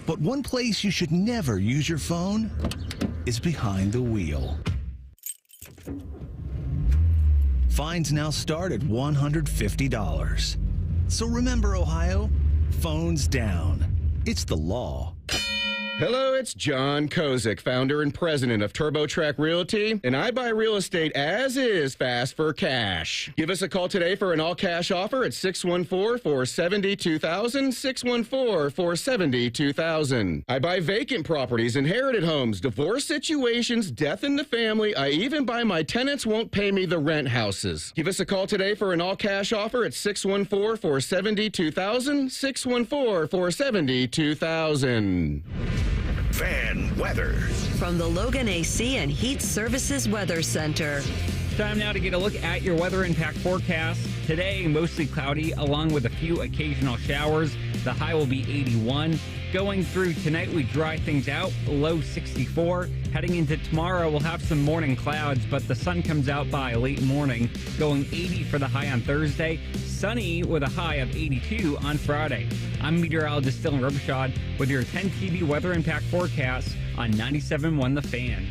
But one place you should never use your phone is behind the wheel. Fines now start at $150. So remember, Ohio, phones down. It's the law. Hello, it's John Kozik, founder and president of TurboTrack Realty, and I buy real estate as is, fast for cash. Give us a call today for an all-cash offer at 614-470-2000, 614-470-2000. I buy vacant properties, inherited homes, divorce situations, death in the family. I even buy my tenants won't pay me the rent houses. Give us a call today for an all-cash offer at 614-470-2000, 614-470-2000. Fan weather. From the Logan AC and Heat Services Weather Center. time now to get a look at your weather impact forecast. Today, mostly cloudy, along with a few occasional showers. The high will be 81. Going through tonight, we dry things out, low 64. Heading into tomorrow, we'll have some morning clouds, but the sun comes out by late morning, going 80 for the high on Thursday. Sunny with a high of 82 on Friday. I'm meteorologist Dylan Robichaud with your 10 TV weather impact forecast on 97.1 The Fan.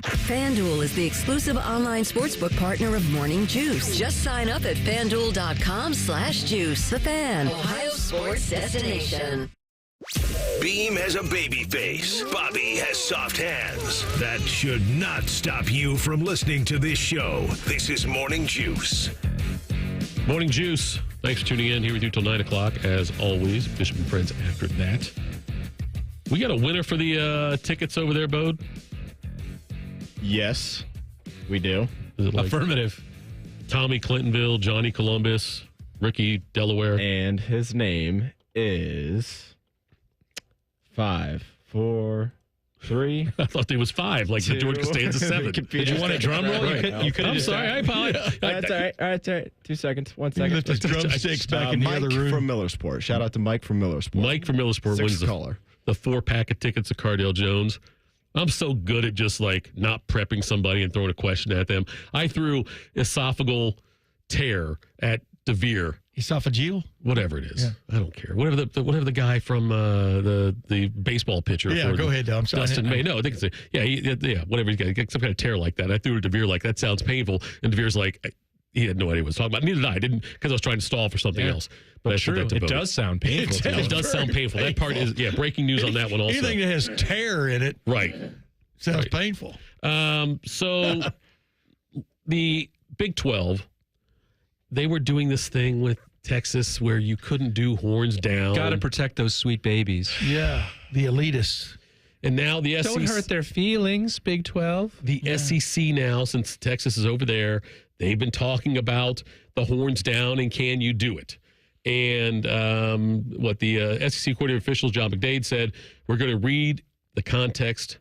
FanDuel is the exclusive online sportsbook partner of Morning Juice. Just sign up at FanDuel.com/juice. The Fan, Ohio sports destination. Beam has a baby face. Bobby has soft hands. That should not stop you from listening to this show. This is Morning Juice. Morning Juice. Thanks for tuning in. Here with you till 9 o'clock, as always. Bishop and friends after that. We got a winner for the tickets over there, Bode? Yes, we do. Is it like Affirmative. Tommy Clintonville, Johnny Columbus, Ricky Delaware. And his name is 5, 4, 3. I thought there was 5, like 2. The George Costanza 7. Did you want a drum roll? Right. You could. I'm sorry. I apologize. That's all right. That's all right. 2 seconds. 1 second. Lift his drumsticks back in the Mike other room. from Millersport. Shout out to Mike from Millersport. Mike from Millersport wins the 4-pack of tickets to Cardale Jones. I'm so good at just like not prepping somebody and throwing a question at them. I threw esophageal tear at DeVere. Esophageal? Whatever it is. Yeah. I don't care. Whatever the guy from the baseball pitcher. Yeah, go ahead, I'm sorry. Dustin May. No, I think it's whatever he's got some kind of tear like that. I threw to DeVere like, that sounds painful. And DeVere's like, he had no idea what he was talking about. Neither did I. Didn't, because I was trying to stall for something else. But I true. It does sound painful. It does sound painful. That part is, breaking news on that one also. Anything that has tear in it. Right. Sounds painful. So the Big 12, they were doing this thing with Texas where you couldn't do horns down. Got to protect those sweet babies. Yeah, the elitists. And now the SEC. Don't hurt their feelings, Big 12. The SEC now, since Texas is over there, they've been talking about the horns down and can you do it? And what the SEC coordinator officials, John McDade, said, we're going to read the context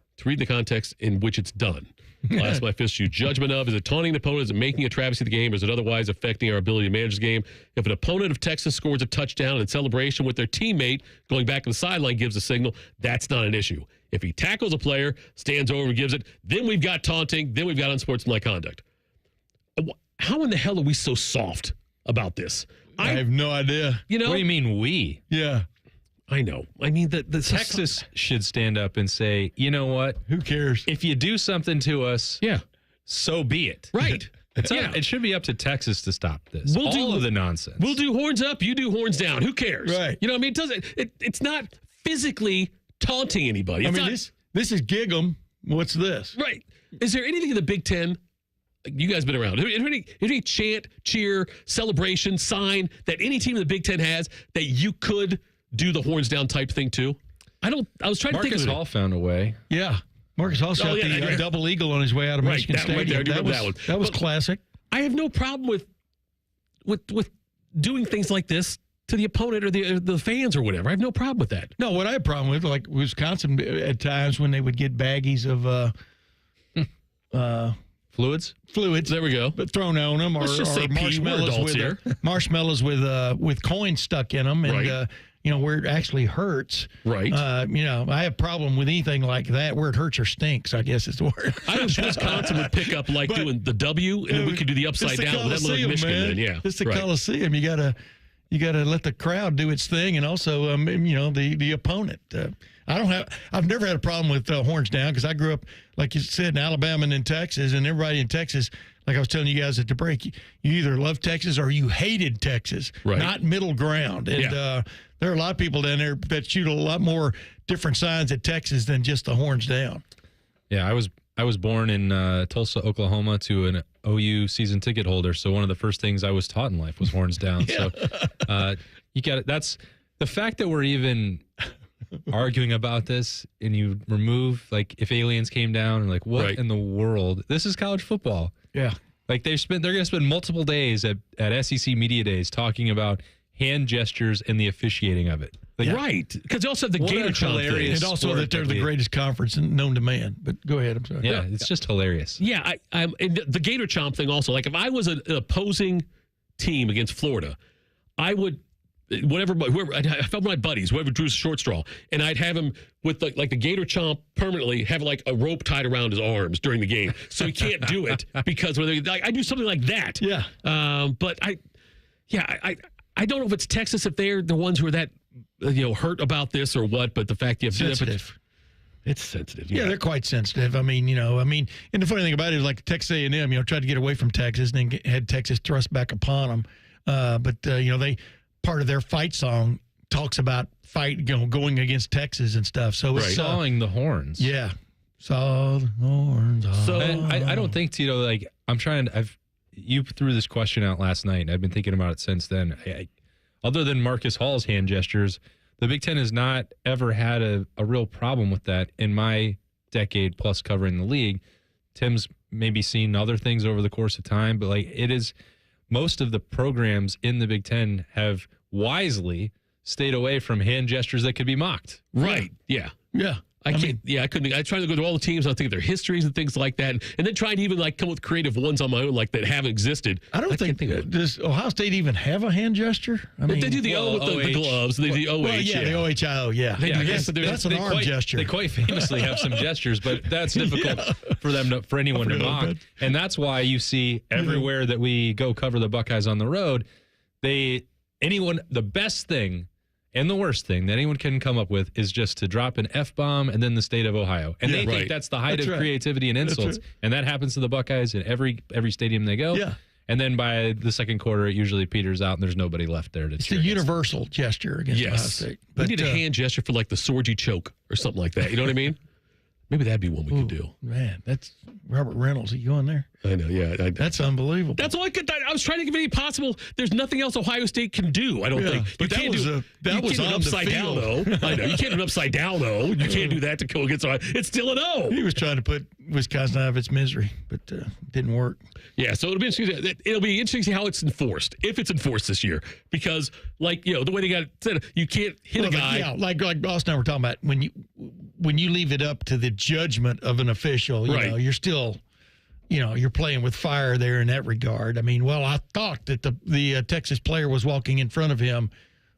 in which it's done. I'll ask my fist you judgment of, is it taunting the opponent? Is it making a travesty of the game? Or is it otherwise affecting our ability to manage the game? If an opponent of Texas scores a touchdown in celebration with their teammate going back to the sideline gives a signal, that's not an issue. If he tackles a player, stands over and gives it, then we've got taunting, then we've got unsportsmanlike conduct. How in the hell are we so soft about this? I have no idea. You know, what do you mean we? Yeah. I know. I mean, the Texas should stand up and say, you know what? Who cares? If you do something to us, so be it. Right. It should be up to Texas to stop this. All of the nonsense. We'll do horns up, you do horns down. Who cares? Right. You know what I mean? It's not physically taunting anybody. This is gig 'em. What's this? Right. Is there anything in the Big Ten? You guys been around. Is there any chant, cheer, celebration, sign that any team in the Big Ten has that you could do the horns down type thing too? I was trying to think of it. Marcus Hall found a way. Yeah. Marcus Hall shot the double eagle on his way out of Michigan Stadium. That was classic. I have no problem with doing things like this to the opponent or the fans or whatever. I have no problem with that. No, what I have a problem with, like Wisconsin at times when they would get baggies of Fluids. There we go. But thrown on them, or marshmallows with coins stuck in them, and where it actually hurts. Right. I have a problem with anything like that where it hurts or stinks, I guess is the word. I wish Wisconsin would pick up doing the W, and then we could do the upside down. That looked like Michigan, then, yeah. It's the Coliseum. You gotta let the crowd do its thing, and also the opponent. I've never had a problem with horns down because I grew up, like you said, in Alabama and in Texas, and everybody in Texas, like I was telling you guys at the break, you either love Texas or you hated Texas, not middle ground. And there are a lot of people down there that shoot a lot more different signs at Texas than just the horns down. Yeah, I was born in Tulsa, Oklahoma, to an OU season ticket holder. So one of the first things I was taught in life was horns down. So you got it. That's the fact that we're even arguing about this, and you remove, like, if aliens came down and like, what in the world? This is college football. Yeah. Like they're going to spend multiple days at SEC media days talking about hand gestures and the officiating of it. Right. Because they also have the Gator Chomp thing. And also that they're the greatest conference known to man. But go ahead. I'm sorry. Yeah, it's just hilarious. Yeah, and the Gator Chomp thing also. Like, if I was an opposing team against Florida, I would, whoever, I felt my buddies, whoever drew the short straw, and I'd have him with the Gator Chomp permanently have like a rope tied around his arms during the game, so he can't do it because I do something like that. Yeah. But I don't know if it's Texas, if they're the ones who are that hurt about this or what. But the fact you have sensitive. It's sensitive. Yeah, they're quite sensitive. And the funny thing about it is like Texas A&M, tried to get away from Texas and then had Texas thrust back upon them. But they part of their fight song talks about going against Texas and stuff. So it's sawing the horns. Yeah, saw the horns. So I don't think, Tito. You threw this question out last night, and I've been thinking about it since then. Other than Marcus Hall's hand gestures, the Big Ten has not ever had a real problem with that in my decade plus covering the league. Tim's maybe seen other things over the course of time, but it is most of the programs in the Big Ten have wisely stayed away from hand gestures that could be mocked. Right. Yeah. I can't. I couldn't. I tried to go through all the teams. I think of their histories and things like that, and then try to even come with creative ones on my own, that haven't existed. I don't think does Ohio State even have a hand gesture? They do the O with the gloves. They do the OH. Well, the OHIO. Yeah, they do. That's an arm gesture. They quite famously have some gestures, but that's difficult for anyone to mock, and that's why you see everywhere that we go cover the Buckeyes on the road, the best thing. And the worst thing that anyone can come up with is just to drop an F-bomb and then the state of Ohio. And they think that's the height of creativity and insults. And that happens to the Buckeyes in every stadium they go. Yeah. And then by the second quarter, it usually peters out and there's nobody left there to cheer. It's a universal gesture against Ohio State. But we need a hand gesture for the Sorgy choke or something like that. You know what I mean? Maybe that'd be one we could do. Man, that's Robert Reynolds. Are you on there? I know, yeah. That's unbelievable. That's all I could. I was trying to give any possible. There's nothing else Ohio State can do. I don't think. But that was on upside the down field. though. I know you can't do it upside down though. You can't do that to go against Ohio. It's still an O. He was trying to put Wisconsin out of its misery, but didn't work. Yeah, so it'll be interesting. It'll be interesting to see how it's enforced, if it's enforced this year, because the way they got it said, you can't hit a guy. Yeah, like Austin and I were talking about when you leave it up to the judgment of an official, you're still, you're playing with fire there in that regard. I thought that the Texas player was walking in front of him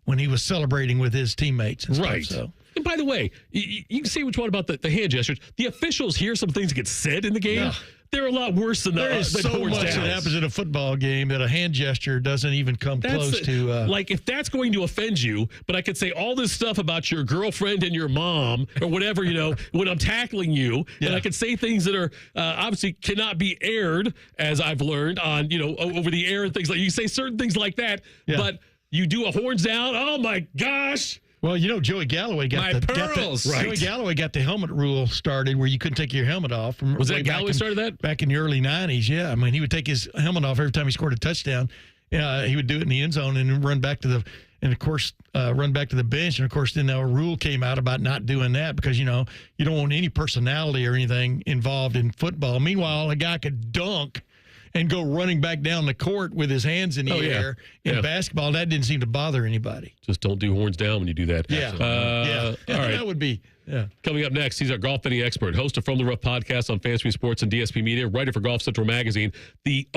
when he was celebrating with his teammates and stuff. So. And by the way, you can say which one about the hand gestures. The officials hear some things that get said in the game. Yeah. They're a lot worse than there is so much that happens in a football game that a hand gesture doesn't even come close to. If that's going to offend you, but I could say all this stuff about your girlfriend and your mom or whatever, when I'm tackling you, and I could say things that are obviously cannot be aired, as I've learned on over the air and things like you say certain things like that, but you do a horns down. Oh my gosh. Well, Joey Galloway got Joey Galloway got the helmet rule started where you couldn't take your helmet off. Was that Galloway started that? Back in the early 90s, yeah. He would take his helmet off every time he scored a touchdown. He would do it in the end zone and run back to the bench. And, of course, then a rule came out about not doing that because, you don't want any personality or anything involved in football. Meanwhile, a guy could dunk and go running back down the court with his hands in the air in basketball. That didn't seem to bother anybody. Just don't do horns down when you do that. Yeah. All right. That would be, Coming up next, he's our golf betting expert, host of From the Rough podcast on Fantasy Sports and DSP Media, writer for Golf Central Magazine. The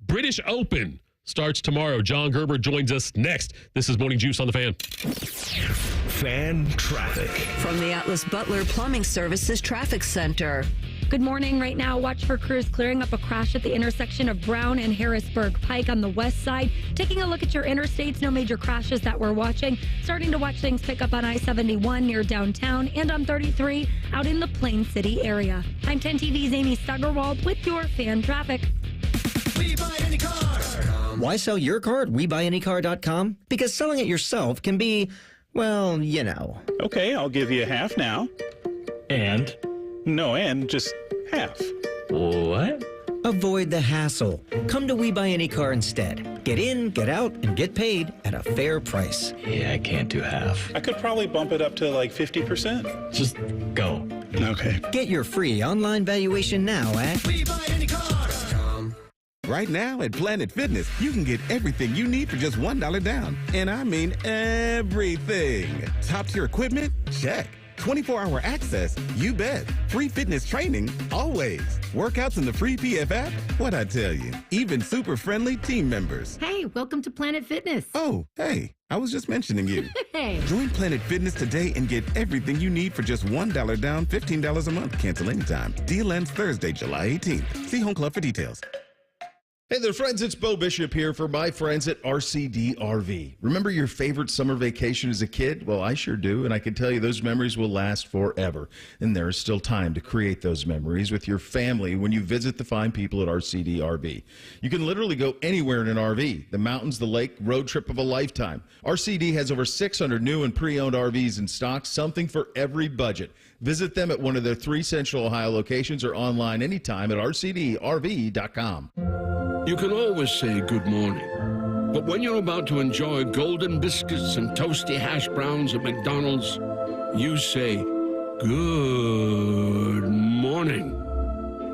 British Open, starts tomorrow. John Gerber joins us next. This is Morning Juice on the Fan. Fan traffic. From the Atlas Butler Plumbing Services Traffic Center. Good morning. Right now, watch for crews clearing up a crash at the intersection of Brown and Harrisburg Pike on the west side. Taking a look at your interstates, no major crashes that we're watching. Starting to watch things pick up on I-71 near downtown and on 33 out in the Plain City area. I'm 10 TV's Amy Steigerwald with your fan traffic. We buy any car. Why sell your car at WeBuyAnyCar.com? Because selling it yourself can be, well, Okay, I'll give you half now. And? No, and just half. What? Avoid the hassle. Come to We Buy Any Car instead. Get in, get out, and get paid at a fair price. Yeah, I can't do half. I could probably bump it up to 50%. Just go. Okay. Get your free online valuation now at WeBuyAnyCar.com. Right now at Planet Fitness, you can get everything you need for just $1 down. And I mean everything. Top-tier equipment? Check. 24-hour access? You bet. Free fitness training? Always. Workouts in the free PF app? What'd I tell you? Even super friendly team members. Hey, welcome to Planet Fitness. Oh, hey. I was just mentioning you. Hey. Join Planet Fitness today and get everything you need for just $1 down, $15 a month. Cancel anytime. Deal ends Thursday, July 18th. See Home Club for details. Hey there, friends. It's Bo Bishop here for my friends at RCD RV. Remember your favorite summer vacation as a kid? Well, I sure do, and I can tell you those memories will last forever. And there is still time to create those memories with your family when you visit the fine people at RCD RV. You can literally go anywhere in an RV. The mountains, the lake, road trip of a lifetime. RCD has over 600 new and pre-owned RVs in stock, something for every budget. Visit them at one of their 3 Central Ohio locations or online anytime at rcdrv.com. You can always say good morning, but when you're about to enjoy golden biscuits and toasty hash browns at McDonald's, you say good morning.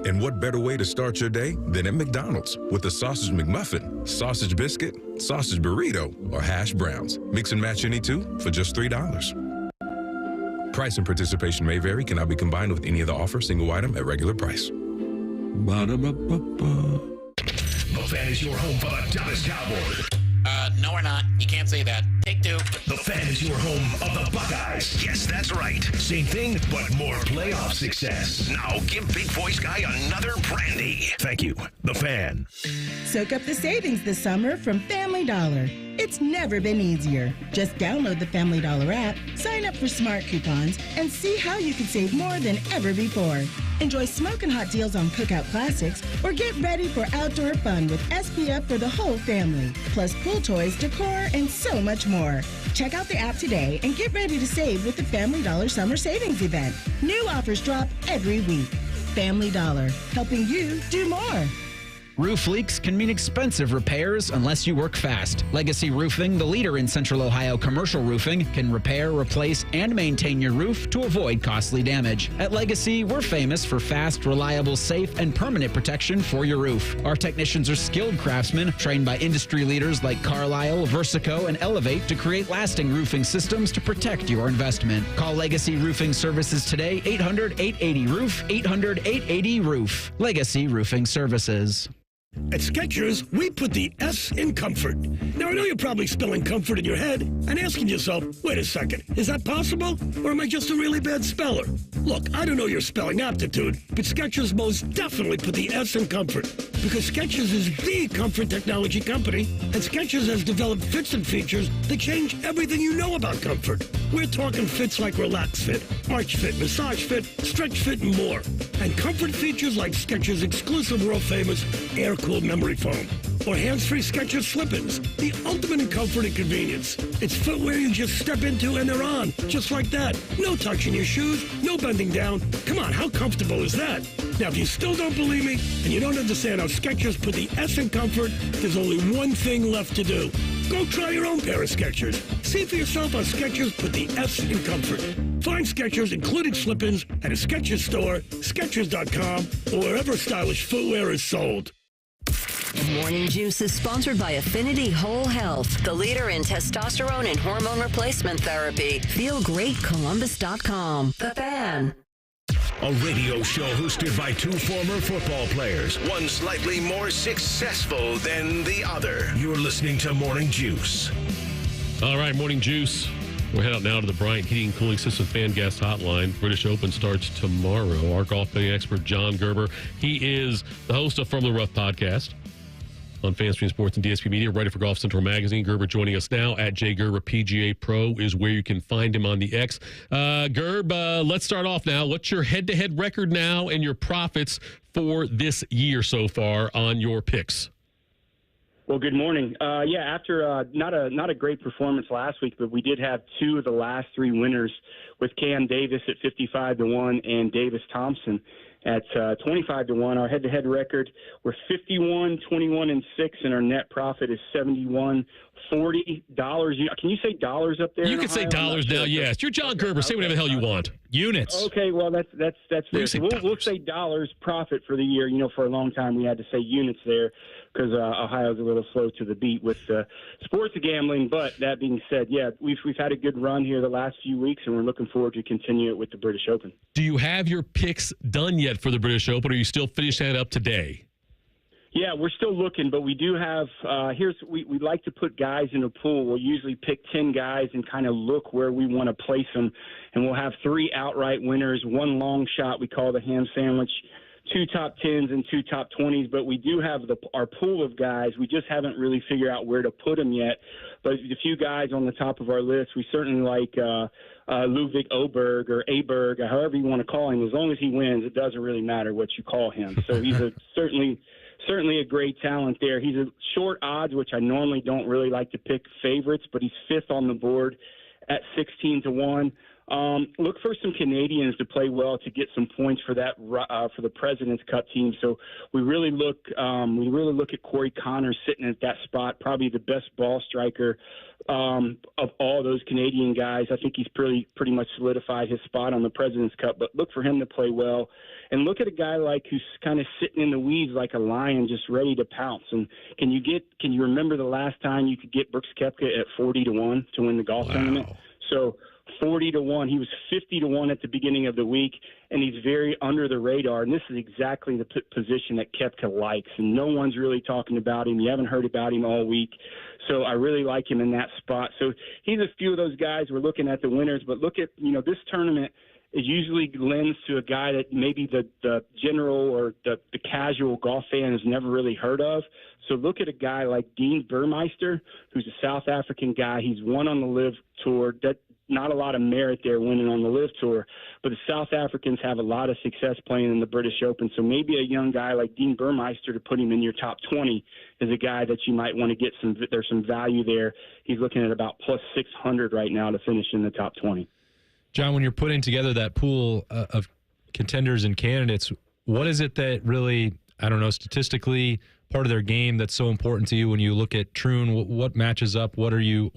And what better way to start your day than at McDonald's with the Sausage McMuffin, Sausage Biscuit, Sausage Burrito, or Hash Browns. Mix and match any two for just $3. Price and participation may vary, cannot be combined with any other offer, single item at regular price. Ba-da-ba-ba-ba. The Fan is your home for the Dallas Cowboys. No, we're not. You can't say that. Take 2. The Fan is your home of the Buckeyes. Yes, that's right. Same thing, but more playoff success. Now give Big Voice Guy another brandy. Thank you. The Fan. Soak up the savings this summer from Family Dollar. It's never been easier. Just download the Family Dollar app, sign up for smart coupons, and see how you can save more than ever before. Enjoy smoking hot deals on cookout classics or get ready for outdoor fun with SPF for the whole family, plus pool toys, decor, and so much more. Check out the app today and get ready to save with the Family Dollar Summer Savings Event. New offers drop every week. Family Dollar, helping you do more. Roof leaks can mean expensive repairs unless you work fast. Legacy Roofing, the leader in Central Ohio commercial roofing, can repair, replace, and maintain your roof to avoid costly damage. At Legacy, we're famous for fast, reliable, safe, and permanent protection for your roof. Our technicians are skilled craftsmen trained by industry leaders like Carlisle, Versico, and Elevate to create lasting roofing systems to protect your investment. Call Legacy Roofing Services today, 800-880-ROOF, 800-880-ROOF. Legacy Roofing Services. At Skechers, we put the S in comfort. Now, I know you're probably spelling comfort in your head and asking yourself, wait a second, is that possible? Or am I just a really bad speller? Look, I don't know your spelling aptitude, but Skechers most definitely put the S in comfort. Because Skechers is the comfort technology company, and Skechers has developed fits and features that change everything you know about comfort. We're talking fits like Relax Fit, Arch Fit, Massage Fit, Stretch Fit, and more. And comfort features like Skechers' exclusive world-famous air-cooled memory foam, or hands-free Skechers slip-ins, the ultimate in comfort and convenience. It's footwear you just step into and they're on, just like that. No touching your shoes, no bending down. Come on, how comfortable is that? Now, if you still don't believe me and you don't understand how Skechers put the S in comfort, there's only one thing left to do. Go try your own pair of Skechers. See for yourself how Skechers put the S in comfort. Find Skechers including slip-ins at a Skechers store, Skechers.com, or wherever stylish footwear is sold. Morning Juice is sponsored by Affinity Whole Health, the leader in testosterone and hormone replacement therapy. FeelGreatColumbus.com. The Fan. A radio show hosted by 2 former football players, one slightly more successful than the other. You're listening to Morning Juice. All right, Morning Juice. We're heading out now to the Bryant Heating and Cooling System Fan Guest Hotline. British Open starts tomorrow. Our golf betting expert, John Gerber. He is the host of From the Rough podcast on FanStream Sports and DSP Media, writer for Golf Central Magazine. Gerber joining us now at J. Gerber PGA Pro is where you can find him on the X. Gerb, let's start off now. What's your head-to-head record now and your profits for this year so far on your picks? Well, good morning. After not a great performance last week, but we did have 2 of the last 3 winners with Cam Davis at 55-1 and Davis Thompson at 25-1. Our head-to-head record, we're 51, 21, and 6, and our net profit is $71.40. Can you say dollars up there? You can say dollars now. Yes, you're John Gerber. Say whatever the hell you want. Units. Okay, well that's fair. We'll say dollars profit for the year. You know, for a long time we had to say units there. because Ohio's a little slow to the beat with sports gambling. But that being said, yeah, we've had a good run here the last few weeks, and we're looking forward to continue it with the British Open. Do you have your picks done yet for the British Open, or are you still finishing that up today? Yeah, we're still looking, but we do have we like to put guys in a pool. We'll usually pick 10 guys and kind of look where we want to place them, and we'll have 3 outright winners, 1 long shot we call the ham sandwich, 2 top 10s and 2 top 20s. But we do have our pool of guys. We just haven't really figured out where to put them yet. But a few guys on the top of our list, we certainly like Ludwig Oberg or Aberg, or however you want to call him. As long as he wins, it doesn't really matter what you call him. So he's certainly a great talent there. He's a short odds, which I normally don't really like to pick favorites, but he's 5th on the board at 16-1. Look for some Canadians to play well to get some points for that for the President's Cup team. So we really look at Corey Connors sitting at that spot, probably the best ball striker of all those Canadian guys. I think he's pretty much solidified his spot on the President's Cup. But look for him to play well, and look at a guy who's kind of sitting in the weeds like a lion, just ready to pounce. And can you remember the last time you could get Brooks Koepka at 40-1 to win the golf tournament? So 40-1. He was 50-1 at the beginning of the week, and he's very under the radar. And this is exactly the position that Koepka likes, and no one's really talking about him. You haven't heard about him all week. So I really like him in that spot. So he's a few of those guys. We're looking at the winners, but look at, this tournament is usually lends to a guy that maybe the general or the casual golf fan has never really heard of. So look at a guy like Dean Burmeister, who's a South African guy. He's won on the LIV Tour. That not a lot of merit there winning on the LIV Tour, but the South Africans have a lot of success playing in the British Open. So maybe a young guy like Dean Burmeister to put him in your top 20 is a guy that you might want to get there's some value there. He's looking at about plus 600 right now to finish in the top 20. John, when you're putting together that pool of contenders and candidates, what is it that really, I don't know, statistically part of their game that's so important to you when you look at Troon? What matches up? What are you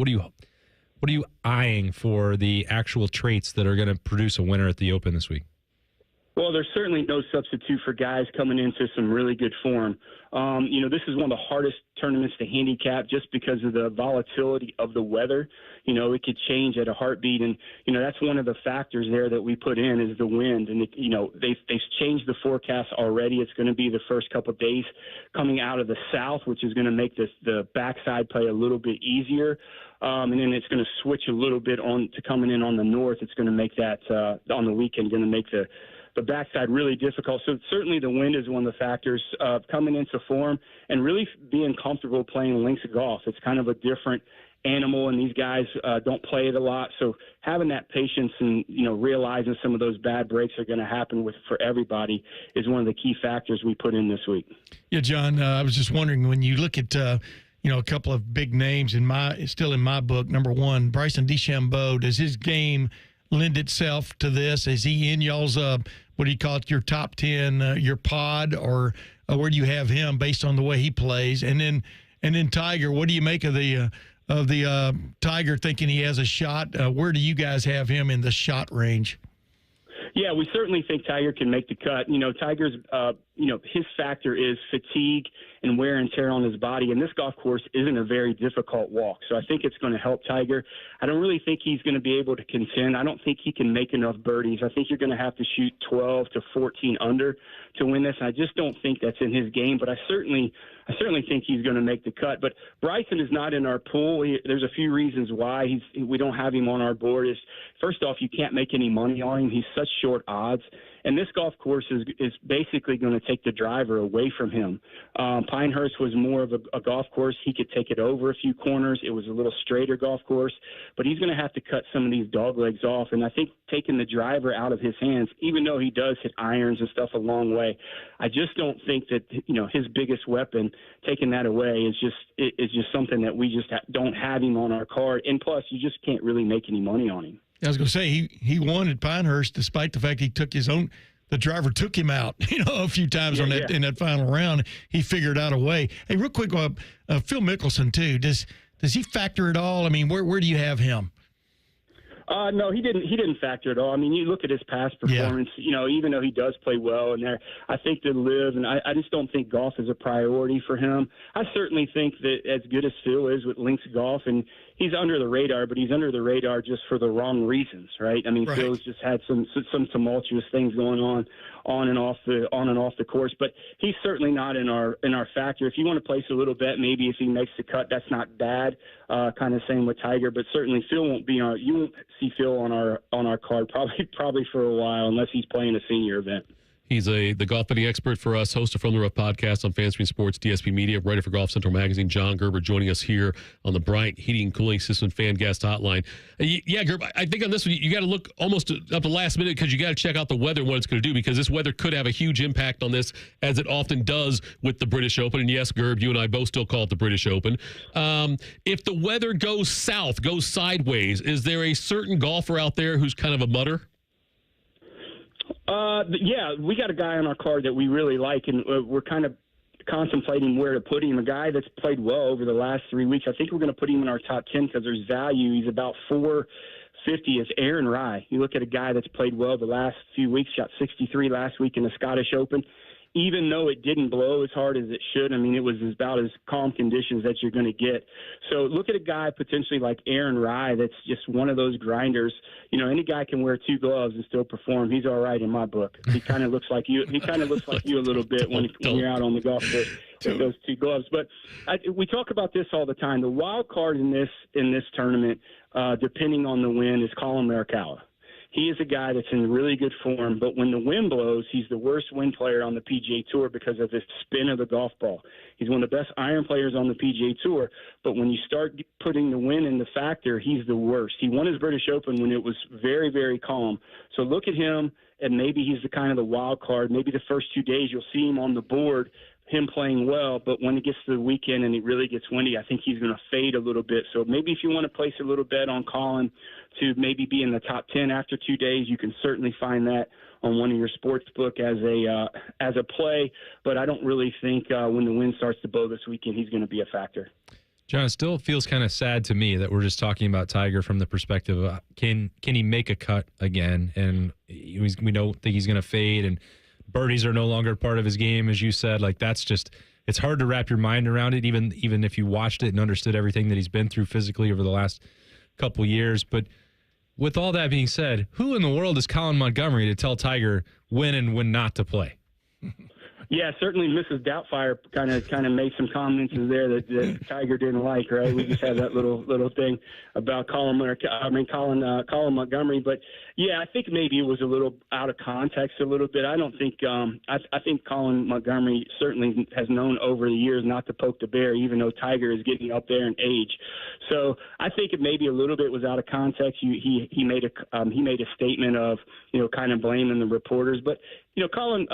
eyeing for the actual traits that are going to produce a winner at the Open this week? Well, there's certainly no substitute for guys coming into some really good form. This is one of the hardest tournaments to handicap just because of the volatility of the weather. It could change at a heartbeat. And, that's one of the factors there that we put in is the wind. And, they've changed the forecast already. It's going to be the first couple of days coming out of the south, which is going to make the backside play a little bit easier. And then it's going to switch a little bit on to coming in on the north. It's going to make that on the weekend, going to make the backside really difficult. So certainly the wind is one of the factors coming into form and really being comfortable playing links of golf. It's kind of a different animal, and these guys don't play it a lot. So having that patience and, realizing some of those bad breaks are going to happen for everybody is one of the key factors we put in this week. Yeah, John, I was just wondering, when you look at, a couple of big names in my book, number one, Bryson DeChambeau, does his game lend itself to this? Is he in y'all's, what do you call it, your top 10, your pod, or where do you have him based on the way he plays? And then Tiger, what do you make of the Tiger thinking he has a shot? Where do you guys have him in the shot range? Yeah, we certainly think Tiger can make the cut. Tiger's, his factor is fatigue and wear and tear on his body. And this golf course isn't a very difficult walk. So I think it's going to help Tiger. I don't really think he's going to be able to contend. I don't think he can make enough birdies. I think you're going to have to shoot 12 to 14 under to win this. I just don't think that's in his game, but I certainly think he's going to make the cut. But Bryson is not in our pool. There's a few reasons why we don't have him on our board. First off, you can't make any money on him. He's such short odds. And this golf course is basically going to take the driver away from him. Pinehurst was more of a golf course. He could take it over a few corners. It was a little straighter golf course. But he's going to have to cut some of these dog legs off. And I think taking the driver out of his hands, even though he does hit irons and stuff a long way, I just don't think that, his biggest weapon, taking that away is just something that we just don't have him on our card. And plus, you just can't really make any money on him. I was going to say, he won at Pinehurst despite the fact he took the driver took him out, a few times in that final round. He figured out a way. Hey, real quick, Phil Mickelson too. Does he factor at all? I mean, where do you have him? No, he didn't factor at all. I mean, you look at his past performance. Yeah. Even though he does play well, and I think to live, and I just don't think golf is a priority for him. I certainly think that as good as Phil is with links golf, and he's under the radar, but he's under the radar just for the wrong reasons, right? I mean, right. Phil's just had some tumultuous things going on and off the course, but he's certainly not in our factor. If you want to place a little bet, maybe if he makes the cut, that's not bad. Kind of same with Tiger, but certainly Phil won't be on. You won't see Phil on our card probably for a while unless he's playing a senior event. He's the golf betting expert for us, host of From the Rough podcast on FanStream Sports, DSP Media, writer for Golf Central Magazine. John Gerber joining us here on the Bryant Heating and Cooling System fan guest hotline. Yeah, Gerber, I think on this one, you got to look almost up to last minute because you got to check out the weather and what it's going to do, because this weather could have a huge impact on this, as it often does with the British Open. And yes, Gerb, you and I both still call it the British Open. If the weather goes south, goes sideways, is there a certain golfer out there who's kind of a mutter? Yeah, we got a guy on our card that we really like, and we're kind of contemplating where to put him. A guy that's played well over the last 3 weeks. I think we're going to put him in our top 10 because there's value. He's about 450. Is Aaron Rai. You look at a guy that's played well the last few weeks, shot 63 last week in the Scottish Open. Even though it didn't blow as hard as it should, I mean, it was about as calm conditions that you're going to get. So look at a guy potentially like Aaron Rai that's just one of those grinders. Any guy can wear 2 gloves and still perform. He's all right in my book. He kind of looks like you. He kind of looks like you a little bit when you're out on the golf course with those 2 gloves. But we talk about this all the time. The wild card in this tournament, depending on the wind, is Colin Morikawa. He is a guy that's in really good form, but when the wind blows, he's the worst wind player on the PGA Tour because of the spin of the golf ball. He's one of the best iron players on the PGA Tour, but when you start putting the wind in the factor, he's the worst. He won his British Open when it was very, very calm. So look at him, and maybe he's the kind of the wild card. Maybe the first 2 days you'll see him on the board, him playing well, but when it gets to the weekend and it really gets windy, I think he's going to fade a little bit. So maybe if you want to place a little bet on Colin to maybe be in the top 10 after 2 days, you can certainly find that on one of your sports book as a play. But I don't really think when the wind starts to blow this weekend, he's going to be a factor. John, it still feels kind of sad to me that we're just talking about Tiger from the perspective of can he make a cut again? And we don't think he's going to fade, and birdies are no longer part of his game, as you said. Like, that's just, it's hard to wrap your mind around it, even if you watched it and understood everything that he's been through physically over the last couple years. But with all that being said, who in the world is Colin Montgomery to tell Tiger when and when not to play? Yeah, certainly Mrs. Doubtfire kind of made some comments there that Tiger didn't like, right? We just had that little thing about Colin Montgomery. But yeah, I think maybe it was a little out of context a little bit. I don't think I think Colin Montgomery certainly has known over the years not to poke the bear, even though Tiger is getting up there in age. So I think it maybe a little bit was out of context. He made a statement of kind of blaming the reporters, but Colin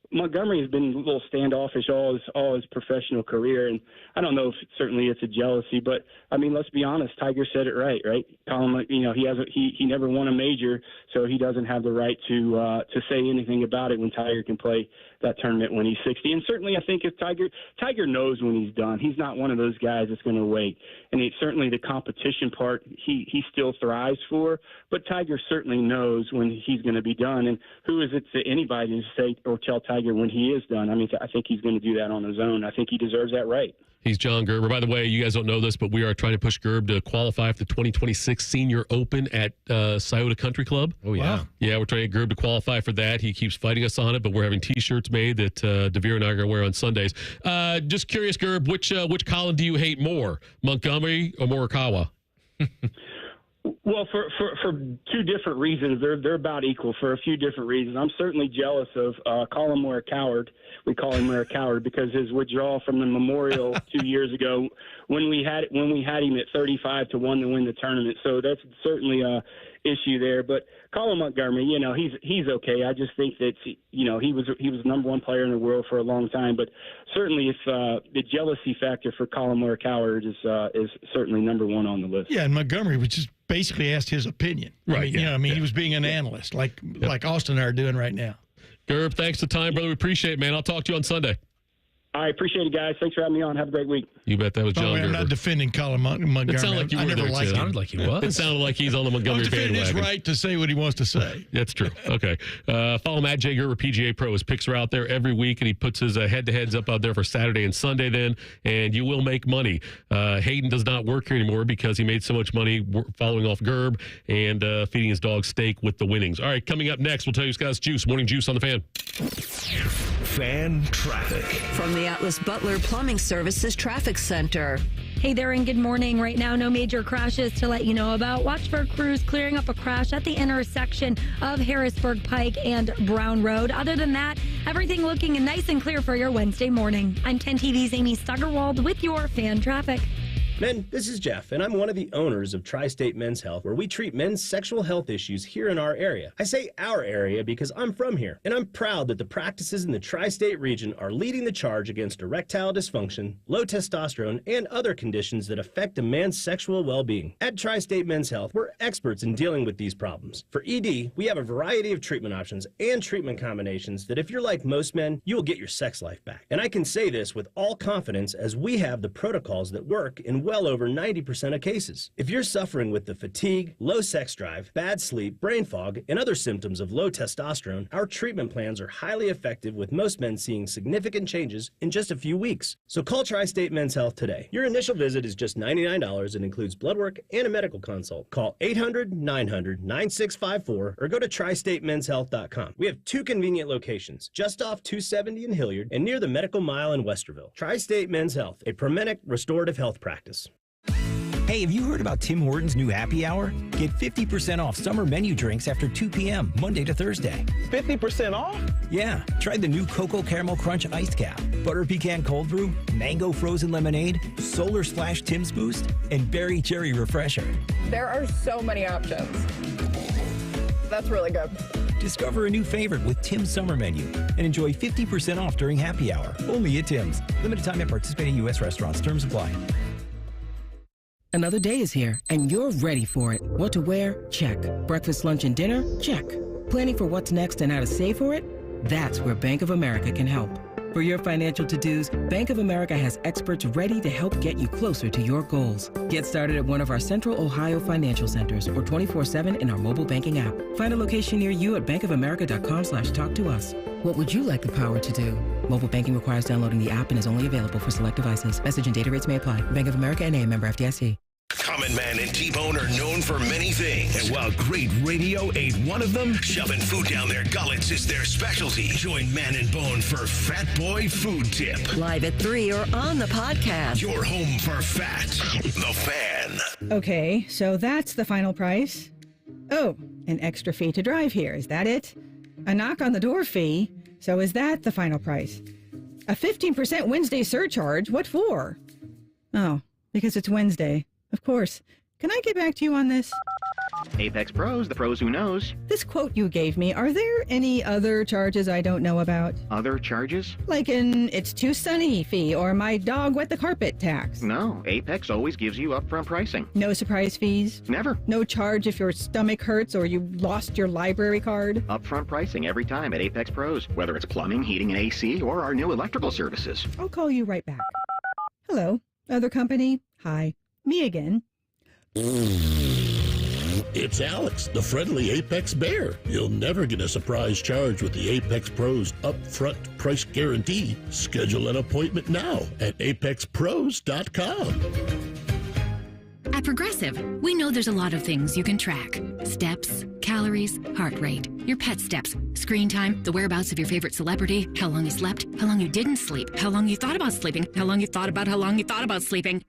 Montgomery has been a little standoffish all his professional career, and I don't know if certainly it's a jealousy, but I mean, let's be honest. Tiger said it right? Colin, he never won a major, so he doesn't have the right to say anything about it when Tiger can play that tournament when he's 60. And certainly, I think if Tiger knows when he's done. He's not one of those guys that's going to wait. And certainly the competition part he still thrives for, but Tiger certainly knows when he's going to be done. And who is it to anybody to say or tell Tiger when he is done? I mean, I think he's going to do that on his own. I think he deserves that right. He's John Gerber. By the way, you guys don't know this, but we are trying to push Gerb to qualify for the 2026 Senior Open at Scioto Country Club. Oh, yeah. Wow. Yeah, we're trying to get Gerb to qualify for that. He keeps fighting us on it, but we're having T-shirts made that DeVere and I are going to wear on Sundays. Just curious, Gerb, which Colin do you hate more, Montgomery or Morikawa? Well, for 2 different reasons. They're about equal for a few different reasons. I'm certainly jealous of Colin Morikawa. We call him Morikawa because his withdrawal from the Memorial 2 years ago, when we had him at 35 to 1 to win the tournament. So that's certainly a issue there. But Colin Montgomery, he's okay. I just think that he was number 1 player in the world for a long time. But certainly, if the jealousy factor for Colin Morikawa is certainly number 1 on the list. Yeah, and Montgomery was just basically asked his opinion. Right. He was being an analyst, like Austin and I are doing right now. Gerb, thanks for the time, brother. We appreciate it, man. I'll talk to you on Sunday. I appreciate it, guys. Thanks for having me on. Have a great week. You bet. That was John I'm Gerber. not defending Colin Montgomery. It sounded like you I were never there, liked too. him. Sounded like he was. It sounded like he's on the Montgomery I'm defending his bandwagon. right to say what he wants to say. That's true. Okay. Follow him at Jay Gerber PGA Pro. His picks are out there every week, and he puts his head-to-heads up out there for Saturday and Sunday then, and you will make money. Hayden does not work here anymore because he made so much money following off Gerb and feeding his dog steak with the winnings. All right, coming up next, we'll tell you Scott's Juice. Morning Juice on the Fan. Fan traffic. From the Atlas Butler Plumbing Services Traffic Center. Hey there, and good morning. Right now, no major crashes to let you know about. Watch for crews clearing up a crash at the intersection of Harrisburg Pike and Brown Road. Other than that, everything looking nice and clear for your Wednesday morning. I'm 10 TV's Amy Stuggerwald with your fan traffic. Men, this is Jeff, and I'm one of the owners of Tri-State Men's Health, where we treat men's sexual health issues here in our area. I say our area because I'm from here, and I'm proud that the practices in the Tri-State region are leading the charge against erectile dysfunction, low testosterone, and other conditions that affect a man's sexual well-being. At Tri-State Men's Health, we're experts in dealing with these problems. For ED, we have a variety of treatment options and treatment combinations that if you're like most men, you will get your sex life back. And I can say this with all confidence as we have the protocols that work in well over 90% of cases. If you're suffering with the fatigue, low sex drive, bad sleep, brain fog, and other symptoms of low testosterone, our treatment plans are highly effective with most men seeing significant changes in just a few weeks. So call Tri-State Men's Health today. Your initial visit is just $99 and includes blood work and a medical consult. Call 800-900-9654 or go to tristatemenshealth.com. We have 2 convenient locations, just off 270 in Hilliard and near the Medical Mile in Westerville. Tri-State Men's Health, a Promenic restorative health practice. Hey, have you heard about Tim Hortons' new happy hour? Get 50% off summer menu drinks after 2 p.m., Monday to Thursday. 50% off? Yeah. Try the new Cocoa Caramel Crunch Iced Cap, Butter Pecan Cold Brew, Mango Frozen Lemonade, Solar Splash Tim's Boost, and Berry Cherry Refresher. There are so many options. That's really good. Discover a new favorite with Tim's Summer Menu and enjoy 50% off during happy hour. Only at Tim's. Limited time at participating U.S. restaurants. Terms apply. Another day is here, and you're ready for it. What to wear? Check. Breakfast, lunch, and dinner? Check. Planning for what's next and how to save for it? That's where Bank of America can help. For your financial to-dos, Bank of America has experts ready to help get you closer to your goals. Get started at one of our Central Ohio financial centers or 24/7 in our mobile banking app. Find a location near you at bankofamerica.com/talktous. What would you like the power to do? Mobile banking requires downloading the app and is only available for select devices. Message and data rates may apply. Bank of America N.A., member FDIC. Common Man and T-Bone are known for many things. And while great radio ain't one of them, shoving food down their gullets is their specialty. Join Man and Bone for Fat Boy Food Tip. Live at 3 or on the podcast. Your home for fat. The Fan. Okay, so that's the final price. Oh, an extra fee to drive here. Is that it? A knock on the door fee. So is that the final price? A 15% Wednesday surcharge. What for? Oh, because it's Wednesday. Of course. Can I get back to you on this? Apex Pros, the pros who knows. This quote you gave me, are there any other charges I don't know about? Other charges? Like an it's too sunny fee or my dog wet the carpet tax? No, Apex always gives you upfront pricing. No surprise fees? Never. No charge if your stomach hurts or you lost your library card? Upfront pricing every time at Apex Pros, whether it's plumbing, heating, and AC, or our new electrical services. I'll call you right back. Hello, other company? Hi, me again. It's Alex, the friendly Apex Bear. You'll never get a surprise charge with the Apex Pros upfront price guarantee. Schedule an appointment now at apexpros.com. At Progressive, we know there's a lot of things you can track. Steps, calories, heart rate, your pet steps, screen time, the whereabouts of your favorite celebrity, how long you slept, how long you didn't sleep, how long you thought about sleeping, how long you thought about sleeping.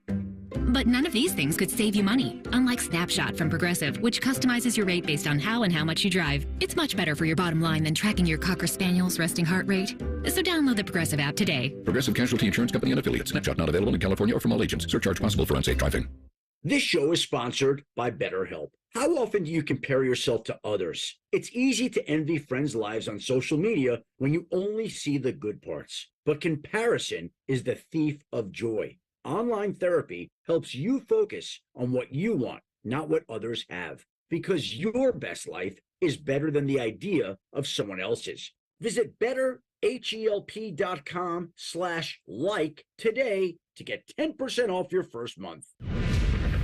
But none of these things could save you money, unlike Snapshot from Progressive, which customizes your rate based on how and how much you drive. It's much better for your bottom line than tracking your Cocker Spaniel's resting heart rate. So download the Progressive app today. Progressive Casualty Insurance Company and Affiliates. Snapshot not available in California or from all agents. Surcharge possible for unsafe driving. This show is sponsored by BetterHelp. How often do you compare yourself to others? It's easy to envy friends' lives on social media when you only see the good parts. But comparison is the thief of joy. Online therapy helps you focus on what you want, not what others have, because your best life is better than the idea of someone else's. Visit HELP.com/like today to get 10% off your first month.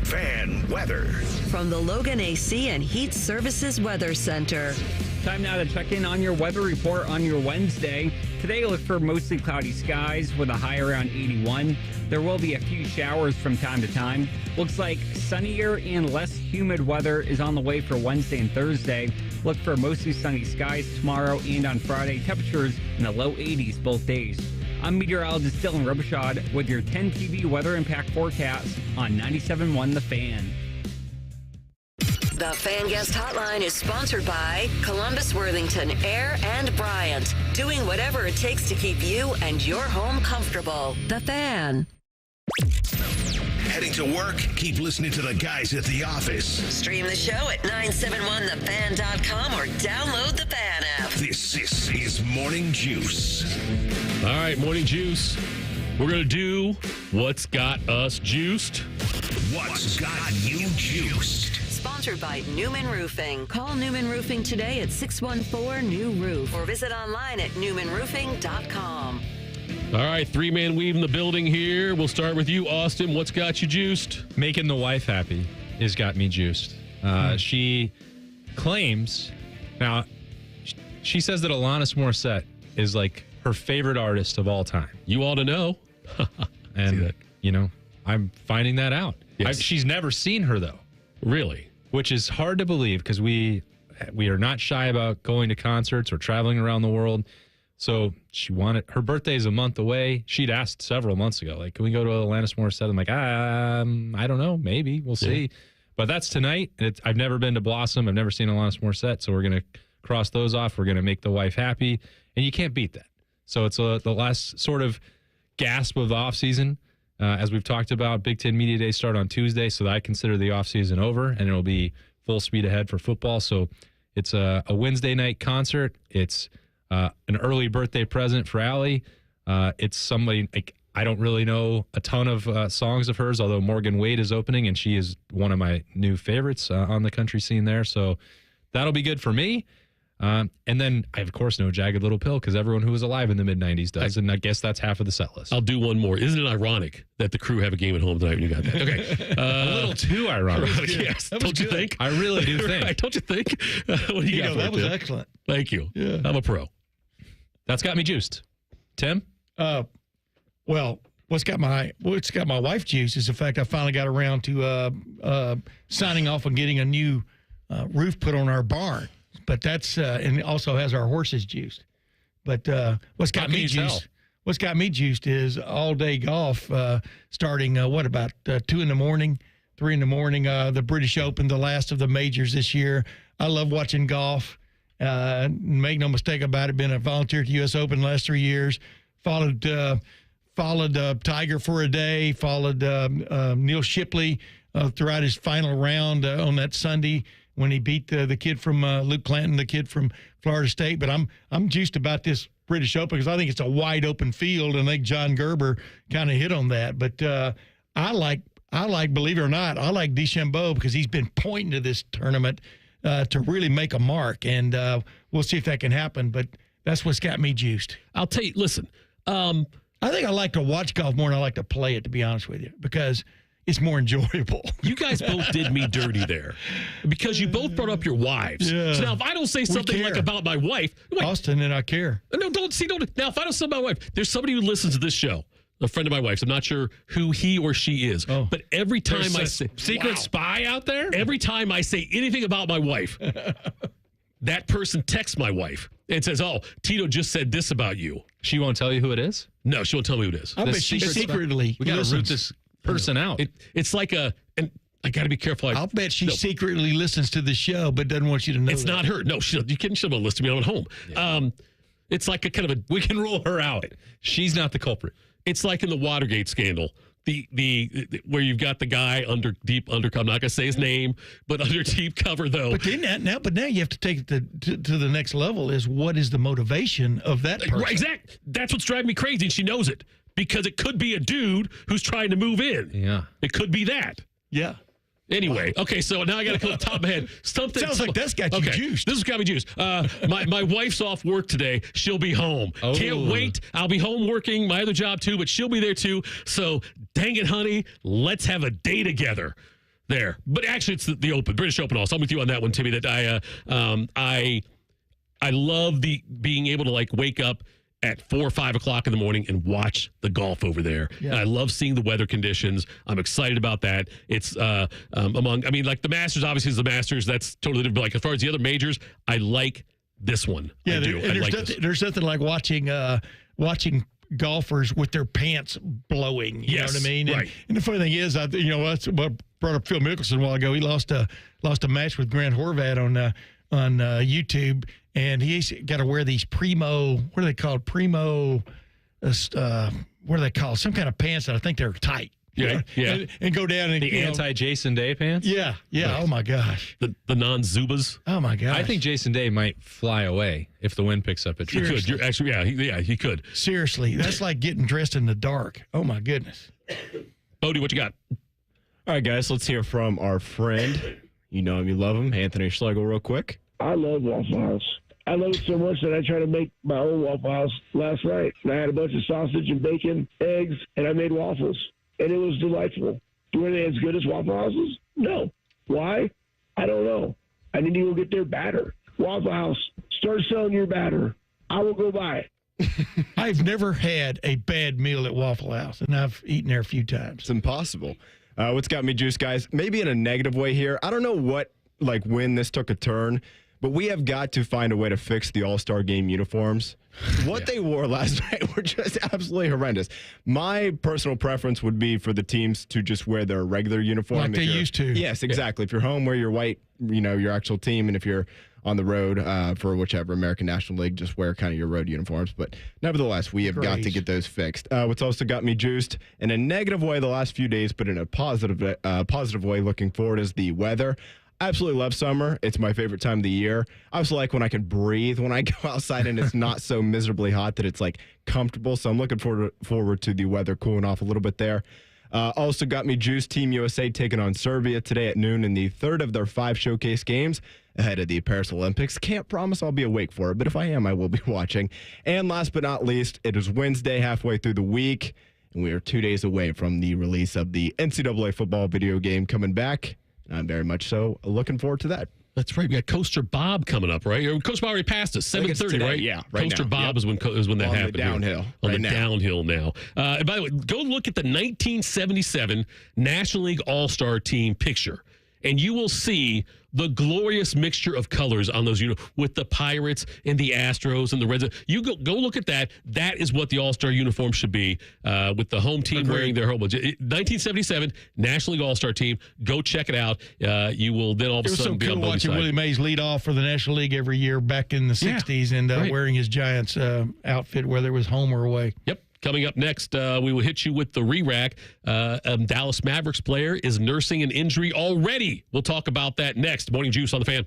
Fan weather. From the Logan AC and Heat Services Weather Center. Time now to check in on your weather report on your Wednesday. Today, look for mostly cloudy skies with a high around 81. There will be a few showers from time to time. Looks like sunnier and less humid weather is on the way for Wednesday and Thursday. Look for mostly sunny skies tomorrow and on Friday. Temperatures in the low 80s both days. I'm meteorologist Dylan Robichaud with your 10 TV weather impact forecast on 97.1 The Fan. The Fan Guest Hotline is sponsored by Columbus, Worthington, Air, and Bryant. Doing whatever it takes to keep you and your home comfortable. The Fan. Heading to work? Keep listening to the guys at the office. Stream the show at 971thefan.com or download the Fan app. This is Morning Juice. All right, Morning Juice. We're going to do What's Got Us Juiced. What's got you juiced? Sponsored by Newman Roofing. Call Newman Roofing today at 614-NEW-ROOF or visit online at newmanroofing.com. All right, three-man weave in the building here. We'll start with you, Austin. What's got you juiced? Making the wife happy has got me juiced. She claims, now, she says that Alanis Morissette is like her favorite artist of all time. You ought to know. And, you know, I'm finding that out. Yes. She's never seen her, though. Really? Which is hard to believe because we are not shy about going to concerts or traveling around the world. So she wanted, her birthday is a month away. She'd asked several months ago, like, can we go to Alanis Morissette? I'm like, I don't know. Maybe. We'll see. Yeah. But that's tonight. I've never been to Blossom. I've never seen Alanis Morissette. So we're going to cross those off. We're going to make the wife happy. And you can't beat that. So it's the last sort of gasp of the offseason. As we've talked about, Big Ten Media Day start on Tuesday. So I consider the offseason over. And it'll be full speed ahead for football. So it's a Wednesday night concert. It's an early birthday present for Allie. It's somebody, like, I don't really know a ton of songs of hers, although Morgan Wade is opening, and she is one of my new favorites on the country scene there. So that'll be good for me. And then I, of course, know Jagged Little Pill because everyone who was alive in the mid-'90s does, and I guess that's half of the set list. I'll do one more. Isn't it ironic that the Crew have a game at home tonight when you got that? Okay. A little too ironic. Yes. Don't you think? I really do think. Right, don't you think? What do you got for that it, was Tim? excellent. Thank you. Yeah. I'm a pro. That's got me juiced. Tim? Well, what's got my wife juiced is the fact I finally got around to signing off on getting a new roof put on our barn. But that's and it also has our horses juiced. But what's got me juiced is all day golf starting about 2 in the morning, 3 in the morning. The British Open, the last of the majors this year. I love watching golf. Make no mistake about it. Been a volunteer at the U.S. Open the last 3 years. Followed Tiger for a day. Followed Neil Shipley throughout his final round on that Sunday when he beat the kid from Luke Clanton, the kid from Florida State. But I'm juiced about this British Open because I think it's a wide open field, and I think John Gerber kind of hit on that. But I like, believe it or not, I like DeChambeau because he's been pointing to this tournament to really make a mark, and we'll see if that can happen. But that's what's got me juiced. I'll tell you, listen. I think I like to watch golf more than I like to play it, to be honest with you, because it's more enjoyable. You guys both did me dirty there because you both brought up your wives. Yeah. So now if I don't say something like about my wife, Austin, and I care. No, don't. Now if I don't say about my wife, there's somebody who listens to this show, a friend of my wife's. I'm not sure who he or she is, but every time I say secret spy out there, every time I say anything about my wife, that person texts my wife and says, "Oh, Tito just said this about you." She won't tell you who it is? No, she won't tell me who it is. I bet she secretly we got to root this person out. It's like and I got to be careful. I'll bet she secretly listens to the show, but doesn't want you to know. It's not her. No, you can't. She'll listen to me when I'm at home. Yeah. It's like a kind of we can rule her out. She's not the culprit. It's like in the Watergate scandal. The where you've got the guy under deep undercover. I'm not going to say his name, but under deep cover though. But then now you have to take it to the next level. Is what is the motivation of that person? Right, exactly. That's what's driving me crazy, and she knows it because it could be a dude who's trying to move in. Yeah, it could be that. Yeah. Anyway, okay, so now I got to go to the top of my head. Something sounds like that's got you juiced. This has got me juiced. My wife's off work today. She'll be home. Oh. Can't wait. I'll be home working my other job too, but she'll be there too. So dang it, honey, let's have a day together there. But actually, it's the Open, British Open. Also, I'm with you on that one, Timmy. That I love being able to like wake up at 4 or 5 o'clock in the morning and watch the golf over there. Yeah. And I love seeing the weather conditions. I'm excited about that. It's like the Masters obviously is the Masters. That's totally different. But like as far as the other majors, I like this one. Yeah, I do. There's nothing like watching golfers with their pants blowing. You know what I mean? Right. And the funny thing is, that's what brought up Phil Mickelson a while ago. He lost a match with Grant Horvat on YouTube. And he's got to wear these primo, what are they called? Primo, what are they called? Some kind of pants that I think they're tight. Yeah, yeah. And go down and the anti-Jason Day pants? Yeah. Right. Oh, my gosh. The non-Zubas? Oh, my gosh. I think Jason Day might fly away if the wind picks up at He could. You're actually, he could. Seriously. That's like getting dressed in the dark. Oh, my goodness. Bodie, what you got? All right, guys, let's hear from our friend. You know him, you love him, Anthony Schlegel, real quick. I love Waffle House. I love it so much that I tried to make my own Waffle House last night. And I had a bunch of sausage and bacon, eggs, and I made waffles. And it was delightful. Were they as good as Waffle Houses? No. Why? I don't know. I need to go get their batter. Waffle House, start selling your batter. I will go buy it. I've never had a bad meal at Waffle House, and I've eaten there a few times. It's impossible. What's got me juiced, guys? Maybe in a negative way here. I don't know when this took a turn, but we have got to find a way to fix the All-Star Game uniforms. What they wore last night were just absolutely horrendous. My personal preference would be for the teams to just wear their regular uniform. Like they used to. Yes, exactly. Yeah. If you're home, wear your white, your actual team. And if you're on the road for whichever American National League, just wear kind of your road uniforms. But nevertheless, we have got to get those fixed. What's also got me juiced in a negative way the last few days, but in a positive way looking forward is the weather. I absolutely love summer. It's my favorite time of the year. I also like when I can breathe when I go outside and it's not so miserably hot that it's like comfortable. So I'm looking forward to the weather cooling off a little bit there. Also got me juiced. Team USA taking on Serbia today at noon in the third of their 5 showcase games ahead of the Paris Olympics. Can't promise I'll be awake for it, but if I am, I will be watching. And last but not least, it is Wednesday, halfway through the week, and we are 2 days away from the release of the NCAA football video game coming back. I'm very much so looking forward to that. That's right. We got Coaster Bob coming up, right? Coaster Bob already passed us, 7:30, right? Yeah, right. Coaster now. Bob is when that happened. The downhill. On the downhill now. And by the way, go look at the 1977 National League All-Star team picture, and you will see the glorious mixture of colors on those, with the Pirates and the Astros and the Reds. You go look at that. That is what the All-Star uniform should be, with the home team wearing their home. 1977 National League All-Star team. Go check it out. You will then all of a sudden be on both sides. It was so cool watching Willie Mays lead off for the National League every year back in the 60s and wearing his Giants outfit, whether it was home or away. Yep. Coming up next, we will hit you with the re-rack. Dallas Mavericks player is nursing an injury already. We'll talk about that next. Morning Juice on the Fan.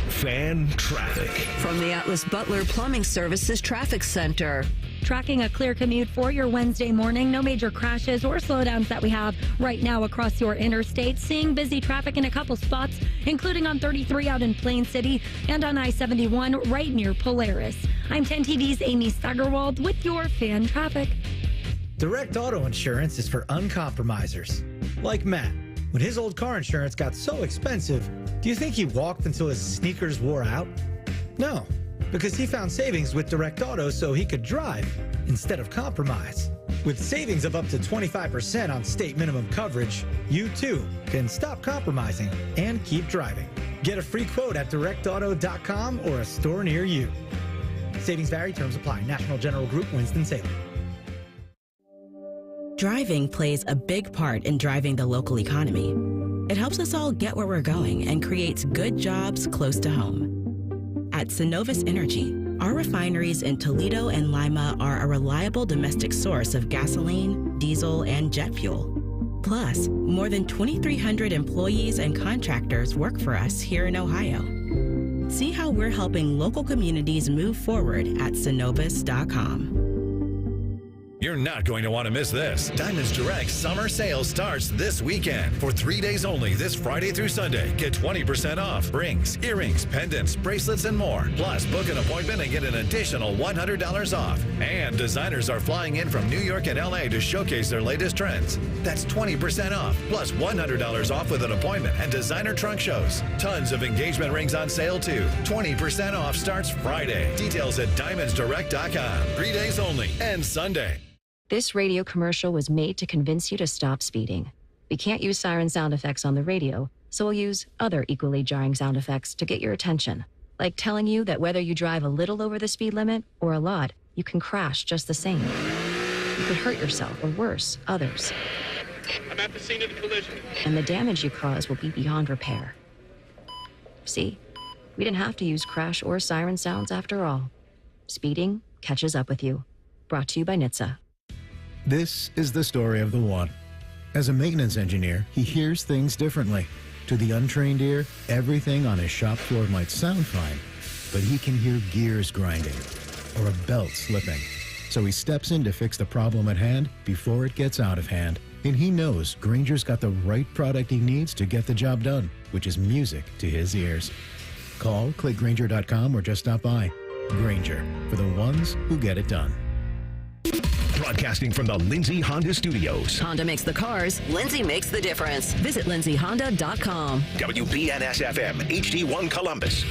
Fan traffic. From the Atlas Butler Plumbing Services Traffic Center. Tracking a clear commute for your Wednesday morning. No major crashes or slowdowns that we have right now across your interstate. Seeing busy traffic in a couple spots, including on 33 out in Plain City and on I-71 right near Polaris. I'm 10 TV's Amy Steigerwald with your fan traffic. Direct auto insurance is for uncompromisers. Like Matt. When his old car insurance got so expensive, do you think he walked until his sneakers wore out? No. Because he found savings with Direct Auto so he could drive instead of compromise. With savings of up to 25% on state minimum coverage, you too can stop compromising and keep driving. Get a free quote at directauto.com or a store near you. Savings vary, terms apply. National General Group, Winston-Salem. Driving plays a big part in driving the local economy. It helps us all get where we're going and creates good jobs close to home. At Synovus Energy, our refineries in Toledo and Lima are a reliable domestic source of gasoline, diesel, and jet fuel. Plus, more than 2,300 employees and contractors work for us here in Ohio. See how we're helping local communities move forward at Synovus.com. You're not going to want to miss this. Diamonds Direct summer sale starts this weekend. For 3 days only, this Friday through Sunday, get 20% off rings, earrings, pendants, bracelets, and more. Plus, book an appointment and get an additional $100 off. And designers are flying in from New York and LA to showcase their latest trends. That's 20% off, plus $100 off with an appointment and designer trunk shows. Tons of engagement rings on sale, too. 20% off starts Friday. Details at diamondsdirect.com. 3 days only and Sunday. This radio commercial was made to convince you to stop speeding. We can't use siren sound effects on the radio, so we'll use other equally jarring sound effects to get your attention. Like telling you that whether you drive a little over the speed limit or a lot, you can crash just the same. You could hurt yourself or worse, others. I'm at the scene of the collision. And the damage you cause will be beyond repair. See, we didn't have to use crash or siren sounds after all. Speeding catches up with you. Brought to you by NHTSA. This is the story of the one. As a maintenance engineer, he hears things differently. To the untrained ear, everything on his shop floor might sound fine, but he can hear gears grinding or a belt slipping. So he steps in to fix the problem at hand before it gets out of hand. And he knows Grainger's got the right product he needs to get the job done, which is music to his ears. Call, click Grainger.com, or just stop by. Grainger, for the ones who get it done. Broadcasting from the Lindsay Honda Studios. Honda makes the cars. Lindsay makes the difference. Visit lindsayhonda.com. WBNS-FM, HD1 Columbus.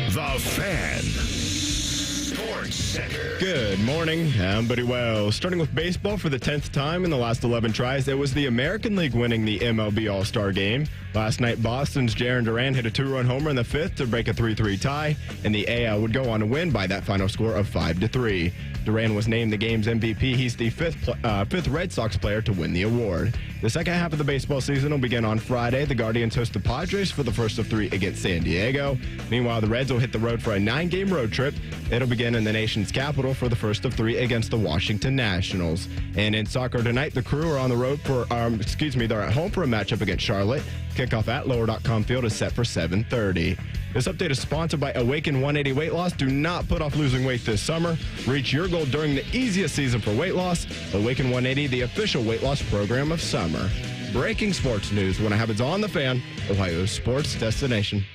The Fan. Sports Center. Good morning. I'm Buddy Wells. Starting with baseball for the 10th time in the last 11 tries, it was the American League winning the MLB All-Star Game. Last night, Boston's Jarren Duran hit a 2-run homer in the 5th to break a 3-3 tie, and the AL would go on to win by that final score of 5-3. Duran was named the game's MVP. He's the fifth Red Sox player to win the award. The second half of the baseball season will begin on Friday. The Guardians host the Padres for the first of 3 against San Diego. Meanwhile, the Reds will hit the road for a 9-game road trip. It'll begin in the nation's capital for the first of 3 against the Washington Nationals. And in soccer tonight, the Crew are on the road for, they're at home for a matchup against Charlotte. Kickoff at Lower.com Field is set for 7:30. This update is sponsored by Awaken 180 Weight Loss. Do not put off losing weight this summer. Reach your goal during the easiest season for weight loss. Awaken 180, the official weight loss program of summer. Breaking sports news when it happens on The Fan, Ohio's sports destination.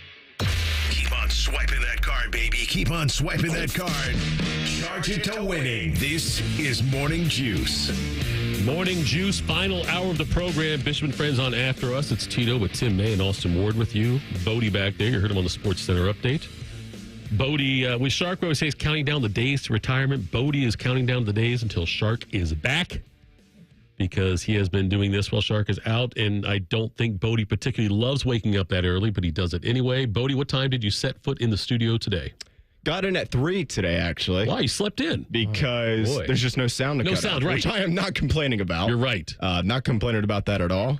Keep on swiping that card, baby. Keep on swiping that card. Charge it to winning. This is Morning Juice. Morning Juice, final hour of the program. Bishop and Friends on after us. It's Tito with Tim May and Austin Ward with you. Bodie back there. You heard him on the Sports Center update. Bodie, with Shark, we always say he's counting down the days to retirement. Bodie is counting down the days until Shark is back, because he has been doing this while Shark is out, and I don't think Bodie particularly loves waking up that early, but he does it anyway. Bodie, what time did you set foot in the studio today? Got in at 3 today, actually. Why? You slept in? Because there's just no sound to cut out, right. Which I am not complaining about. You're right. Not complaining about that at all.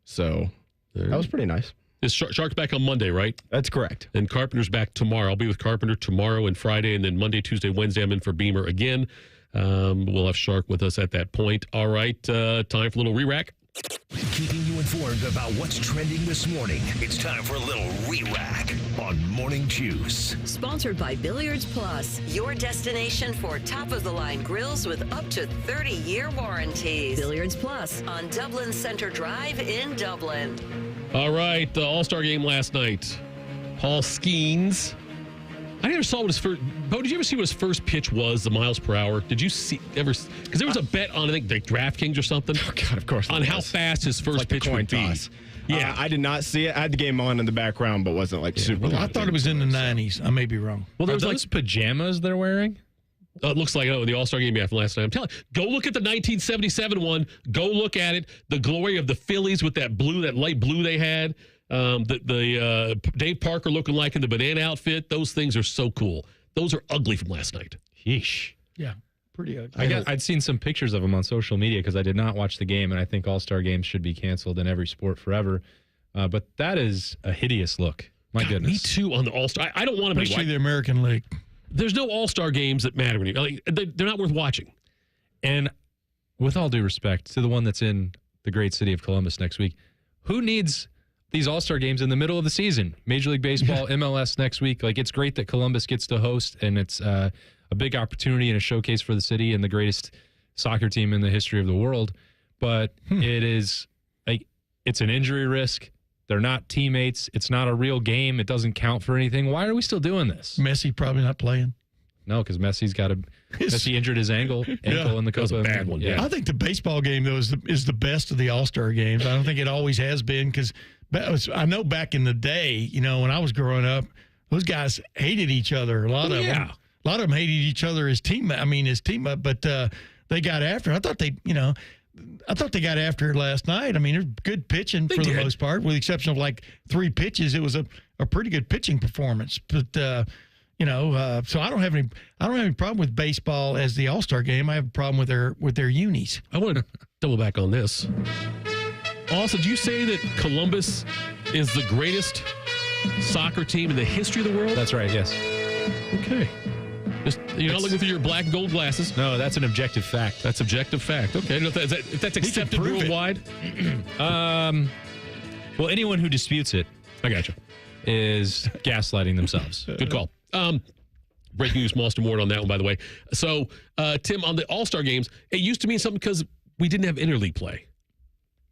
So that was pretty nice. Is Shark's back on Monday, right? That's correct. And Carpenter's back tomorrow. I'll be with Carpenter tomorrow and Friday, and then Monday, Tuesday, Wednesday, I'm in for Beamer again. We'll have Shark with us at that point. All right, time for a little re-rack. Keeping you informed about what's trending this morning. It's time for a little re-rack on Morning Juice. Sponsored by Billiards Plus, your destination for top-of-the-line grills with up to 30-year warranties. Billiards Plus on Dublin Center Drive in Dublin. All right, the All-Star game last night. Paul Skeens. I never saw what his first. Bo, did you ever see what his first pitch was? The miles per hour. Did you see ever? Because there was a bet on, I think, the DraftKings or something. Oh God, of course. On how fast his first pitch would be. Yeah, I did not see it. I had the game on in the background, but wasn't super. Well, I thought it was in the 90s. I may be wrong. Well, there's those pajamas they're wearing. It looks like the All-Star game after last night. I'm telling you, go look at the 1977 one. Go look at it. The glory of the Phillies with that blue, that light blue they had. The Dave Parker looking like in the banana outfit. Those things are so cool. Those are ugly from last night. Yeesh. Yeah, pretty ugly. I'd seen some pictures of them on social media because I did not watch the game, and I think All-Star games should be canceled in every sport forever. But that is a hideous look. My goodness. Me too on the All-Star. I don't want to be. Especially the American League. There's no All-Star games that matter anymore. Like, they're not worth watching. And with all due respect to the one that's in the great city of Columbus next week, who needs these All-Star games in the middle of the season? Major League Baseball, MLS next week. Like, it's great that Columbus gets to host, and it's a big opportunity and a showcase for the city and the greatest soccer team in the history of the world, but it is like it's an injury risk. They're not teammates. It's not a real game. It doesn't count for anything. Why are we still doing this? Messi probably not playing. No, because Messi injured his ankle in the Copa. Bad one. Yeah. I think the baseball game though is the best of the All-Star games. I don't think it always has been because I know back in the day, when I was growing up, those guys hated each other. A lot of them hated each other as team. But they got after. I thought they got after it last night. I mean, there's good pitching for the most part, with the exception of like 3 pitches. It was a pretty good pitching performance. But so I don't have any problem with baseball as the All-Star game. I have a problem with their unis. I want to double back on this. Also, do you say that Columbus is the greatest soccer team in the history of the world? That's right. Yes. Okay. You're not looking through your black and gold glasses. No, that's an objective fact. That's objective fact. Okay. If that's accepted worldwide. Well, anyone who disputes it, I gotcha, is gaslighting themselves. Good call. Breaking news from Austin Ward on that one, by the way. So, Tim, on the All-Star games, it used to mean something because we didn't have interleague play.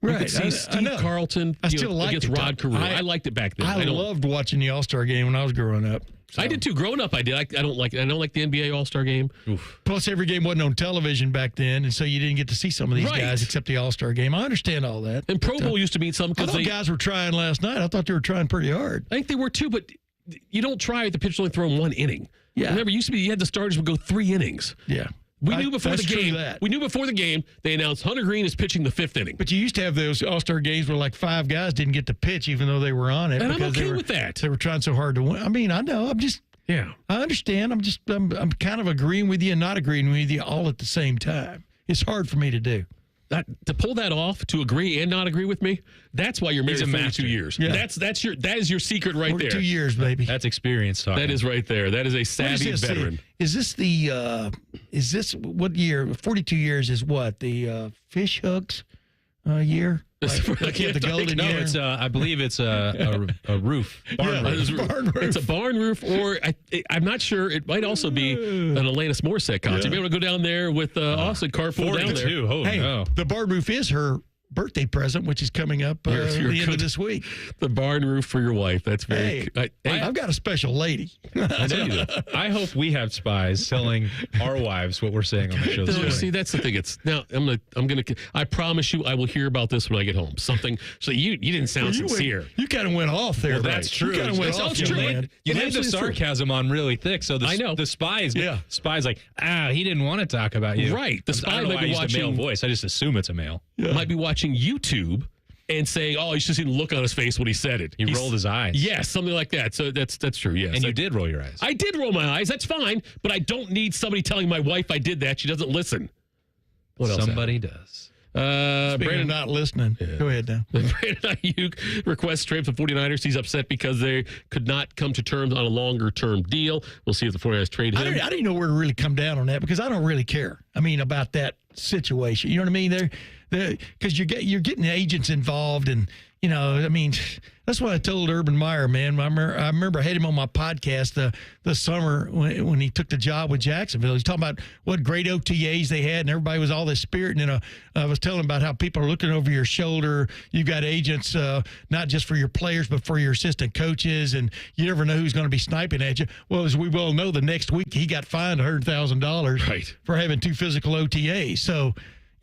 You could see Steve Carlton against Rod Carew. I liked it back then. I loved watching the All-Star game when I was growing up. So. I did too. Growing up, I did. I don't like the NBA All-Star game. Oof. Plus, every game wasn't on television back then, and so you didn't get to see some of these guys except the All-Star game. I understand all that. And Pro Bowl used to mean something because guys were trying last night. I thought they were trying pretty hard. I think they were too, but you don't try if the pitcher only throwing 1 inning. Yeah. Remember, it used to be you had the starters would go 3 innings. Yeah. We knew before the game. We knew before the game they announced Hunter Green is pitching the 5th inning. But you used to have those All-Star games where like 5 guys didn't get to pitch even though they were on it. And I'm okay with that. They were trying so hard to win. I mean, I know. I understand. I'm kind of agreeing with you and not agreeing with you all at the same time. It's hard for me to do. To pull that off, to agree and not agree with me, that's why you're married for 42 years. Yeah. That is your secret right 42 there. 2 years, baby. That's experience talking. That is right there. That is a savvy veteran. Is this what year? 42 years is what? The fish hooks year? Like the golden year? It's I believe it's a roof. Barn roof. It's a barn roof, or I'm not sure. It might also be an Alanis Morissette concert. You'll be able to go down there with Austin carpool down there. Oh, hey, no. The barn roof is her birthday present, which is coming up the end of this week. The barn roof for your wife. That's very. I've got a special lady. I know you do. I hope we have spies telling our wives what we're saying on the show. See, that's the thing. It's now I'm gonna. I promise you, I will hear about this when I get home. Something. So you didn't sound sincere. You kind of went off there. Well, that's true. You kind of went off. You had the sarcasm on really thick. So I know the spies. Yeah. Spies like he didn't want to talk about you. Right. The spy might be watching a male voice. I just assume it's a male. Yeah. Might be watching YouTube and saying, "Oh, you should see the look on his face when he said it." He rolled his eyes. Yes, something like that. So that's true. Yes, and you did roll your eyes. I did roll my eyes. That's fine, but I don't need somebody telling my wife I did that. She doesn't listen. What else? Somebody does. Brandon not listening. Yeah. Go ahead now. Brandon Ayuk requests trade for 49ers. He's upset because they could not come to terms on a longer-term deal. We'll see if the 49ers trade him. I didn't know where to really come down on that because I don't really care. I mean, about that situation. You know what I mean? Because you're getting agents involved, and that's what I told Urban Meyer, man. I remember I had him on my podcast the summer when he took the job with Jacksonville. He's talking about what great OTAs they had, and everybody was all this spirit. And I was telling him about how people are looking over your shoulder. You've got agents not just for your players, but for your assistant coaches, and you never know who's going to be sniping at you. Well, as we well know, the next week he got fined $100,000 for having 2 physical OTAs. So,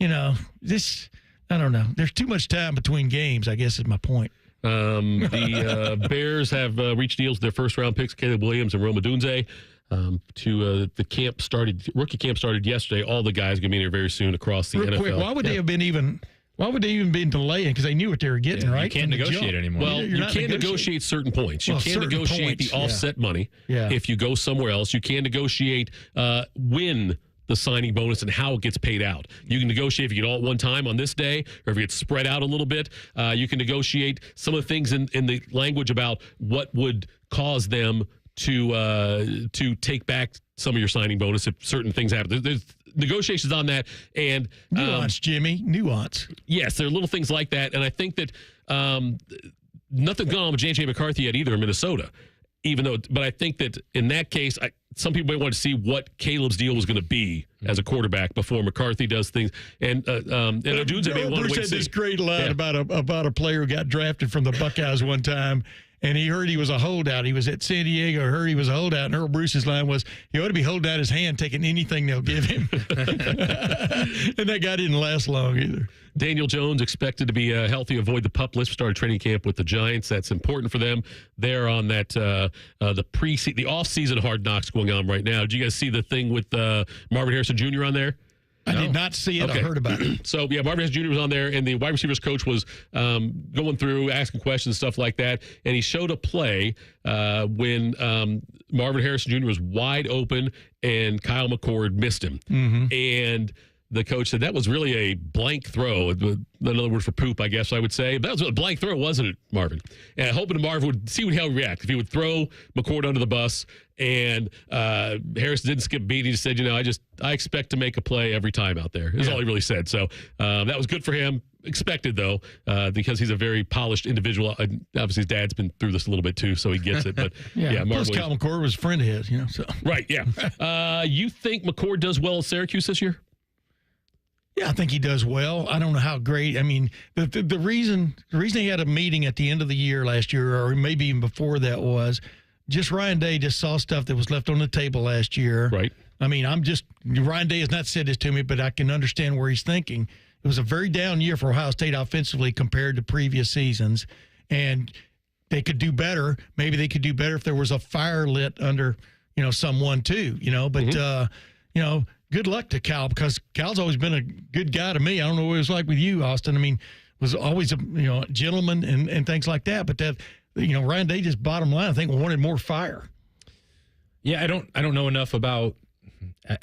I don't know. There's too much time between games, I guess is my point. The Bears have reached deals with their first-round picks, Caleb Williams and Roma Dunze. The rookie camp started yesterday. All the guys are going to be in here very soon across the NFL. Quick, why would they have been delaying? Because they knew what they were getting, right? You can't negotiate anymore. Well, you can negotiate certain points. You can negotiate the offset money if you go somewhere else. You can negotiate when the signing bonus and how it gets paid out. You can negotiate if you get all at one time on this day, or if it gets spread out a little bit. You can negotiate some of the things in the language about what would cause them to take back some of your signing bonus if certain things happen. There's negotiations on that, and nuance, Jimmy, nuance. Yes, there are little things like that, and I think that nothing's gone on with J.J. McCarthy yet either in Minnesota. But I think that in that case, some people may want to see what Caleb's deal was going to be as a quarterback before McCarthy does things. And June's may want to wait said to see. this great line about a player who got drafted from the Buckeyes one time. And he heard he was a holdout. He was at San Diego, heard he was a holdout. And Earl Bruce's line was, he ought to be holding out his hand, taking anything they'll give him. And that guy didn't last long either. Daniel Jones expected to be healthy, avoid the PUP list, started training camp with the Giants. That's important for them. They're on that the off-season Hard Knocks going on right now. Did you guys see the thing with Marvin Harrison Jr. on there? I did not see it. Okay. I heard about it. So, Marvin Harrison Jr. was on there, and the wide receivers coach was going through, asking questions, stuff like that. And he showed a play when Marvin Harrison Jr. was wide open, and Kyle McCord missed him. Mm-hmm. And the coach said that was really a blank throw. Another word for poop, I guess I would say. But that was a blank throw, wasn't it, Marvin? And hoping Marvin would see how he would react. If he would throw McCord under the bus, and Harrison didn't skip a beat. He just said, I expect to make a play every time out there. That's all he really said. So that was good for him. Expected, though, because he's a very polished individual. Obviously, his dad's been through this a little bit, too, so he gets it. But plus Kyle McCord was a friend of his, So. Right, yeah. You think McCord does well at Syracuse this year? Yeah, I think he does well. I don't know how great. I mean, the reason he had a meeting at the end of the year last year, or maybe even before that, was just Ryan Day just saw stuff that was left on the table last year. Right. I mean, Ryan Day has not said this to me, but I can understand where he's thinking. It was a very down year for Ohio State offensively compared to previous seasons, and they could do better. Maybe they could do better if there was a fire lit under, someone too, But, good luck to Cal, because Cal's always been a good guy to me. I don't know what it was like with you, Austin. I mean, was always a gentleman and things like that. But that Ryan Day, just bottom line, I think wanted more fire. Yeah, I don't know enough about.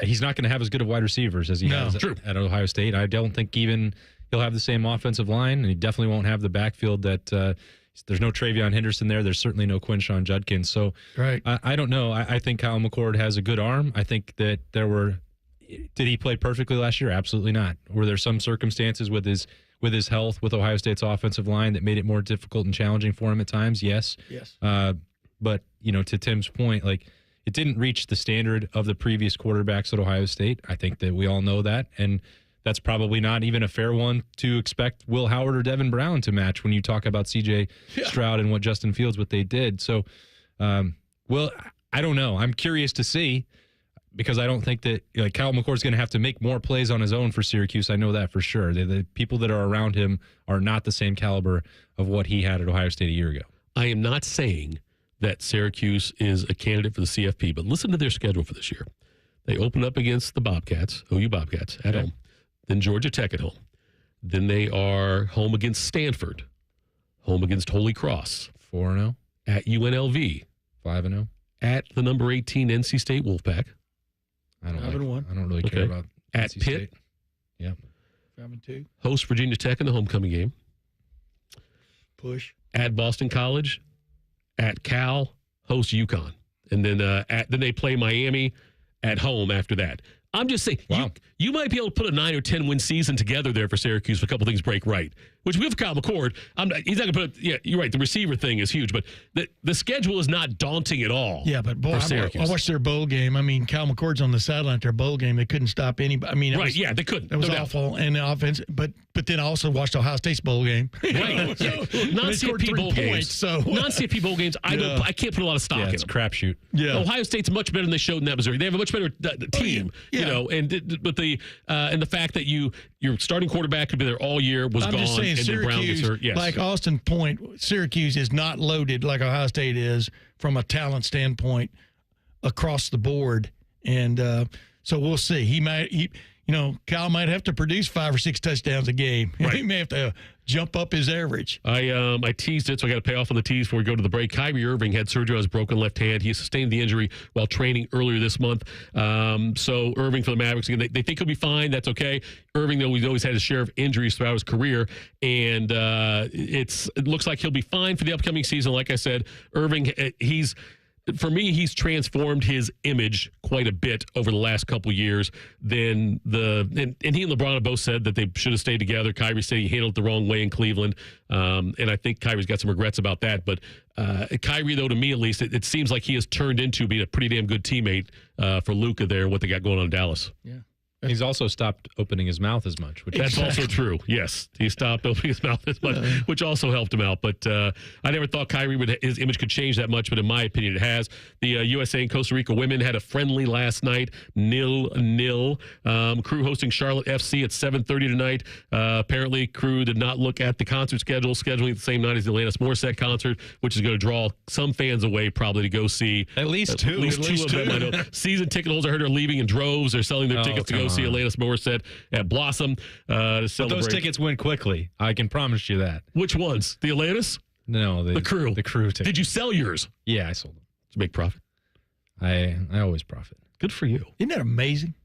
He's not going to have as good of wide receivers as he has at Ohio State. I don't think even he'll have the same offensive line, and he definitely won't have the backfield that. There's no Travion Henderson there. There's certainly no Quinshon Judkins. So right. I don't know. I think Kyle McCord has a good arm. I think that there were. Did he play perfectly last year? Absolutely not. Were there some circumstances with his health, with Ohio State's offensive line, that made it more difficult and challenging for him at times? Yes. But to Tim's point, it didn't reach the standard of the previous quarterbacks at Ohio State. I think that we all know that, and that's probably not even a fair one to expect Will Howard or Devin Brown to match when you talk about C.J. Stroud and what Justin Fields, what they did. So, I don't know. I'm curious to see. Because I don't think that Kyle McCord's going to have to make more plays on his own for Syracuse. I know that for sure. The people that are around him are not the same caliber of what he had at Ohio State a year ago. I am not saying that Syracuse is a candidate for the CFP, but listen to their schedule for this year. They open up against the Bobcats, OU Bobcats, at home. Then Georgia Tech at home. Then they are home against Stanford, home against Holy Cross. 4-0. At UNLV. 5-0. At the number 18 NC State Wolfpack. I don't really care about at NC Pitt. State. Yeah. 5-2. Host Virginia Tech in the homecoming game. Push. At Boston College. At Cal. Host UConn. And then then they play Miami at home after that. I'm just saying, you might be able to put a 9 or 10 win season together there for Syracuse if a couple things break right. Which we have Kyle McCord. He's not going to put. You're right. The receiver thing is huge, but the schedule is not daunting at all. Yeah, but boy, I watched their bowl game. I mean, Kyle McCord's on the sideline at their bowl game. They couldn't stop anybody. I mean, they couldn't. It was awful, and the offense. But then I also watched Ohio State's bowl game. Right. Non-CFP bowl games. Non-CFP bowl games. I can't put a lot of stock in. It's a crapshoot. Yeah. Ohio State's much better than they showed in that Missouri. They have a much better team. But the fact that your starting quarterback could be there all year was I'm gone. Just saying, and Syracuse, Brown gets hurt. Yes. Like Austin Point, Syracuse is not loaded like Ohio State is from a talent standpoint across the board, and so we'll see. Kyle might have to produce 5 or 6 touchdowns a game. Right. He may have to jump up his average. I teased it, so I got to pay off on the tease before we go to the break. Kyrie Irving had surgery on his broken left hand. He sustained the injury while training earlier this month. So Irving for the Mavericks, again, they think he'll be fine. That's okay. Irving, though, he's always had his share of injuries throughout his career, and it looks like he'll be fine for the upcoming season. Like I said, Irving, for me, he's transformed his image quite a bit over the last couple years. And he and LeBron have both said that they should have stayed together. Kyrie said he handled it the wrong way in Cleveland. And I think Kyrie's got some regrets about that. But Kyrie, though, to me at least, it seems like he has turned into being a pretty damn good teammate for Luka there, what they got going on in Dallas. Yeah. He's also stopped opening his mouth as much. That's also true. Yes, he stopped opening his mouth as much, which also helped him out. But I never thought his image could change that much, but in my opinion, it has. The USA and Costa Rica women had a friendly last night, 0-0. Crew hosting Charlotte FC at 7:30 tonight. Apparently, Crew did not look at the concert schedule, scheduling the same night as the Alanis Morissette concert, which is going to draw some fans away probably to go see. At least two of them. I know. Season ticket holders, I heard, are leaving in droves. They're selling their tickets to go see Alanis Morissette at Blossom to celebrate. But those tickets went quickly. I can promise you that. Which ones? The Alanis? No, the Crew. The Crew tickets. Did you sell yours? Yeah, I sold them. Did you make profit? I always profit. Good for you. Isn't that amazing?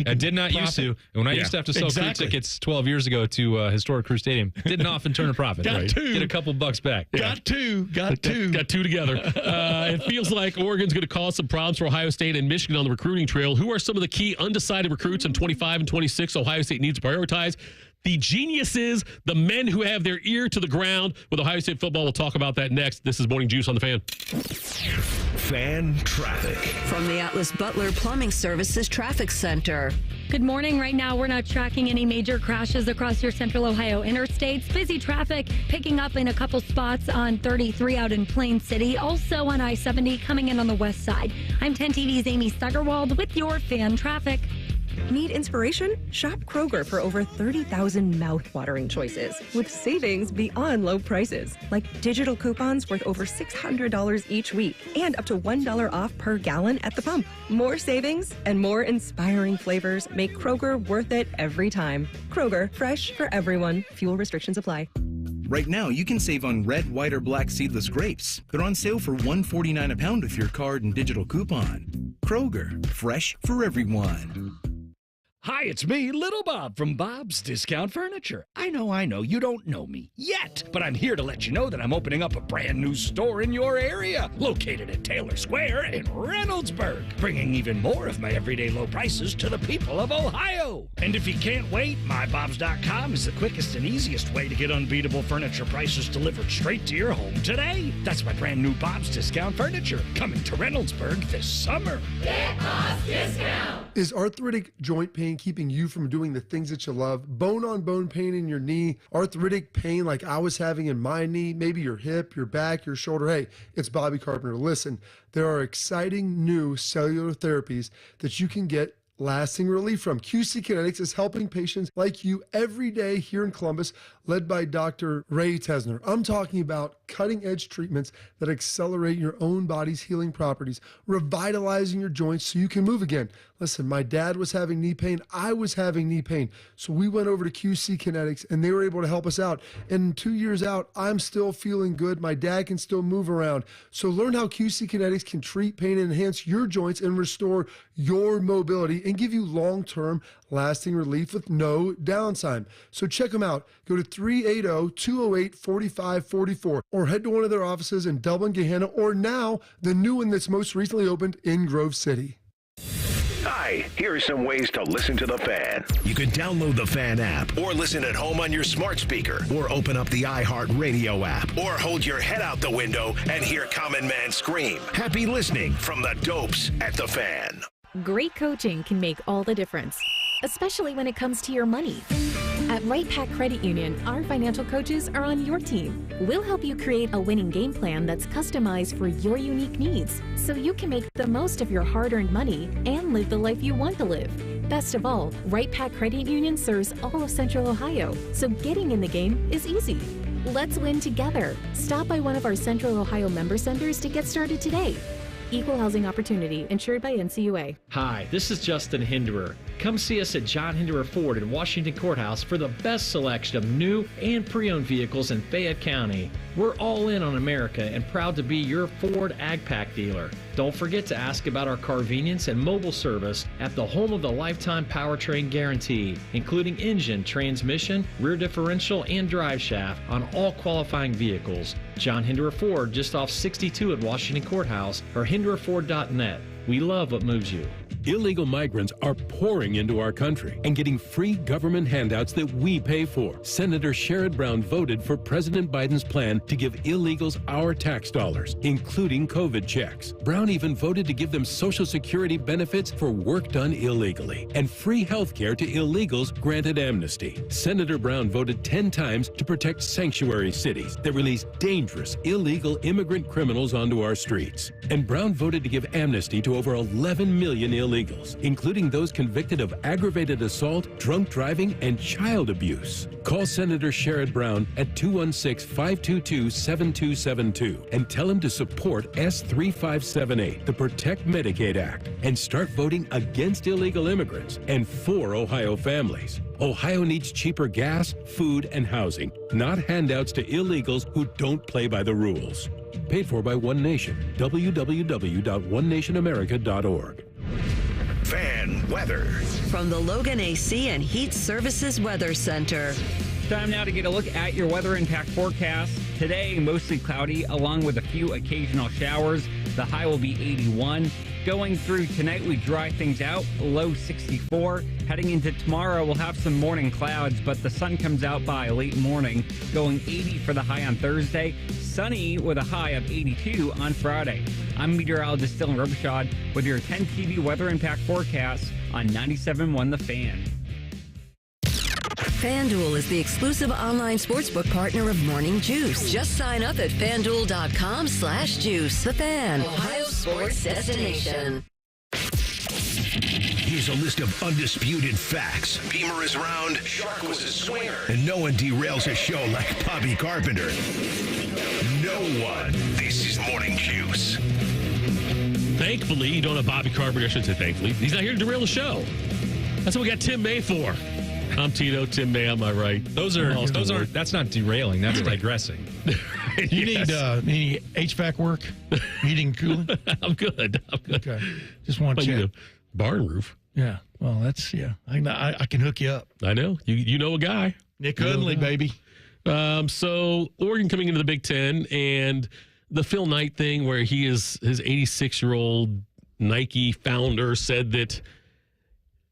I did not used to. And when I used to have to sell Crew tickets 12 years ago to historic Crew Stadium, didn't often turn a profit. Got two. Get a couple bucks back. Got two. Got two together. It feels like Oregon's going to cause some problems for Ohio State and Michigan on the recruiting trail. Who are some of the key undecided recruits in 25 and 26 Ohio State needs to prioritize? The geniuses, the men who have their ear to the ground with Ohio State football. We'll talk about that next. This is Morning Juice on the Fan. Fan traffic. From the Atlas Butler Plumbing Services Traffic Center. Good morning. Right now, we're not tracking any major crashes across your central Ohio interstates. Busy traffic picking up in a couple spots on 33 out in Plain City. Also on I-70 coming in on the west side. I'm 10 TV's Amy Steigerwald with your fan traffic. Need inspiration? Shop Kroger for over 30,000 mouth-watering choices with savings beyond low prices, like digital coupons worth over $600 each week and up to $1 off per gallon at the pump. More savings and more inspiring flavors make Kroger worth it every time. Kroger, fresh for everyone. Fuel restrictions apply. Right now, you can save on red, white, or black seedless grapes. They're on sale for $1.49 a pound with your card and digital coupon. Kroger, fresh for everyone. Hi, it's me, Little Bob from Bob's Discount Furniture. I know, you don't know me yet, but I'm here to let you know that I'm opening up a brand new store in your area, located at Taylor Square in Reynoldsburg, bringing even more of my everyday low prices to the people of Ohio. And if you can't wait, MyBobs.com is the quickest and easiest way to get unbeatable furniture prices delivered straight to your home today. That's my brand new Bob's Discount Furniture, coming to Reynoldsburg this summer. Get Bob's Discount! Is arthritic joint pain keeping you from doing the things that you love? Bone-on-bone pain in your knee, arthritic pain like I was having in my knee, maybe your hip, your back, your shoulder. Hey, it's Bobby Carpenter. Listen, there are exciting new cellular therapies that you can get lasting relief from. QC Kinetics is helping patients like you every day here in Columbus, led by Dr. Ray Tesner. I'm talking about cutting-edge treatments that accelerate your own body's healing properties, revitalizing your joints so you can move again. Listen, my dad was having knee pain. I was having knee pain. So we went over to QC Kinetics, and they were able to help us out. And 2 years out, I'm still feeling good. My dad can still move around. So learn how QC Kinetics can treat pain and enhance your joints and restore your mobility and give you long-term lasting relief with no downtime. So check them out. Go to 380-208-4544 or head to one of their offices in Dublin, Gahanna, or now the new one that's most recently opened in Grove City. Hi, here are some ways to listen to The Fan. You can download the Fan app or listen at home on your smart speaker or open up the iHeartRadio app or hold your head out the window and hear Common Man scream. Happy listening from the Dopes at The Fan. Great coaching can make all the difference, especially when it comes to your money. At Right Pac Credit Union, our financial coaches are on your team. We'll help you create a winning game plan that's customized for your unique needs, so you can make the most of your hard-earned money and live the life you want to live. Best of all, Right Pac Credit Union serves all of Central Ohio, so getting in the game is easy. Let's win together. Stop by one of our Central Ohio member centers to get started today. Equal housing opportunity, insured by NCUA. Hi, this is Justin Hinderer. come see us at John Hinderer Ford in Washington Courthouse for the best selection of new and pre-owned vehicles in Fayette County. We're all in on America and proud to be your Ford AgPack dealer. Don't forget to ask about our convenience and mobile service at the home of the lifetime powertrain guarantee, including engine, transmission, rear differential, and drive shaft on all qualifying vehicles. John Hinderer Ford, just off 62 at Washington Courthouse, or hindererford.net. We love what moves you. Illegal migrants are pouring into our country and getting free government handouts that we pay for. Senator Sherrod Brown voted for President Biden's plan to give illegals our tax dollars, including COVID checks. Brown even voted to give them Social Security benefits for work done illegally and free health care to illegals granted amnesty. Senator Brown voted 10 times to protect sanctuary cities that release dangerous, illegal immigrant criminals onto our streets. And Brown voted to give amnesty to over 11 million illegals, including those convicted of aggravated assault, drunk driving, and child abuse. Call Senator Sherrod Brown at 216-522-7272 and tell him to support S3578, the Protect Medicaid Act, and start voting against illegal immigrants and for Ohio families. Ohio needs cheaper gas, food, and housing, not handouts to illegals who don't play by the rules. Paid for by One Nation. www.onenationamerica.org. Fan weather. From the Logan AC and Heat Services Weather Center. Time now to get a look at your weather impact forecast. Today, mostly cloudy, along with a few occasional showers. The high will be 81. Going through tonight, we dry things out, low 64. Heading into tomorrow, we'll have some morning clouds, but the sun comes out by late morning, going 80 for the high on Thursday. Sunny with a high of 82 on Friday. I'm meteorologist Dylan Robichaud with your 10 TV weather impact forecast on 97.1 The Fan. FanDuel is the exclusive online sportsbook partner of Morning Juice. Just sign up at FanDuel.com/juice. The Fan, Ohio's sports destination. Here's a list of undisputed facts. Beamer is round, Shark was a swinger, and no one derails a show like Bobby Carpenter. No one. This is Morning Juice. Thankfully, you don't have Bobby Carpenter. I shouldn't say thankfully. He's not here to derail the show. That's what we got Tim May for. I'm Tito. Tim May on my right. Those aren't. That's not derailing. That's digressing. You need any HVAC work? Heating and cooling? I'm good. Okay. Just want to check. Barn roof. Yeah. Well, that's I can hook you up. I know. You know a guy. Nick Hundley, baby. So Oregon coming into the Big Ten, and the Phil Knight thing where his 86-year-old Nike founder said that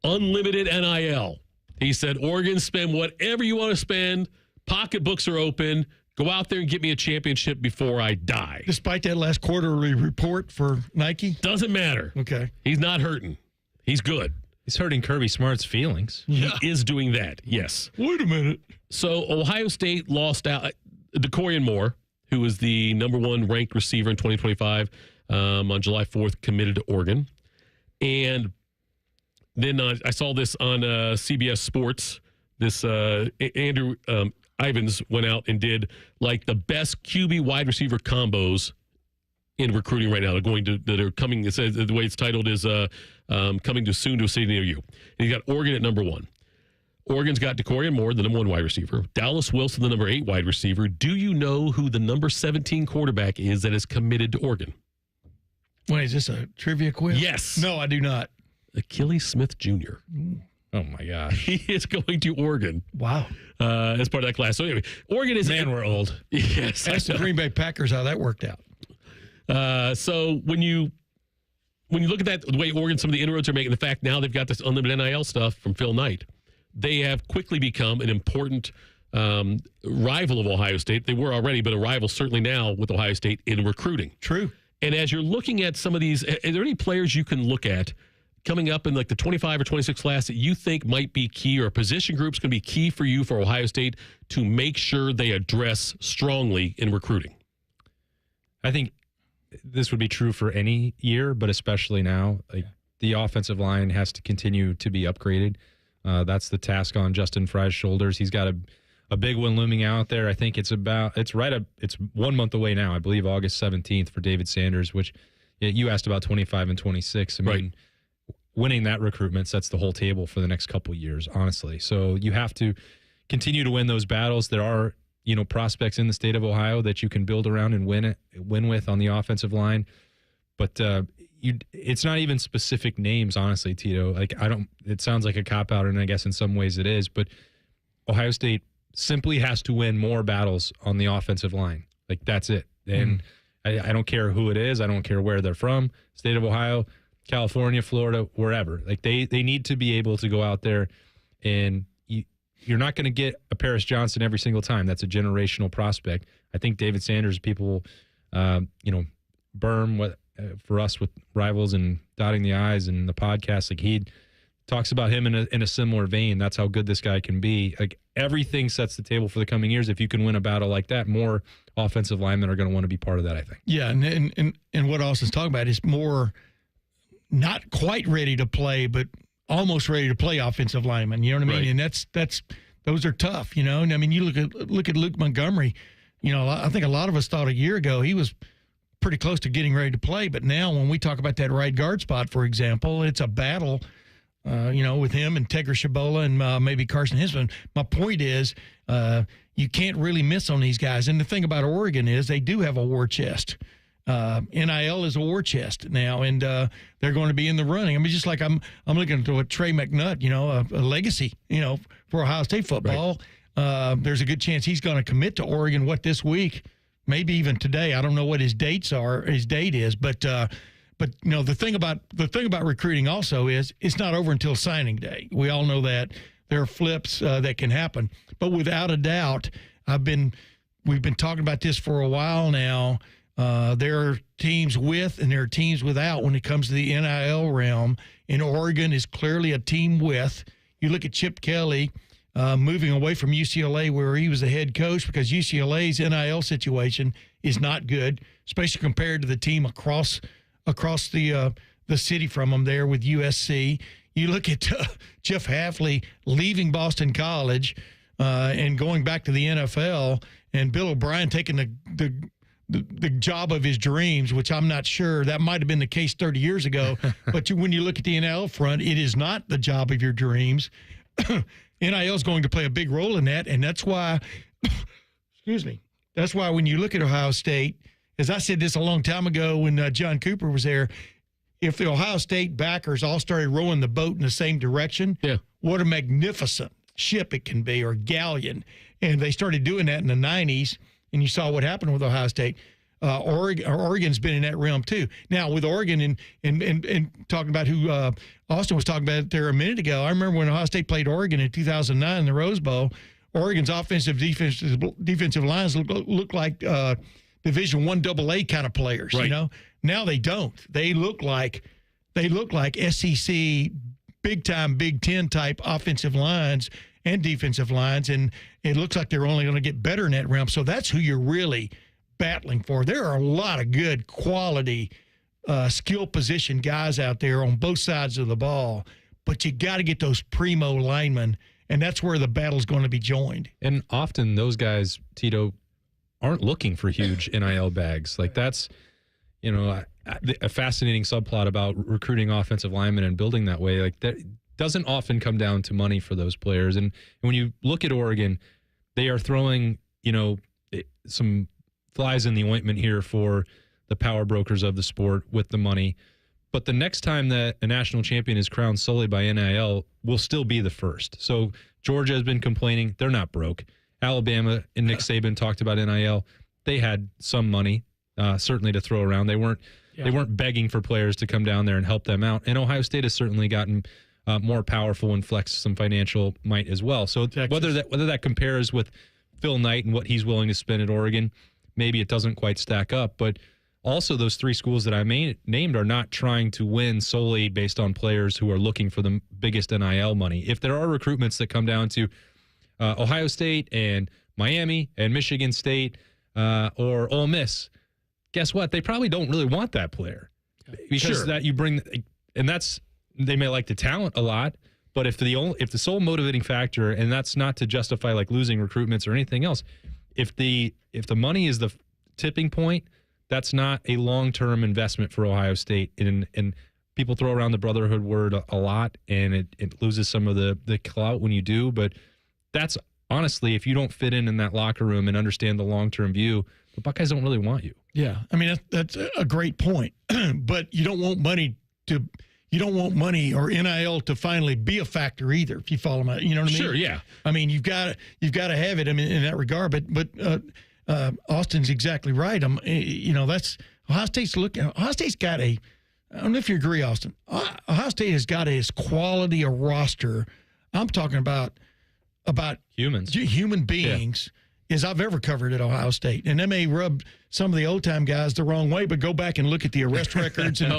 unlimited NIL. He said, Oregon, spend whatever you want to spend. Pocketbooks are open. Go out there and get me a championship before I die. Despite that last quarterly report for Nike? Doesn't matter. Okay. He's not hurting. He's good. He's hurting Kirby Smart's feelings. He is doing that, yes. Wait a minute. So Ohio State lost out. DeCorian Moore, who was the number one ranked receiver in 2025, on July 4th, committed to Oregon. And then I saw this on CBS Sports. This Andrew Ivins went out and did like the best QB wide receiver combos in recruiting right now. That are coming. It says the way it's titled is coming to soon to a city near you. And you got Oregon at number one. Oregon's got DeCorian Moore, the number one wide receiver. Dallas Wilson, the number 8 wide receiver. Do you know who the number 17 quarterback is that is committed to Oregon? Wait, is this a trivia quiz? Yes. No, I do not. Achilles Smith Jr. Oh, my gosh. He is going to Oregon. Wow. As part of that class. So anyway, Oregon is... Man, we're old. Yes. That's the Green Bay Packers, how that worked out. So when you look at that, the way Oregon, some of the inroads are making, the fact now they've got this unlimited NIL stuff from Phil Knight, they have quickly become an important rival of Ohio State. They were already, but a rival certainly now with Ohio State in recruiting. True. And as you're looking at some of these, are there any players you can look at coming up in like the 25 or 26 class that you think might be key, or a position group's going to be key for you for Ohio State to make sure they address strongly in recruiting? I think this would be true for any year, but especially now. Like the offensive line has to continue to be upgraded. That's the task on Justin Fry's shoulders. He's got a big one looming out there. I think it's 1 month away now. I believe August 17th for David Sanders, which you asked about 25 and 26. I mean, winning that recruitment sets the whole table for the next couple of years, honestly. So you have to continue to win those battles. There are, prospects in the state of Ohio that you can build around and win with on the offensive line. But it's not even specific names, honestly, Tito. It sounds like a cop-out, and I guess in some ways it is, but Ohio State simply has to win more battles on the offensive line. That's it. And I don't care who it is. I don't care where they're from. State of Ohio, California, Florida, wherever. They need to be able to go out there, and you're not going to get a Paris Johnson every single time. That's a generational prospect. I think David Sanders, people, Berm, for us with Rivals and Dotting the I's and the podcast, he talks about him in a similar vein. That's how good this guy can be. Everything sets the table for the coming years. If you can win a battle like that, more offensive linemen are going to want to be part of that, I think. Yeah, and what Austin's talking about is more not quite ready to play, but almost ready to play offensive linemen. You know what I mean? Right. And those are tough. And I mean, you look at Luke Montgomery. I think a lot of us thought a year ago he was pretty close to getting ready to play, but now when we talk about that right guard spot, for example, it's a battle. With him and Tegra Shabola and maybe Carson Hinsman. My point is, you can't really miss on these guys. And the thing about Oregon is they do have a war chest. NIL is a war chest now, and they're going to be in the running. I mean, just like I'm looking at Trey McNutt, a legacy, for Ohio State football. Right. There's a good chance he's going to commit to Oregon. This week, maybe even today. I don't know what his date is, but the thing about recruiting also is it's not over until signing day. We all know that there are flips that can happen, but without a doubt, we've been talking about this for a while now. There are teams with and there are teams without when it comes to the NIL realm. And Oregon is clearly a team with. You look at Chip Kelly moving away from UCLA, where he was the head coach, because UCLA's NIL situation is not good, especially compared to the team across the city from them there with USC. You look at Jeff Hafley leaving Boston College and going back to the NFL, and Bill O'Brien taking the job of his dreams, which I'm not sure. That might have been the case 30 years ago. But when you look at the NIL front, it is not the job of your dreams. NIL is going to play a big role in that, and that's why, that's why when you look at Ohio State, as I said this a long time ago when John Cooper was there, if the Ohio State backers all started rowing the boat in the same direction, what a magnificent ship it can be, or galleon. And they started doing that in the 90s, and you saw what happened with Ohio State. Oregon's been in that realm too. Now, with Oregon and talking about who Austin was talking about there a minute ago, I remember when Ohio State played Oregon in 2009 in the Rose Bowl, Oregon's defensive lines look like Division I AA kind of players, Now they don't. They look like SEC big time Big Ten type offensive lines and defensive lines, and it looks like they're only going to get better in that realm. So that's who you're really battling for. There are a lot of good quality skill position guys out there on both sides of the ball, but you got to get those primo linemen, and that's where the battle's going to be joined. And often those guys, Tito, aren't looking for huge NIL bags. That's, a fascinating subplot about recruiting offensive linemen and building that way. That doesn't often come down to money for those players. And when you look at Oregon, they are throwing, some flies in the ointment here for the power brokers of the sport with the money. But the next time that a national champion is crowned solely by NIL will still be the first. So Georgia has been complaining. They're not broke. Alabama and Nick Saban talked about NIL. They had some money, certainly to throw around. They weren't begging for players to come down there and help them out. And Ohio State has certainly gotten more powerful and flexed some financial might as well. So whether that compares with Phil Knight and what he's willing to spend at Oregon, maybe it doesn't quite stack up. But also those three schools that I named are not trying to win solely based on players who are looking for the biggest NIL money. If there are recruitments that come down to Ohio State and Miami and Michigan State or Ole Miss, guess what? They probably don't really want that player because that you bring, and that's, they may like the talent a lot, but if the sole motivating factor, and that's not to justify losing recruitments or anything else, if the money is the tipping point, that's not a long-term investment for Ohio State, and people throw around the brotherhood word a lot, and it loses some of the clout when you do. But that's honestly, if you don't fit in that locker room and understand the long-term view, the Buckeyes don't really want you. Yeah, I mean that's a great point. But you don't want money or NIL to finally be a factor either. If you follow my, you know what I mean? Sure, yeah. I mean you've got to have it. I mean in that regard. But Austin's exactly right. That's Ohio State's looking. Ohio State's got I don't know if you agree, Austin. Ohio State has got as quality a roster. I'm talking about human beings as I've ever covered at Ohio State. And that may rub some of the old-time guys the wrong way, but go back and look at the arrest records and,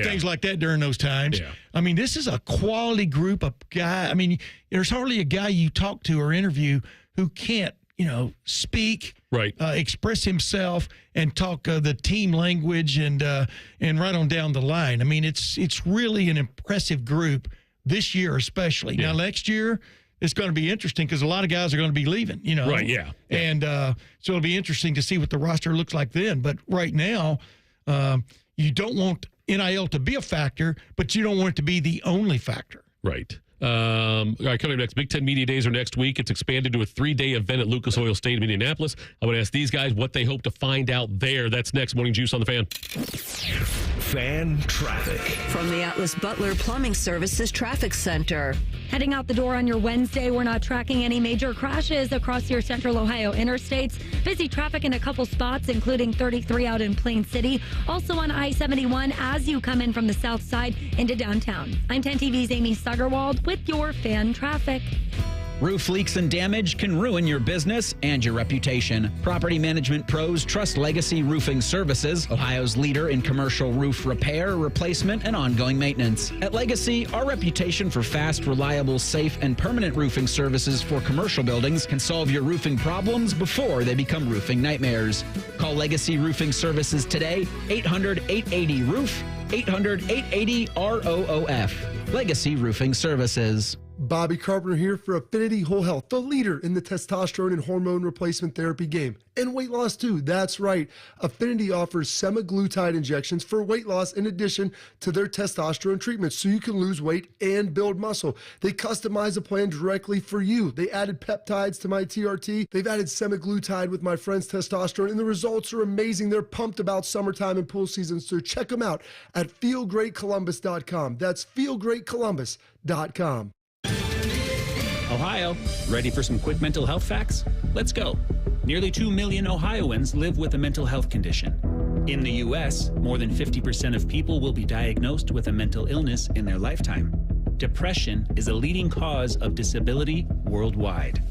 things like that during those times. Yeah. I mean, this is a quality group of guys. I mean, there's hardly a guy you talk to or interview who can't, speak, express himself, and talk the team language and right on down the line. I mean, it's really an impressive group this year, especially. Yeah. Now, next year, it's going to be interesting because a lot of guys are going to be leaving, Right, yeah. And so it'll be interesting to see what the roster looks like then. But right now, you don't want NIL to be a factor, but you don't want it to be the only factor. Right. All right, coming up next, Big Ten Media Days are next week. It's expanded to a 3-day event at Lucas Oil Stadium in Indianapolis. I would ask these guys what they hope to find out there. That's next. Morning Juice on the Fan. Fan traffic. From the Atlas Butler Plumbing Services Traffic Center. Heading out the door on your Wednesday, we're not tracking any major crashes across your Central Ohio interstates. Busy traffic in a couple spots, including 33 out in Plain City. Also on I-71 as you come in from the south side into downtown. I'm 10 TV's Amy Steigerwald with your fan traffic. Roof leaks and damage can ruin your business and your reputation. Property management pros trust Legacy Roofing Services, Ohio's leader in commercial roof repair, replacement, and ongoing maintenance. At Legacy, our reputation for fast, reliable, safe, and permanent roofing services for commercial buildings can solve your roofing problems before they become roofing nightmares. Call Legacy Roofing Services today, 800-880-ROOF, 800-880-ROOF. Legacy Roofing Services. Bobby Carpenter here for Affinity Whole Health, the leader in the testosterone and hormone replacement therapy game. And weight loss too, that's right. Affinity offers semaglutide injections for weight loss in addition to their testosterone treatments so you can lose weight and build muscle. They customize a plan directly for you. They added peptides to my TRT. They've added semaglutide with my friend's testosterone, and the results are amazing. They're pumped about summertime and pool season, so check them out at feelgreatcolumbus.com. That's feelgreatcolumbus.com. Ohio, ready for some quick mental health facts? Let's go. Nearly 2 million Ohioans live with a mental health condition. In the U.S., more than 50% of people will be diagnosed with a mental illness in their lifetime. Depression is a leading cause of disability worldwide.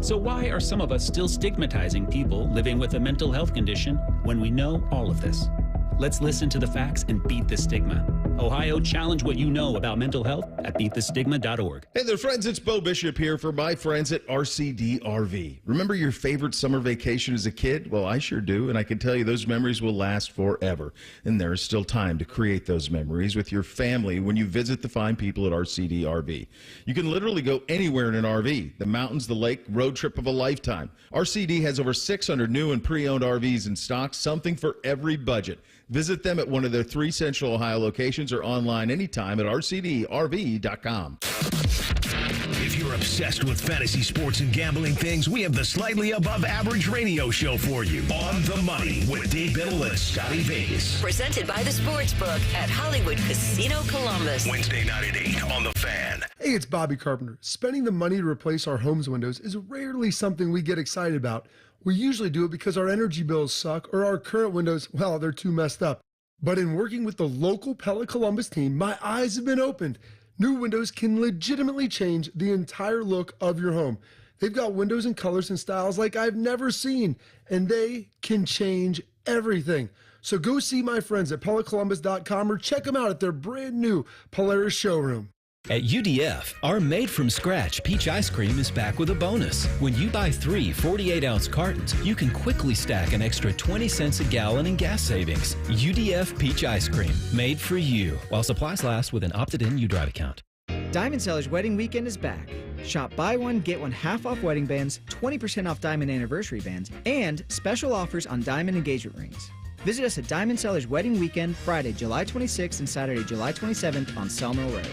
So why are some of us still stigmatizing people living with a mental health condition when we know all of this? Let's listen to the facts and beat the stigma. Ohio, challenge what you know about mental health at beatthestigma.org. Hey there, friends. It's Bo Bishop here for my friends at RCD RV. Remember your favorite summer vacation as a kid? Well, I sure do, and I can tell you those memories will last forever. And there is still time to create those memories with your family when you visit the fine people at RCD RV. You can literally go anywhere in an RV. The mountains, the lake, road trip of a lifetime. RCD has over 600 new and pre-owned RVs in stock, something for every budget. Visit them at one of their 3 Central Ohio locations or online anytime at rcdrv.com. If you're obsessed with fantasy sports and gambling things, we have the slightly above average radio show for you. On the Money with Dave Biddle and Scotty Vegas. Presented by the Sportsbook at Hollywood Casino Columbus. Wednesday night at 8 on The Fan. Hey, it's Bobby Carpenter. Spending the money to replace our home's windows is rarely something we get excited about. We usually do it because our energy bills suck or our current windows, well, they're too messed up. But in working with the local Pella Columbus team, my eyes have been opened. New windows can legitimately change the entire look of your home. They've got windows in colors and styles like I've never seen, and they can change everything. So go see my friends at PellaColumbus.com or check them out at their brand new Polaris showroom. At UDF, our made-from-scratch peach ice cream is back with a bonus. When you buy 3 48-ounce cartons, you can quickly stack an extra 20 cents a gallon in gas savings. UDF peach ice cream, made for you, while supplies last with an opted-in UDrive account. Diamond Seller's Wedding Weekend is back. Shop buy one, get one half off wedding bands, 20% off diamond anniversary bands, and special offers on diamond engagement rings. Visit us at Diamond Sellers Wedding Weekend, Friday, July 26th and Saturday, July 27th on Sawmill Road.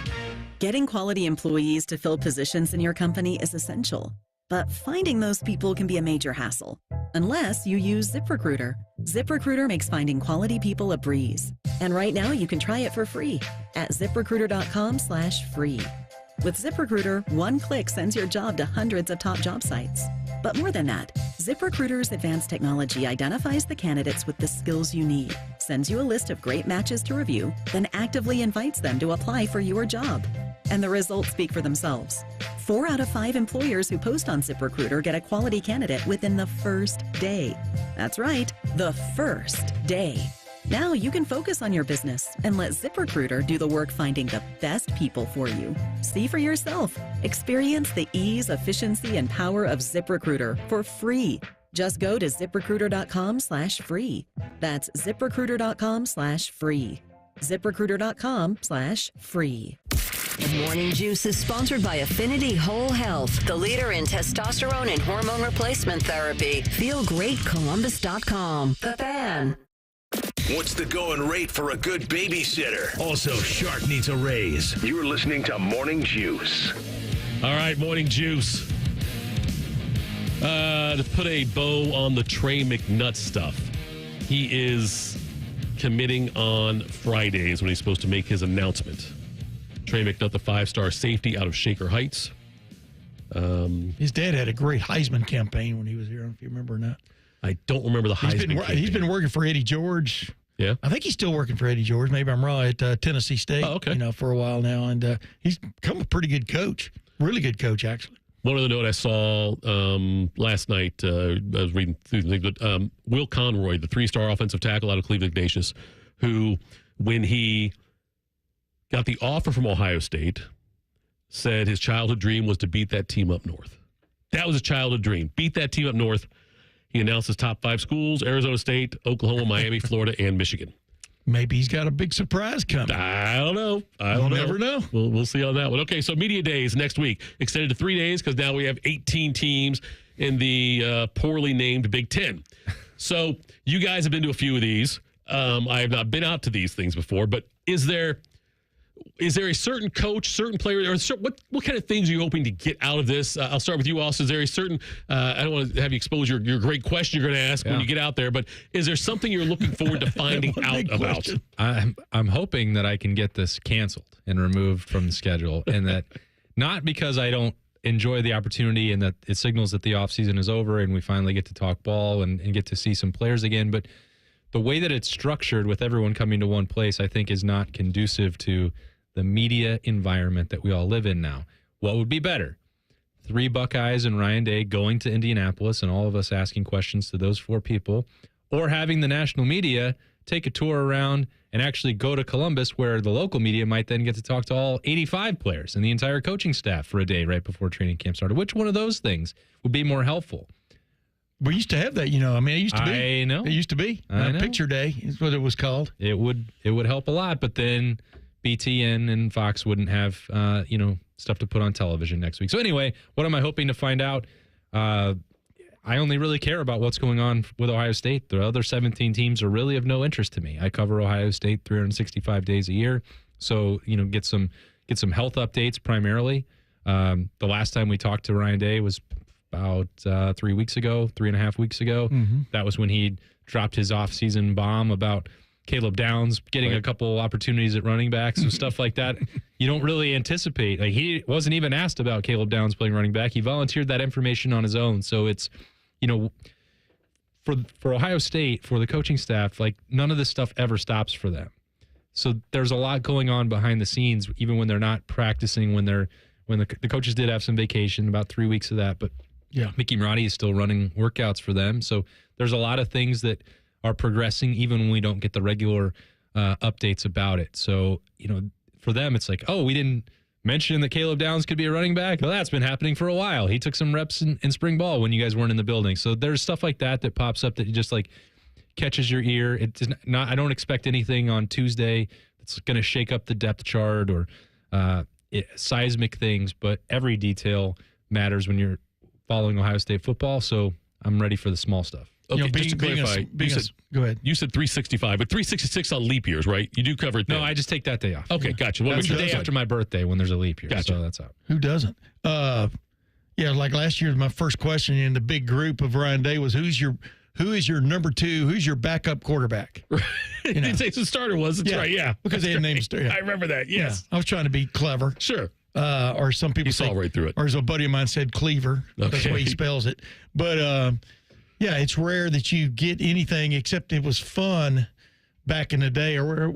Getting quality employees to fill positions in your company is essential, but finding those people can be a major hassle, unless you use ZipRecruiter. ZipRecruiter makes finding quality people a breeze. And right now you can try it for free at ZipRecruiter.com/free. With ZipRecruiter, one click sends your job to hundreds of top job sites. But more than that, ZipRecruiter's advanced technology identifies the candidates with the skills you need, sends you a list of great matches to review, then actively invites them to apply for your job. And the results speak for themselves. 4 out of 5 employers who post on ZipRecruiter get a quality candidate within the first day. That's right, the first day. Now you can focus on your business and let ZipRecruiter do the work finding the best people for you. See for yourself. Experience the ease, efficiency, and power of ZipRecruiter for free. Just go to ZipRecruiter.com/free. That's ZipRecruiter.com/free. ZipRecruiter.com/free. The Morning Juice is sponsored by Affinity Whole Health, the leader in testosterone and hormone replacement therapy. FeelGreatColumbus.com. The Fan. What's the going rate for a good babysitter? Also, Shark needs a raise. You're listening to Morning Juice. All right, Morning Juice. To put a bow on the Trey McNutt stuff, he is committing on Fridays when he's supposed to make his announcement. Trey McNutt, the 5-star safety out of Shaker Heights. His dad had a great Heisman campaign when he was here. I don't know if you remember or not. I don't remember the Heisman campaign. He's been working for Eddie George. Yeah, I think he's still working for Eddie George. Maybe I'm wrong, at Tennessee State. Oh, okay. For a while now, and he's become a pretty good coach. Really good coach, actually. One other note I saw last night, I was reading through the thing, but Will Conroy, the 3-star offensive tackle out of Cleveland Ignatius, who, when he got the offer from Ohio State, said his childhood dream was to beat that team up north. That was his childhood dream. Beat that team up north. He announced his top 5 schools: Arizona State, Oklahoma, Miami, Florida, and Michigan. Maybe he's got a big surprise coming. I don't know. You'll never know. We'll see on that one. Okay, so media days next week. Extended to 3 days because now we have 18 teams in the poorly named Big Ten. So you guys have been to a few of these. I have not been out to these things before, but is there a certain coach, certain player, or what kind of things are you hoping to get out of this? I'll start with you, Austin. Is there a certain, I don't want to have you expose your great question you're going to ask when you get out there, but is there something you're looking forward to finding out about? I'm hoping that I can get this canceled and removed from the schedule, and that not because I don't enjoy the opportunity and that it signals that the offseason is over and we finally get to talk ball and get to see some players again, but the way that it's structured with everyone coming to one place, I think, is not conducive to the media environment that we all live in now. What would be better? 3 Buckeyes and Ryan Day going to Indianapolis and all of us asking questions to those 4 people, or having the national media take a tour around and actually go to Columbus, where the local media might then get to talk to all 85 players and the entire coaching staff for a day right before training camp started. Which one of those things would be more helpful? We used to have that, I mean, it used to be. I know. It used to be. Picture Day is what it was called. It would help a lot, but then BTN and Fox wouldn't have, stuff to put on television next week. So anyway, what am I hoping to find out? I only really care about what's going on with Ohio State. The other 17 teams are really of no interest to me. I cover Ohio State 365 days a year. So, get some health updates primarily. The last time we talked to Ryan Day was about 3.5 weeks ago. Mm-hmm. That was when he dropped his offseason bomb about Caleb Downs getting a couple opportunities at running back. So stuff like that, you don't really anticipate. Like, he wasn't even asked about Caleb Downs playing running back. He volunteered that information on his own. So it's, for Ohio State, for the coaching staff, like, none of this stuff ever stops for them. So there's a lot going on behind the scenes, even when they're not practicing, when the coaches did have some vacation, about 3 weeks of that, but yeah, Mickey Marotti is still running workouts for them. So there's a lot of things that are progressing even when we don't get the regular updates about it. So, for them, it's like, oh, we didn't mention that Caleb Downs could be a running back. Well, that's been happening for a while. He took some reps in spring ball when you guys weren't in the building. So there's stuff like that pops up that just like catches your ear. It's not. I don't expect anything on Tuesday that's going to shake up the depth chart or seismic things, but every detail matters when you're following Ohio State football. So I'm ready for the small stuff. Okay, just to clarify, go ahead. You said 365, but 366 on leap years, right? You do cover it then. No, I just take that day off. Okay, gotcha. Well, That's the day after my birthday when there's a leap year. Gotcha. So that's out. Who doesn't? Yeah, like last year, my first question in the big group of Ryan Day was, who is your number two? Who's your backup quarterback? You didn't say the starter was. That's right, yeah. Because they had names. I remember that, yes. Yeah, I was trying to be clever. Sure. Or some people saw right through it. Or as a buddy of mine said, Cleaver. That's the way he spells it. But, yeah, it's rare that you get anything except it was fun back in the day. Or it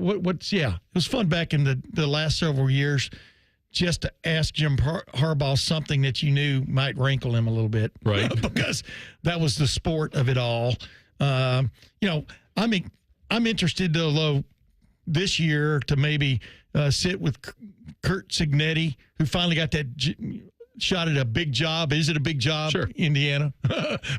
was fun back in the last several years just to ask Jim Harbaugh something that you knew might rankle him a little bit. Right. Because that was the sport of it all. I'm interested, though, this year to maybe sit with Kurt Cignetti, who finally got that shot at a big job. Is it a big job? Sure. Indiana.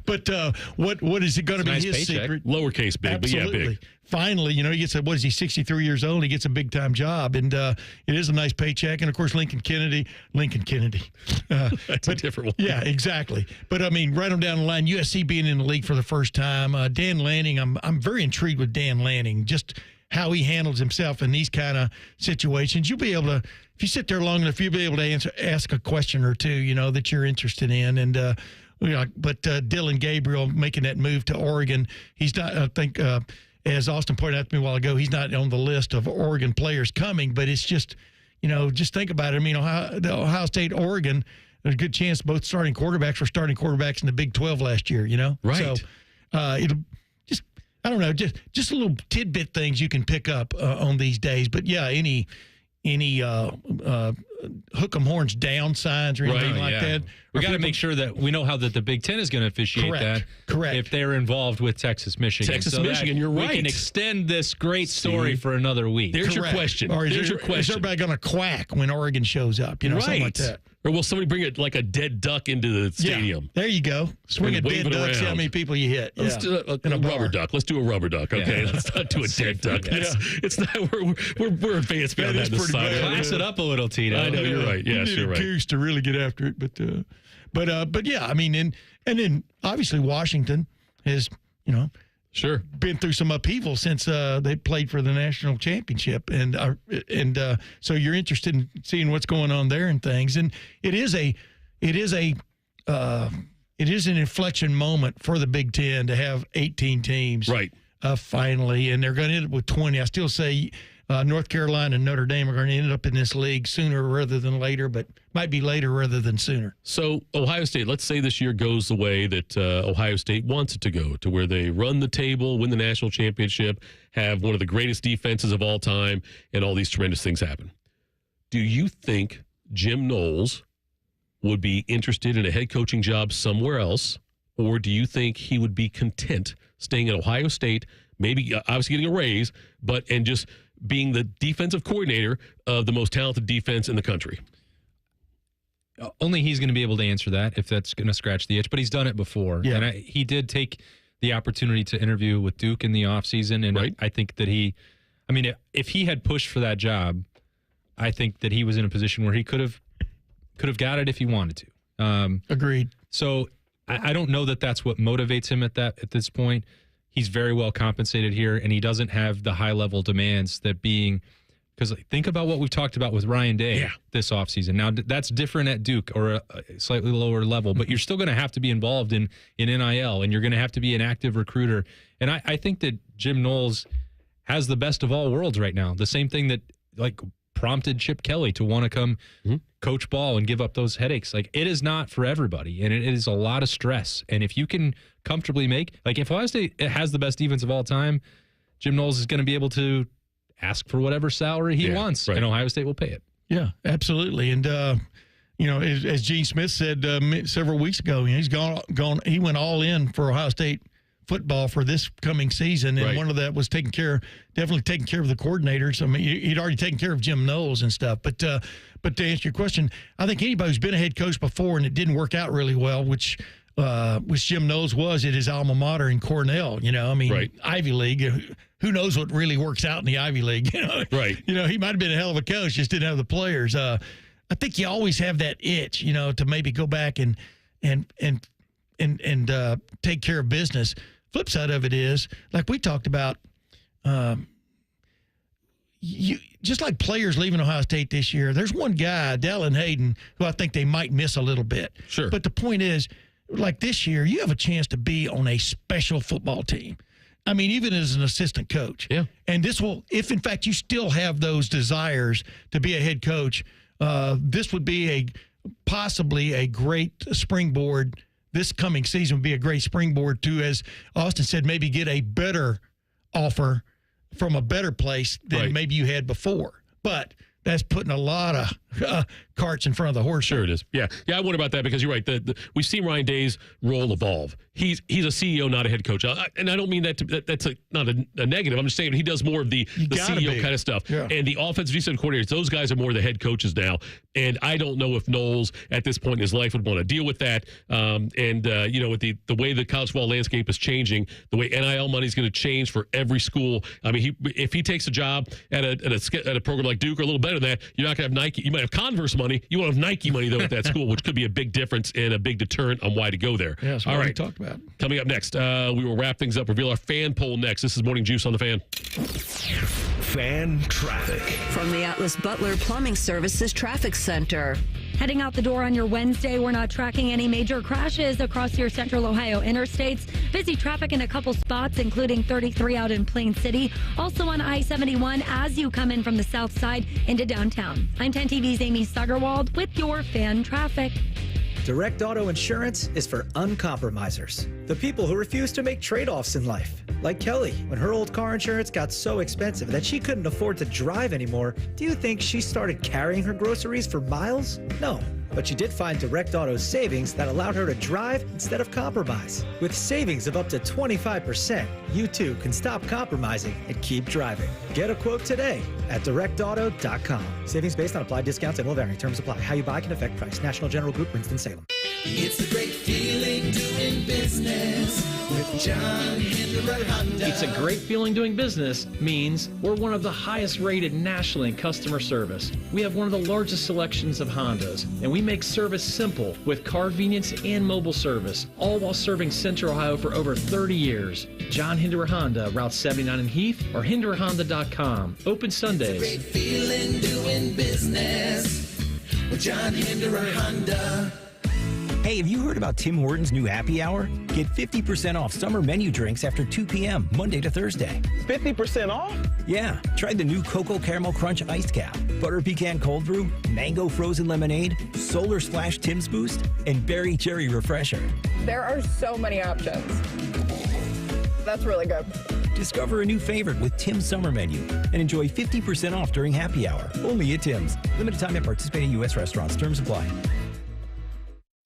But what is it going to be nice his paycheck. secret? Lowercase big, Absolutely. But yeah, big. Finally, he gets what is he, 63 years old? He gets a big-time job, and it is a nice paycheck. And, of course, Lincoln Kennedy. That's a different one. Yeah, exactly. But, I mean, right on down the line, USC being in the league for the first time. Dan Lanning, I'm very intrigued with Dan Lanning, just how he handles himself in these kind of situations. You'll be able to, if you sit there long enough, you'll be able to ask a question or two, that you're interested in. And, but Dylan Gabriel making that move to Oregon, he's not, I think, as Austin pointed out to me a while ago, he's not on the list of Oregon players coming, but it's just, just think about it. I mean, Ohio State, Oregon, there's a good chance both starting quarterbacks were starting quarterbacks in the Big 12 last year, Right. So it'll just, I don't know, just a little tidbit things you can pick up on these days. But yeah, any hook 'em horns down signs or anything that. We got to make sure that we know how the Big Ten is going to officiate that. Correct. If they're involved with Texas-Michigan. Texas-Michigan, you're right. We can extend this great story for another week. There's your question. Or There's your question. Is everybody going to quack when Oregon shows up? Something like that. Or will somebody bring it like a dead duck into the stadium? Yeah, there you go. Swing a dead duck, see how many people you hit. Let's do a rubber duck. Let's do a rubber duck, okay? Yeah. Let's not do a dead duck. It's not. We're advanced beyond that in this society. Class it up a little, Tito. I know you're right. Yes, you're right. Goose to really get after it, but yeah, I mean, and then obviously Washington has sure been through some upheaval since they played for the national championship, and so you're interested in seeing what's going on there and things, and it is an inflection moment for the Big Ten to have 18 teams, right? Finally, and they're going to end up with 20. I still say North Carolina and Notre Dame are going to end up in this league sooner rather than later, but might be later rather than sooner. So Ohio State, let's say this year goes the way that Ohio State wants it to go, to where they run the table, win the national championship, have one of the greatest defenses of all time, and all these tremendous things happen. Do you think Jim Knowles would be interested in a head coaching job somewhere else, or do you think he would be content staying at Ohio State, maybe obviously getting a raise, and just being the defensive coordinator of the most talented defense in the country? Only he's going to be able to answer that if that's going to scratch the itch, but he's done it before. Yeah. And he did take the opportunity to interview with Duke in the offseason, and right. I think that if he had pushed for that job, I think that he was in a position where he could have got it if he wanted to. Agreed. So I don't know that that's what motivates him at this point. He's very well compensated here, and he doesn't have the high-level demands that being – because think about what we've talked about with Ryan Day this offseason. Now, that's different at Duke or a slightly lower level, but you're still going to have to be involved in NIL, and you're going to have to be an active recruiter. And I think that Jim Knowles has the best of all worlds right now. The same thing that prompted Chip Kelly to want to come coach ball and give up those headaches. It is not for everybody, and it is a lot of stress. And if you can comfortably if Ohio State has the best defense of all time, Jim Knowles is going to be able to ask for whatever salary he wants, and Ohio State will pay it. Yeah, absolutely. And as Gene Smith said several weeks ago, he's gone. He went all in for Ohio State football for this coming season, and one of that was definitely taking care of the coordinators. I mean, he'd already taken care of Jim Knowles and stuff. But to answer your question, I think anybody who's been a head coach before and it didn't work out really well, which Jim Knowles was at his alma mater in Cornell. Ivy League. Who knows what really works out in the Ivy League? Right. He might have been a hell of a coach, just didn't have the players. I think you always have that itch, to maybe go back and take care of business. flip side of it is, like we talked about, you just like players leaving Ohio State this year, there's one guy, Dallin Hayden, who I think they might miss a little bit. Sure. But the point is, like this year, you have a chance to be on a special football team. I mean, even as an assistant coach. Yeah. And this will, if in fact you still have those desires to be a head coach, this would be possibly a great springboard. This coming season would be a great springboard to, as Austin said, maybe get a better offer from a better place than maybe you had before. But that's putting a lot of carts in front of the horse. Sure it is. Yeah. I wonder about that because you're right. We've seen Ryan Day's role evolve. He's a CEO, not a head coach. And I don't mean that's not a negative. I'm just saying he does more of the CEO kind of stuff. Yeah. And the offensive defensive coordinators, those guys are more the head coaches now. And I don't know if Knowles at this point in his life would want to deal with that. With the way the college football landscape is changing, the way NIL money is going to change for every school. I mean, if he takes a job at a program like Duke or a little better than that, you're not going to have Nike. You might have Converse money. You won't have Nike money, though, at that school, which could be a big difference and a big deterrent on why to go there. Yeah, that's what we talked about. Coming up next, we will wrap things up, reveal our fan poll next. This is Morning Juice on the Fan. Fan traffic. From the Atlas Butler Plumbing Services Traffic Center. Heading out the door on your Wednesday, we're not tracking any major crashes across your central Ohio interstates. Busy traffic in a couple spots, including 33 out in Plain City. Also on I-71 as you come in from the south side into downtown. I'm 10 TV's Amy Steigerwald with your fan traffic. Direct Auto Insurance is for uncompromisers, the people who refuse to make trade-offs in life. Like Kelly, when her old car insurance got so expensive that she couldn't afford to drive anymore, do you think she started carrying her groceries for miles? No. But she did find Direct Auto's savings that allowed her to drive instead of compromise. With savings of up to 25%, you too can stop compromising and keep driving. Get a quote today at directauto.com. Savings based on applied discounts and will vary. Terms apply. How you buy can affect price. National General Group, Winston-Salem. It's a great feeling doing business with John Hinderer Honda. It's a great feeling doing business means we're one of the highest rated nationally in customer service. We have one of the largest selections of Hondas, and we make service simple with car convenience and mobile service, all while serving Central Ohio for over 30 years. John Hinderer Honda, Route 79 in Heath, or HindererHonda.com. Open Sundays. It's a great feeling doing business with John Hinderer Honda. Hey, have you heard about Tim Hortons' new happy hour? Get 50% off summer menu drinks after 2 p.m., Monday to Thursday. 50% off? Yeah. Try the new Cocoa Caramel Crunch Iced Cap, Butter Pecan Cold Brew, Mango Frozen Lemonade, Solar Splash Tim's Boost, and Berry Cherry Refresher. There are so many options. That's really good. Discover a new favorite with Tim's Summer Menu and enjoy 50% off during happy hour. Only at Tim's. Limited time at participating U.S. restaurants. Terms apply.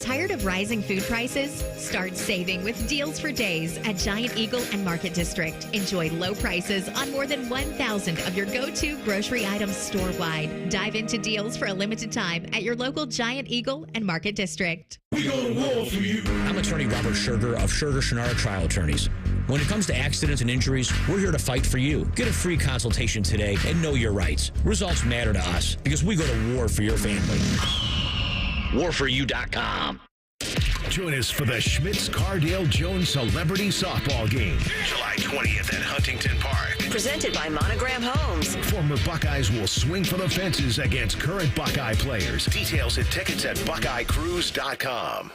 Tired of rising food prices? Start saving with deals for days at Giant Eagle and Market District. Enjoy low prices on more than 1,000 of your go-to grocery items store-wide. Dive into deals for a limited time at your local Giant Eagle and Market District. We go to war for you. I'm attorney Robert Scherger of Scherger Shannara Trial Attorneys. When it comes to accidents and injuries, we're here to fight for you. Get a free consultation today and know your rights. Results matter to us because we go to war for your family. Warforyou.com. Join us for the Schmitz Cardale Jones Celebrity Softball Game, July 20th at Huntington Park. Presented by Monogram Homes. Former Buckeyes will swing for the fences against current Buckeye players. Details and tickets at BuckeyeCruise.com.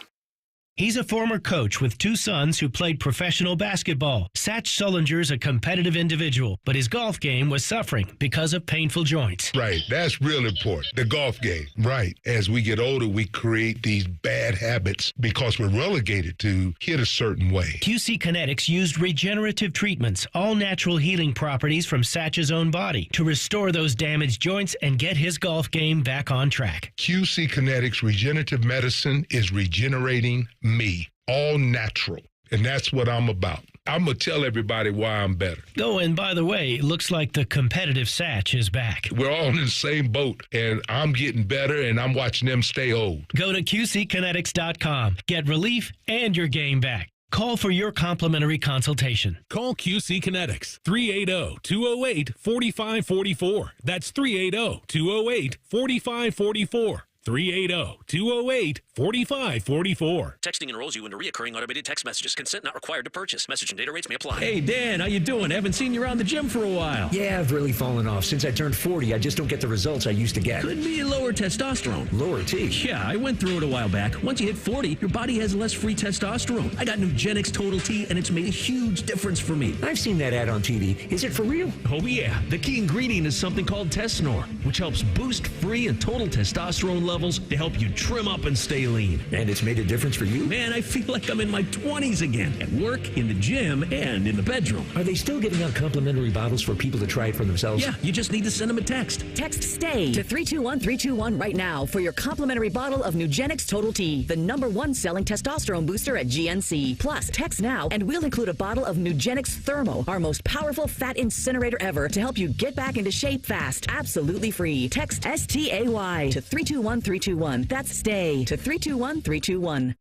He's a former coach with 2 sons who played professional basketball. Satch Sullinger's a competitive individual, but his golf game was suffering because of painful joints. Right, that's real important, the golf game. Right, as we get older, we create these bad habits because we're relegated to hit a certain way. QC Kinetics used regenerative treatments, all natural healing properties from Satch's own body, to restore those damaged joints and get his golf game back on track. QC Kinetics Regenerative Medicine is regenerating me, all natural, and that's what I'm about. I'm going to tell everybody why I'm better. Oh, and by the way, it looks like the competitive Satch is back. We're all in the same boat, and I'm getting better, and I'm watching them stay old. Go to QCkinetics.com. Get relief and your game back. Call for your complimentary consultation. Call QC Kinetics, 380-208-4544. That's 380-208-4544. 380-208-4544. Texting enrolls you into recurring automated text messages. Consent not required to purchase. Message and data rates may apply. Hey, Dan, how you doing? Haven't seen you around the gym for a while. Yeah, I've really fallen off. Since I turned 40, I just don't get the results I used to get. Could be lower testosterone. Lower T? Yeah, I went through it a while back. Once you hit 40, your body has less free testosterone. I got Nugenix Total T, and it's made a huge difference for me. I've seen that ad on TV. Is it for real? Oh, yeah. The key ingredient is something called Tesnor, which helps boost free and total testosterone levels to help you trim up and stay lean. And it's made a difference for you? Man, I feel like I'm in my 20s again, at work, in the gym, and in the bedroom. Are they still giving out complimentary bottles for people to try it for themselves? Yeah, you just need to send them a text. Text STAY to 321-321 right now for your complimentary bottle of Nugenix Total T, the #1 selling testosterone booster at GNC. Plus, text now and we'll include a bottle of Nugenix Thermo, our most powerful fat incinerator ever, to help you get back into shape fast. Absolutely free. Text STAY to 321-321. That's STAY to 321-321.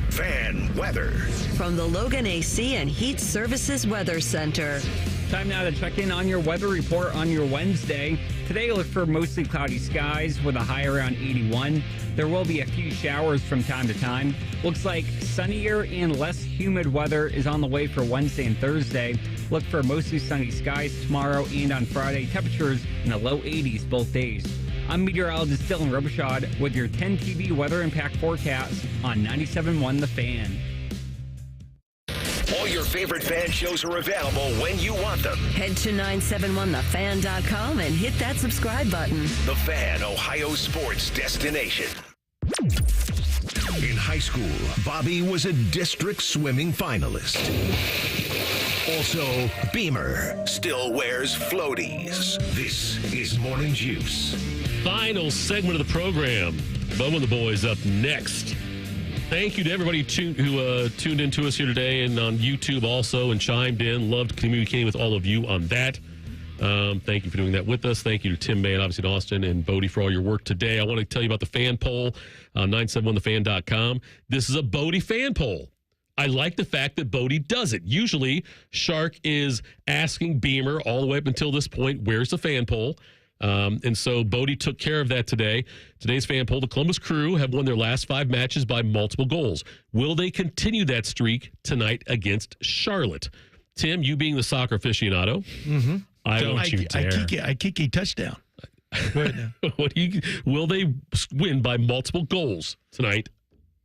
Fan weather. From the Logan AC and Heat Services Weather Center. Time now to check in on your weather report on your Wednesday. Today, look for mostly cloudy skies with a high around 81. There will be a few showers from time to time. Looks like sunnier and less humid weather is on the way for Wednesday and Thursday. Look for mostly sunny skies tomorrow and on Friday. Temperatures in the low 80s both days. I'm meteorologist Dylan Robichaud with your 10 TV weather impact forecast on 97.1 The Fan. All your favorite fan shows are available when you want them. Head to 971thefan.com and hit that subscribe button. The Fan, Ohio sports destination. In high school, Bobby was a district swimming finalist. Also, Beamer still wears floaties. This is Morning Juice. Final segment of the program. Bubba and the boys up next. Thank you to everybody who tuned in to us here today and on YouTube also and chimed in. Loved communicating with all of you on that. Thank you for doing that with us. Thank you to Tim May and obviously to Austin and Bodie for all your work today. I want to tell you about the fan poll on 971thefan.com. This is a Bodie fan poll. I like the fact that Bodie does it. Usually, Shark is asking Beamer all the way up until this point, where's the fan poll? And so Bodie took care of that today. Today's fan poll, the Columbus Crew have won their last 5 matches by multiple goals. Will they continue that streak tonight against Charlotte? Tim, you being the soccer aficionado, I kick a touchdown. Go ahead now. Will they win by multiple goals tonight?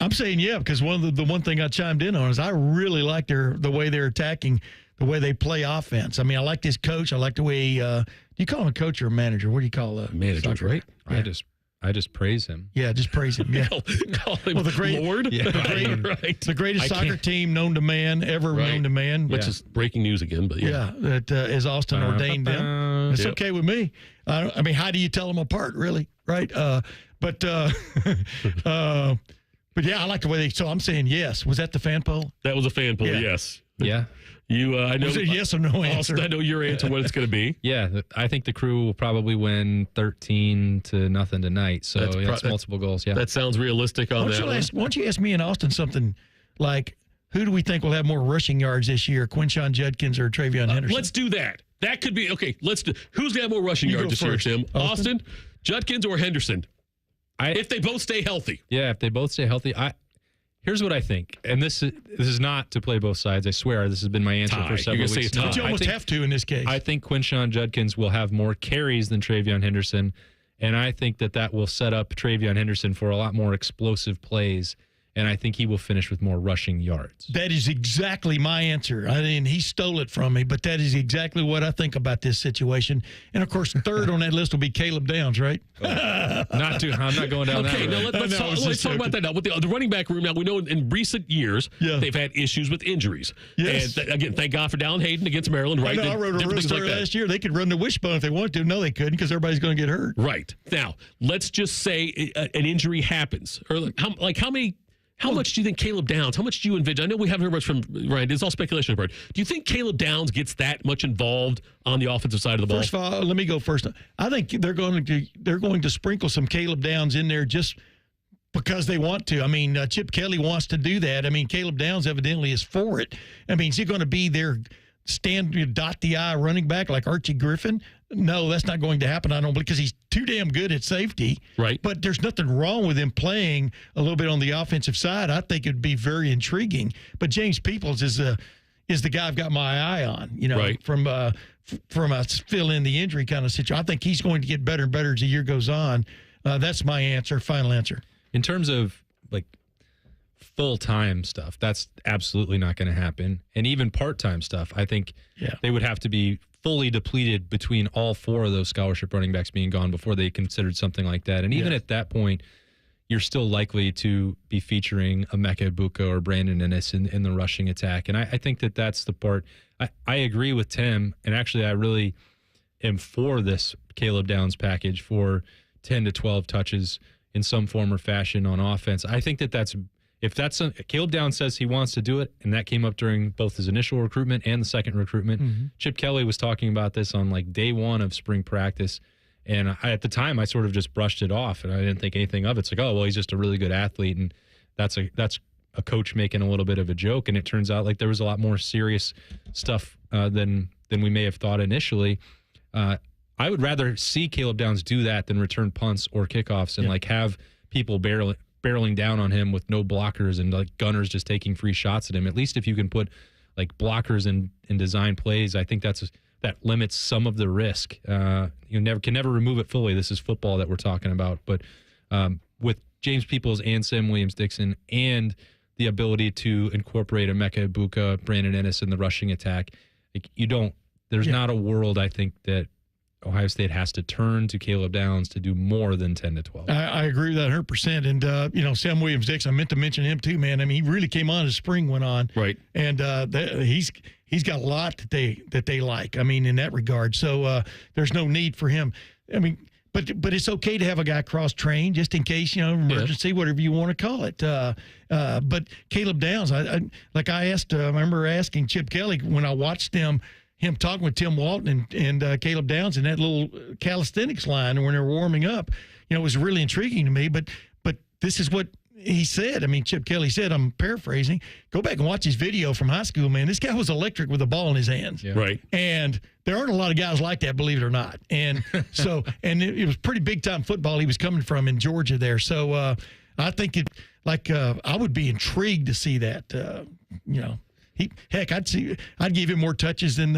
I'm saying yeah, because the one thing I chimed in on is I really like the way they're attacking, the way they play offense. I mean, I like this coach. I like the way do you call him a coach or a manager? What do you call a manager? Right? Yeah. I just praise him. Yeah, just praise him. Yeah, call him Lord. Yeah, the greatest soccer team known to man ever known to man. Which is breaking news again, but yeah, that as Austin ordained them. It's okay with me. I mean, how do you tell them apart, really? Right? But yeah, I like the way they. So I'm saying yes. Was that the fan poll? That was a fan poll. Yeah. Yes. Yeah. You, I know. Was it yes or no answer? Austin, I know your answer. What it's going to be? Yeah, I think the Crew will probably win 13-0 tonight. So that's multiple goals. Yeah, that sounds realistic on that. Why don't you ask me and Austin something like, who do we think will have more rushing yards this year, Quinshon Judkins or Travion Henderson? Let's do that. That could be okay. Let's do. Who's going to have more rushing yards this year, Tim? Austin, Judkins, or Henderson? If they both stay healthy. Yeah, if they both stay healthy. Here's what I think, and this is not to play both sides. I swear, this has been my answer for several weeks. But you almost have to in this case. I think Quinshon Judkins will have more carries than Travion Henderson, and I think that will set up Travion Henderson for a lot more explosive plays, and I think he will finish with more rushing yards. That is exactly my answer. I mean, he stole it from me, but that is exactly what I think about this situation. And, of course, third on that list will be Caleb Downs, right? I'm not going down that road. Okay, now let's talk about that now. With the running back room now, we know in recent years they've had issues with injuries. Yes. And again, thank God for Dallin Hayden against Maryland, right? I wrote a real story last year. They could run the wishbone if they wanted to. No, they couldn't because everybody's going to get hurt. Right. Now, let's just say an injury happens. Or how much do you think Caleb Downs, how much do you envision? I know we haven't heard much from Ryan. It's all speculation. Do you think Caleb Downs gets that much involved on the offensive side of the ball? First of all, let me go first. I think they're going to sprinkle some Caleb Downs in there just because they want to. I mean, Chip Kelly wants to do that. I mean, Caleb Downs evidently is for it. I mean, is he going to be their dot the I running back like Archie Griffin? no, that's not going to happen, I don't believe, because he's too damn good at safety. Right. But there's nothing wrong with him playing a little bit on the offensive side. I think it'd be very intriguing. But James Peoples is the guy I've got my eye on, right. from a fill in the injury kind of situation. I think he's going to get better and better as the year goes on. That's my answer, final answer. In terms of like full-time stuff, that's absolutely not going to happen. And even part-time stuff, I think they would have to be fully depleted between all four of those scholarship running backs being gone before they considered something like that. And even at that point, you're still likely to be featuring Emeka Egbuka or Brandon Ennis in the rushing attack. And I think that's the part. I agree with Tim, and actually I really am for this Caleb Downs package for 10 to 12 touches in some form or fashion on offense. I think if Caleb Downs says he wants to do it, and that came up during both his initial recruitment and the second recruitment. Mm-hmm. Chip Kelly was talking about this on like day one of spring practice, and at the time I sort of just brushed it off, and I didn't think anything of it. It's like, oh well, he's just a really good athlete, and that's a coach making a little bit of a joke. And it turns out like there was a lot more serious stuff than we may have thought initially. I would rather see Caleb Downs do that than return punts or kickoffs and like have people barreling down on him with no blockers and like gunners just taking free shots at him. At least if you can put like blockers in design plays, I think that limits some of the risk. You can never remove it fully. This is football that we're talking about. But with James Peoples and Sam Williams-Dixon and the ability to incorporate Emeka Egbuka, Brandon Ennis in the rushing attack, like there's not a world I think that Ohio State has to turn to Caleb Downs to do more than 10 to 12. I agree with that 100%. And, Sam Williams-Dixon, I meant to mention him too, man. I mean, he really came on as spring went on. Right. And he's got a lot that they like, I mean, in that regard. So there's no need for him. I mean, but it's okay to have a guy cross-trained just in case, emergency, whatever you want to call it. But Caleb Downs, I remember asking Chip Kelly when I watched him talking with Tim Walton and Caleb Downs in that little calisthenics line when they were warming up, it was really intriguing to me. But this is what he said. I mean, Chip Kelly said, I'm paraphrasing, go back and watch his video from high school, man. This guy was electric with the ball in his hands. Yeah. Right. And there aren't a lot of guys like that, believe it or not. And so, and it was pretty big time football he was coming from in Georgia there. So I think I would be intrigued to see that, I'd give him more touches than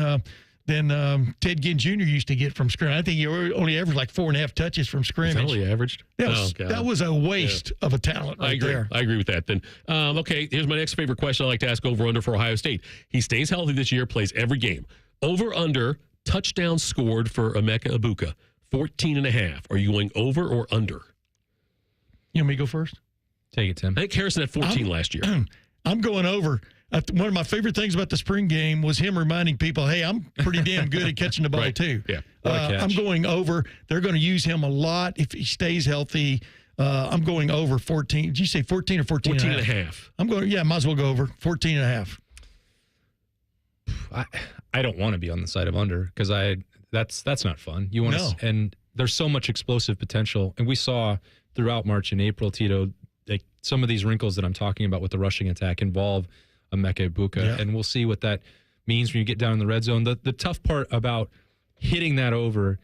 Ted Ginn Jr. used to get from scrimmage. I think he only averaged like 4.5 touches from scrimmage. Is that all he averaged? That was a waste of a talent there. I agree with that. Then, okay, here's my next favorite question I like to ask over-under for Ohio State. He stays healthy this year, plays every game. Over-under, touchdown scored for Emeka Egbuka, 14.5. Are you going over or under? You want me to go first? Take it, Tim. I think Harrison had 14 last year. I'm going over. One of my favorite things about the spring game was him reminding people, hey, I'm pretty damn good at catching the ball, too. Yeah. I'm going over. They're going to use him a lot if he stays healthy. I'm going over 14. Did you say 14 or 14 and a half? I'm going, might as well go over 14 and a half. I don't want to be on the side of under because that's not fun. You want to, and there's so much explosive potential. And we saw throughout March and April, Tito, like some of these wrinkles that I'm talking about with the rushing attack involve Emeka Egbuka, and we'll see what that means when you get down in the red zone. The tough part about hitting that over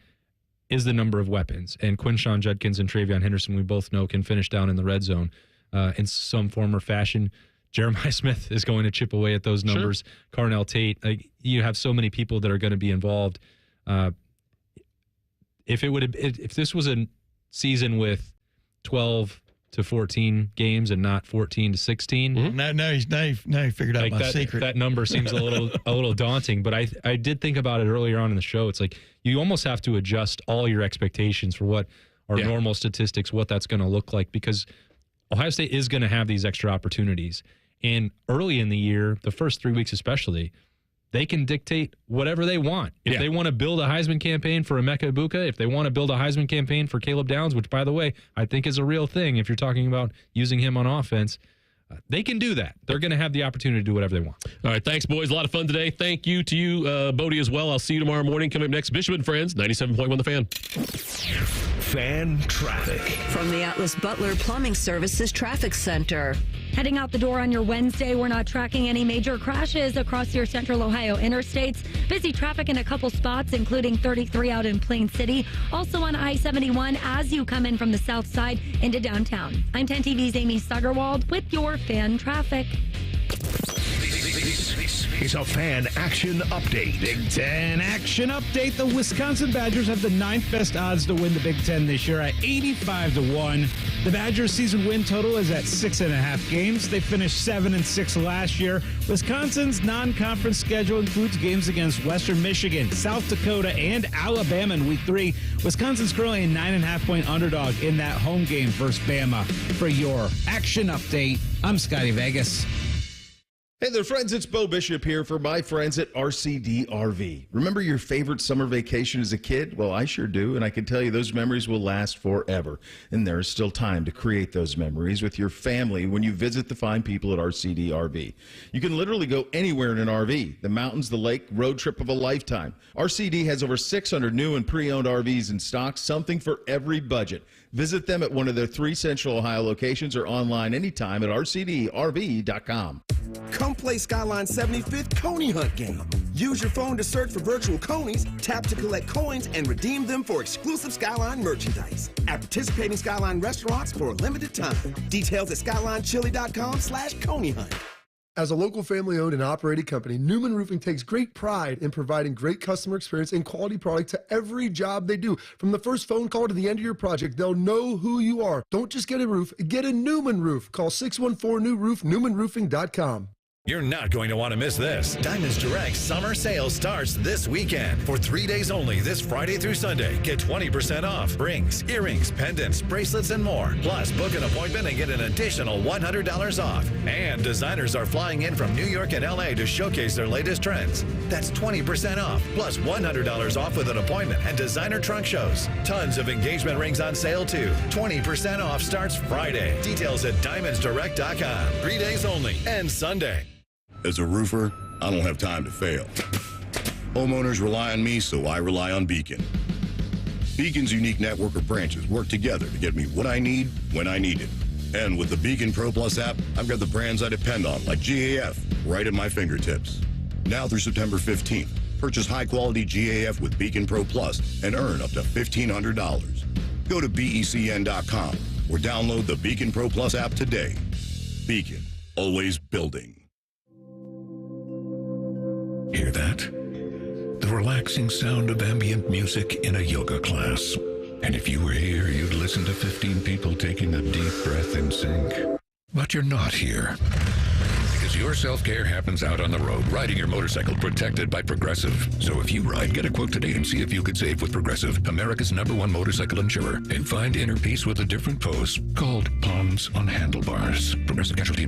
is the number of weapons. And Quinshon Judkins and Travion Henderson, we both know, can finish down in the red zone in some form or fashion. Jeremiah Smith is going to chip away at those numbers. Sure. Carnell Tate. You have so many people that are going to be involved. If this was a season with 12 to 14 games and not 14 to 16. Mm-hmm. Now you figured out my secret. That number seems a little daunting, but I did think about it earlier on in the show. It's like you almost have to adjust all your expectations for what are normal statistics, what that's going to look like, because Ohio State is going to have these extra opportunities. And early in the year, the first 3 weeks especially, they can dictate whatever they want. If they want to build a Heisman campaign for Emeka Egbuka, if they want to build a Heisman campaign for Caleb Downs, which, by the way, I think is a real thing if you're talking about using him on offense, they can do that. They're going to have the opportunity to do whatever they want. All right, thanks, boys. A lot of fun today. Thank you to you, Bodie, as well. I'll see you tomorrow morning. Coming up next, Bishop and Friends, 97.1 The Fan. Fan traffic. From the Atlas Butler Plumbing Services Traffic Center. Heading out the door on your Wednesday, we're not tracking any major crashes across your central Ohio interstates. Busy traffic in a couple spots, including 33 out in Plain City. Also on I-71 as you come in from the south side into downtown. I'm 10 TV's Amy Stuggerwald with your fan traffic. This is a fan action update. Big Ten action update. The Wisconsin Badgers have the 9th best odds to win the Big Ten this year at 85-1. The Badgers' season win total is at 6.5 games. They finished 7-6 last year. Wisconsin's non-conference schedule includes games against Western Michigan, South Dakota, and Alabama in Week 3. Wisconsin's currently a 9.5-point underdog in that home game versus Bama. For your action update, I'm Scotty Vegas. Hey there, friends. It's Bo Bishop here for my friends at RCD RV. Remember your favorite summer vacation as a kid? Well, I sure do, and I can tell you those memories will last forever. And there is still time to create those memories with your family when you visit the fine people at RCD RV. You can literally go anywhere in an RV. The mountains, the lake, road trip of a lifetime. RCD has over 600 new and pre-owned RVs in stock, something for every budget. Visit them at one of their 3 Central Ohio locations or online anytime at rcdrv.com. Come play Skyline's 75th Coney Hunt game. Use your phone to search for virtual conies, tap to collect coins, and redeem them for exclusive Skyline merchandise at participating Skyline restaurants for a limited time. Details at skylinechili.com/Coney Hunt. As a local family-owned and operated company, Newman Roofing takes great pride in providing great customer experience and quality product to every job they do. From the first phone call to the end of your project, they'll know who you are. Don't just get a roof, get a Newman roof. Call 614-NEW-ROOF, newmanroofing.com. You're not going to want to miss this. Diamonds Direct summer sale starts this weekend. For 3 days only, this Friday through Sunday, get 20% off rings, earrings, pendants, bracelets, and more. Plus, book an appointment and get an additional $100 off. And designers are flying in from New York and LA to showcase their latest trends. That's 20% off, plus $100 off with an appointment and designer trunk shows. Tons of engagement rings on sale, too. 20% off starts Friday. Details at diamondsdirect.com. 3 days only and Sunday. As a roofer, I don't have time to fail. Homeowners rely on me, so I rely on Beacon. Beacon's unique network of branches work together to get me what I need when I need it. And with the Beacon Pro Plus app, I've got the brands I depend on, like GAF, right at my fingertips. Now through September 15th, purchase high-quality GAF with Beacon Pro Plus and earn up to $1,500. Go to BECN.com or download the Beacon Pro Plus app today. Beacon, always building. Hear that? The relaxing sound of ambient music in a yoga class. And if you were here, you'd listen to 15 people taking a deep breath in sync. But you're not here. Because your self-care happens out on the road, riding your motorcycle protected by Progressive. So if you ride, get a quote today and see if you could save with Progressive, America's #1 motorcycle insurer. And find inner peace with a different pose called Palms on Handlebars. Progressive Casualty Insurance.